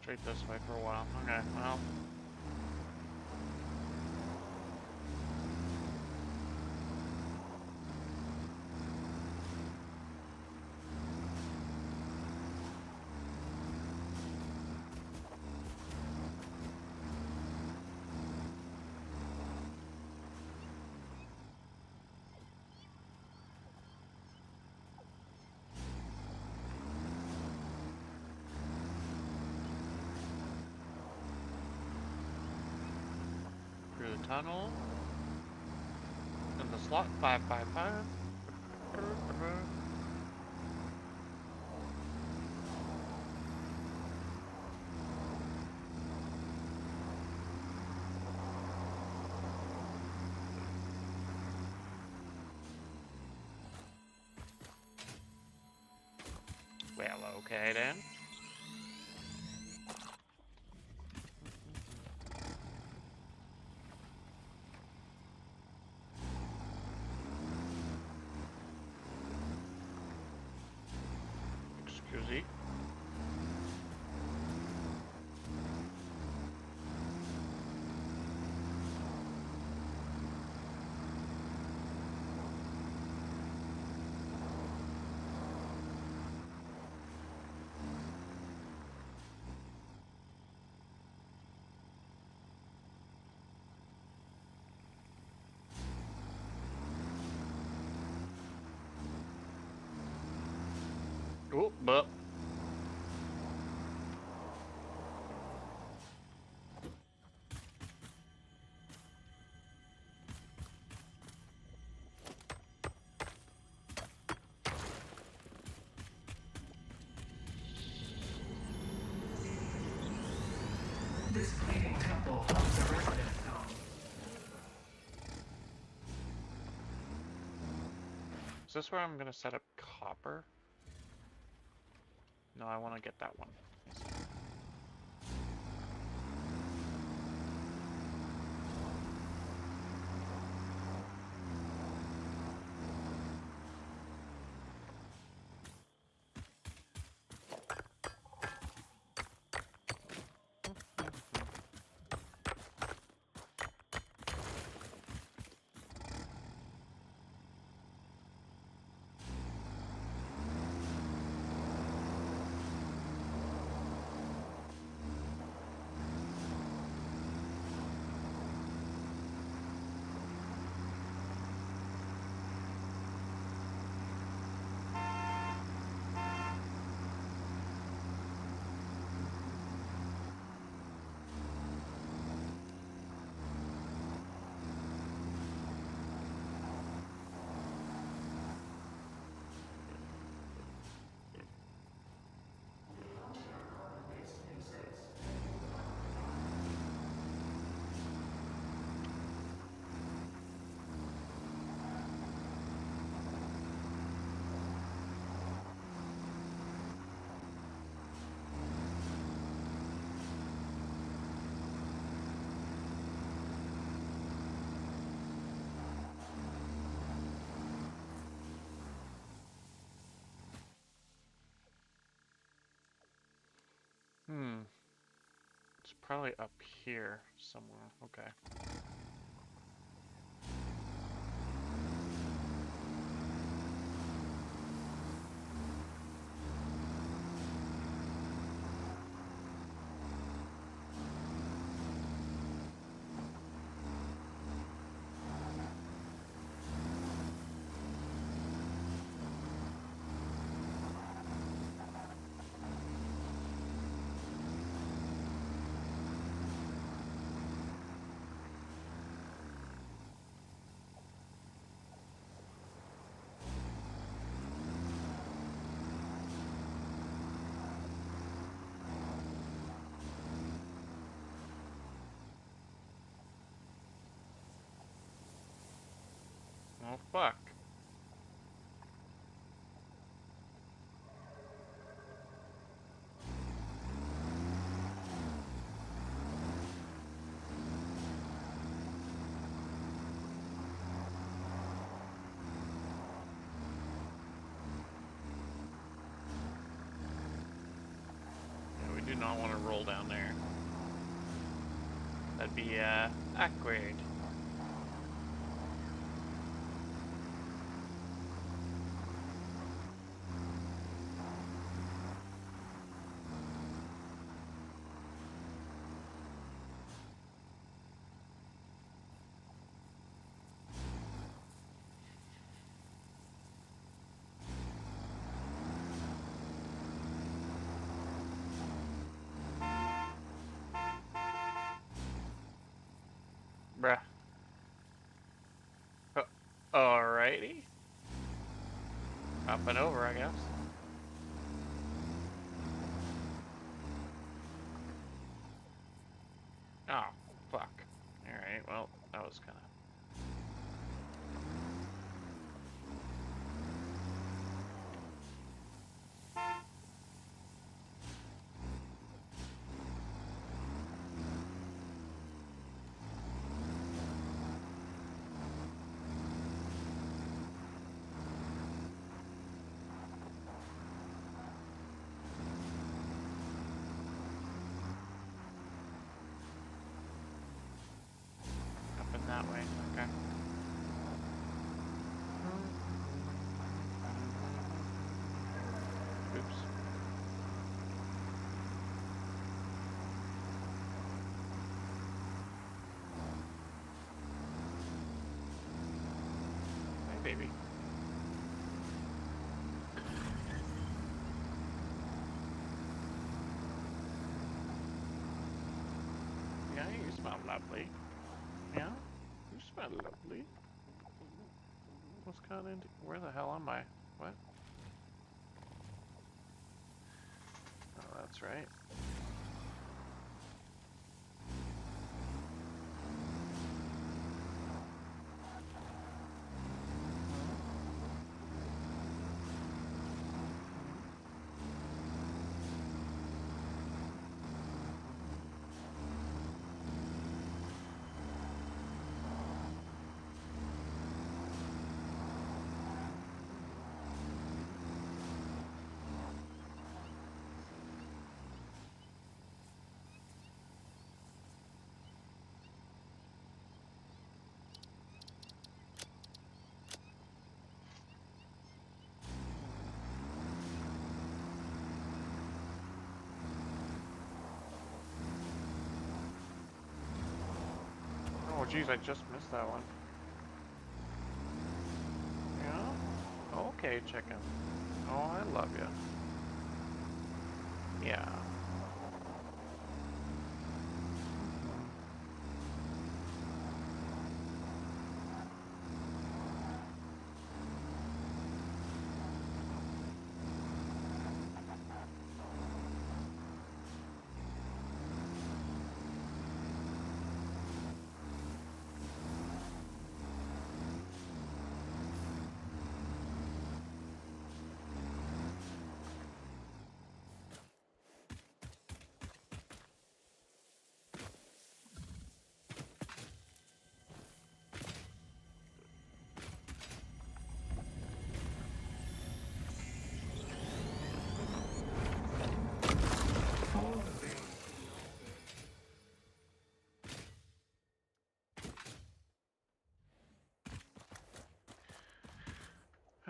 Straight this way for a while. Okay, well. Through the tunnel. In the slot 555. Okay, then. Excuse me. Oh, but This bleeding temple holds a residence zone. is this where I'm gonna set up copper? No, I want to get that one. It's probably up here somewhere. Okay. Oh, fuck. Yeah, we do not want to roll down there. That'd be, awkward. Bruh. Alrighty. Up and over, I guess. Oh, fuck. Alright, well, that was kinda... baby. Yeah, you smell lovely. Yeah, you smell lovely. What's going into? Where the hell am I? What? Oh, that's right. Oh geez, I just missed that one. Yeah? Okay, chicken. Oh, I love you. Yeah.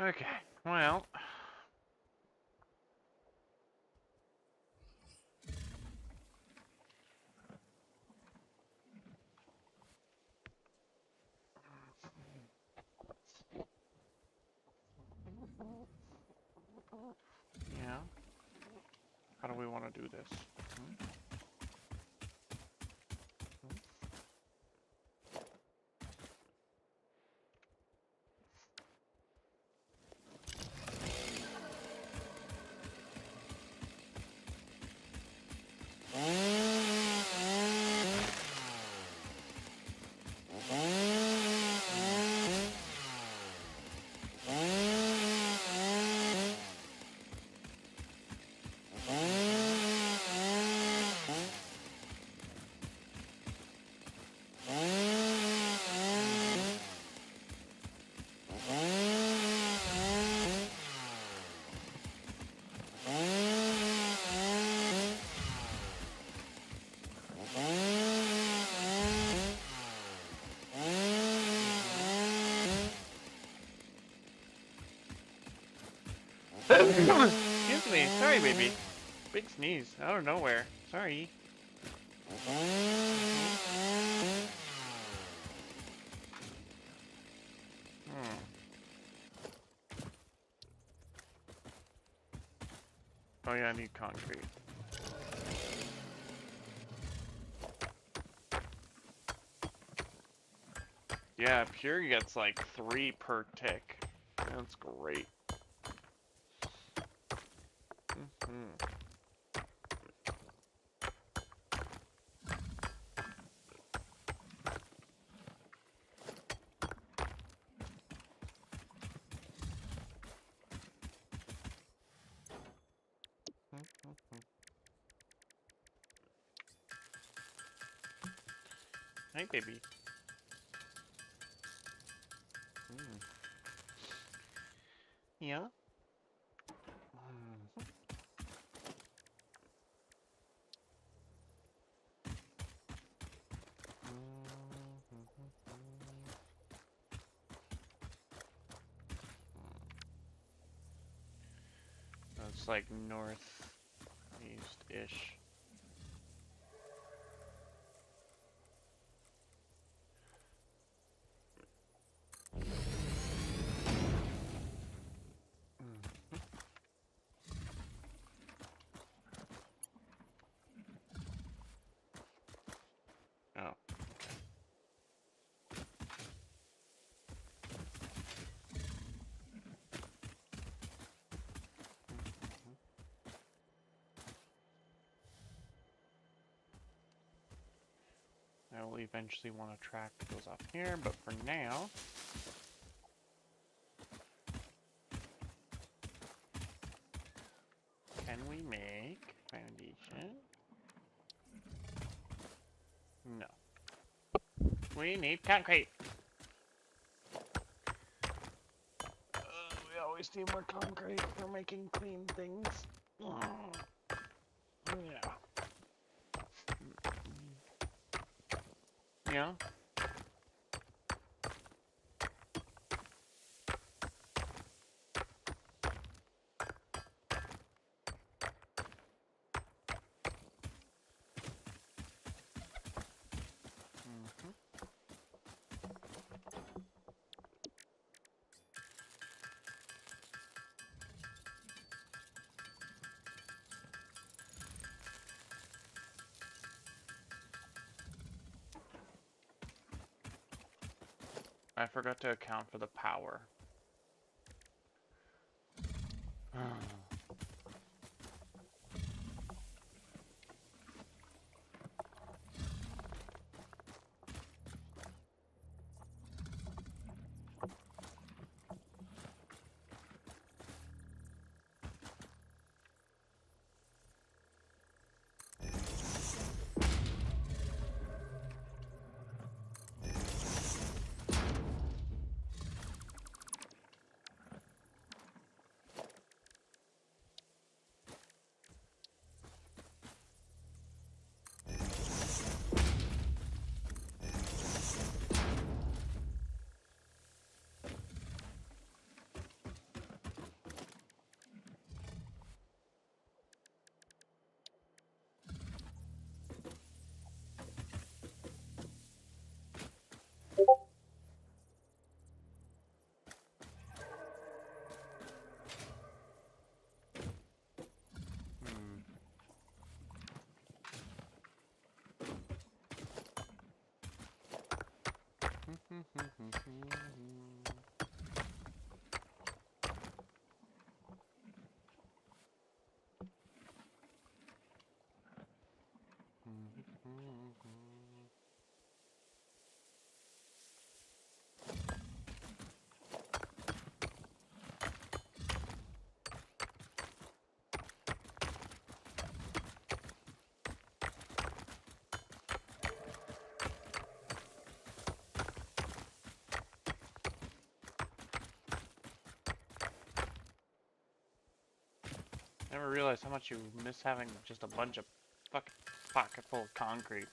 Okay, well. Yeah. How do we want to do this? Hmm? Excuse me. Sorry, baby. Big sneeze out of nowhere. Sorry. Oh yeah, I need concrete. Yeah, Pure gets like 3 per tick. That's great. Hey, baby. Yeah? It's like northeast-ish. I will eventually want a track that goes up here, but for now... Can we make foundation? No. We need concrete! We always need more concrete for making clean things. Yeah. Yeah? I forgot to account for the power. Never realized how much you miss having just a bunch of fucking pocket full of concrete.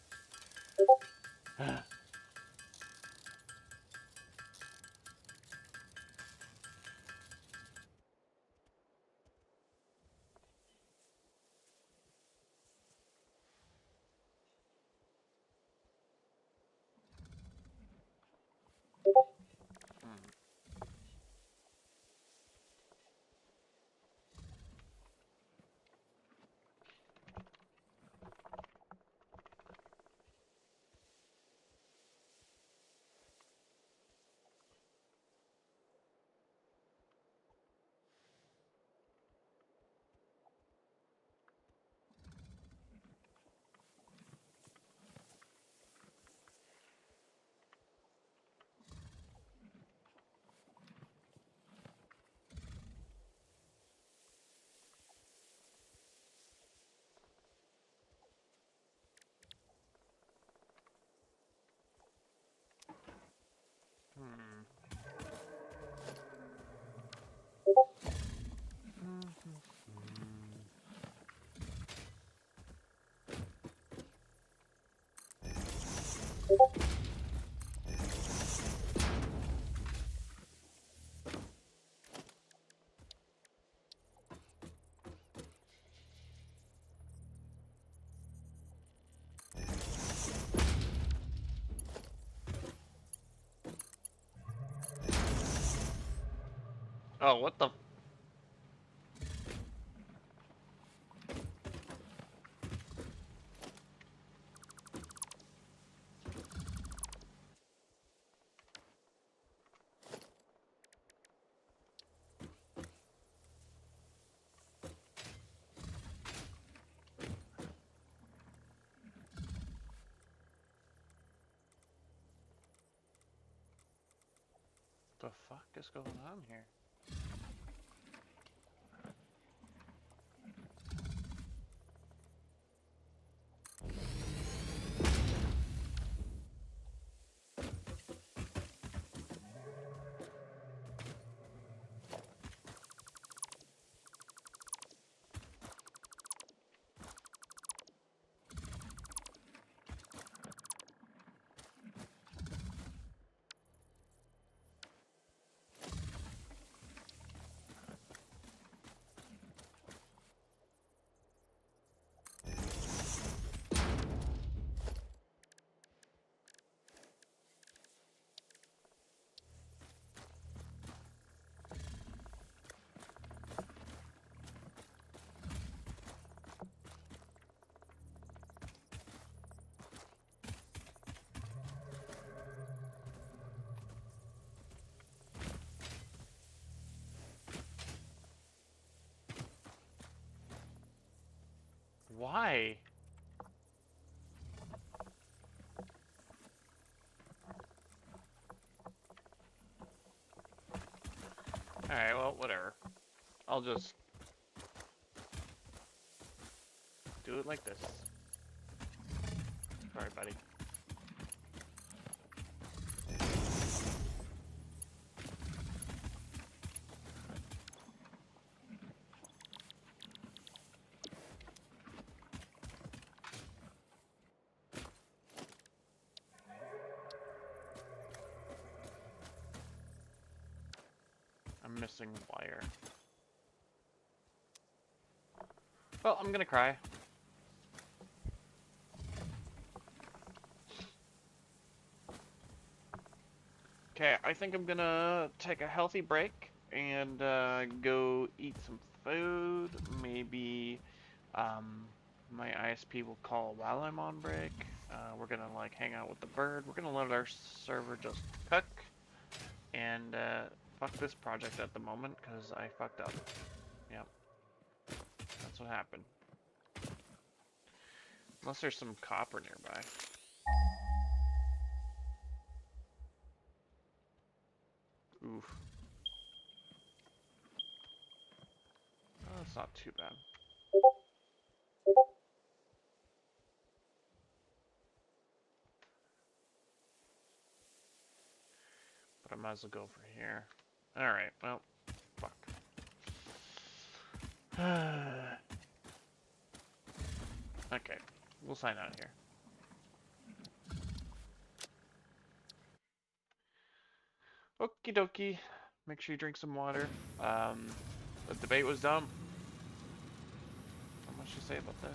Oh, what the? The fuck is going on here? Why? Alright, well, whatever. I'll just do it like this. Sorry, buddy. I'm missing wire. Well, I'm gonna cry. Okay, I think I'm gonna take a healthy break and go eat some food. Maybe my ISP will call while I'm on break. We're gonna like hang out with the bird. We're gonna let our server just cook and fuck this project at the moment because I fucked up. Yep, that's what happened. Unless there's some copper nearby. Oof. Oh, that's not too bad. But I might as well go for here. Alright, well, fuck. Okay, we'll sign out here. Okie dokie. Make sure you drink some water. The debate was dumb. Not much to say about that.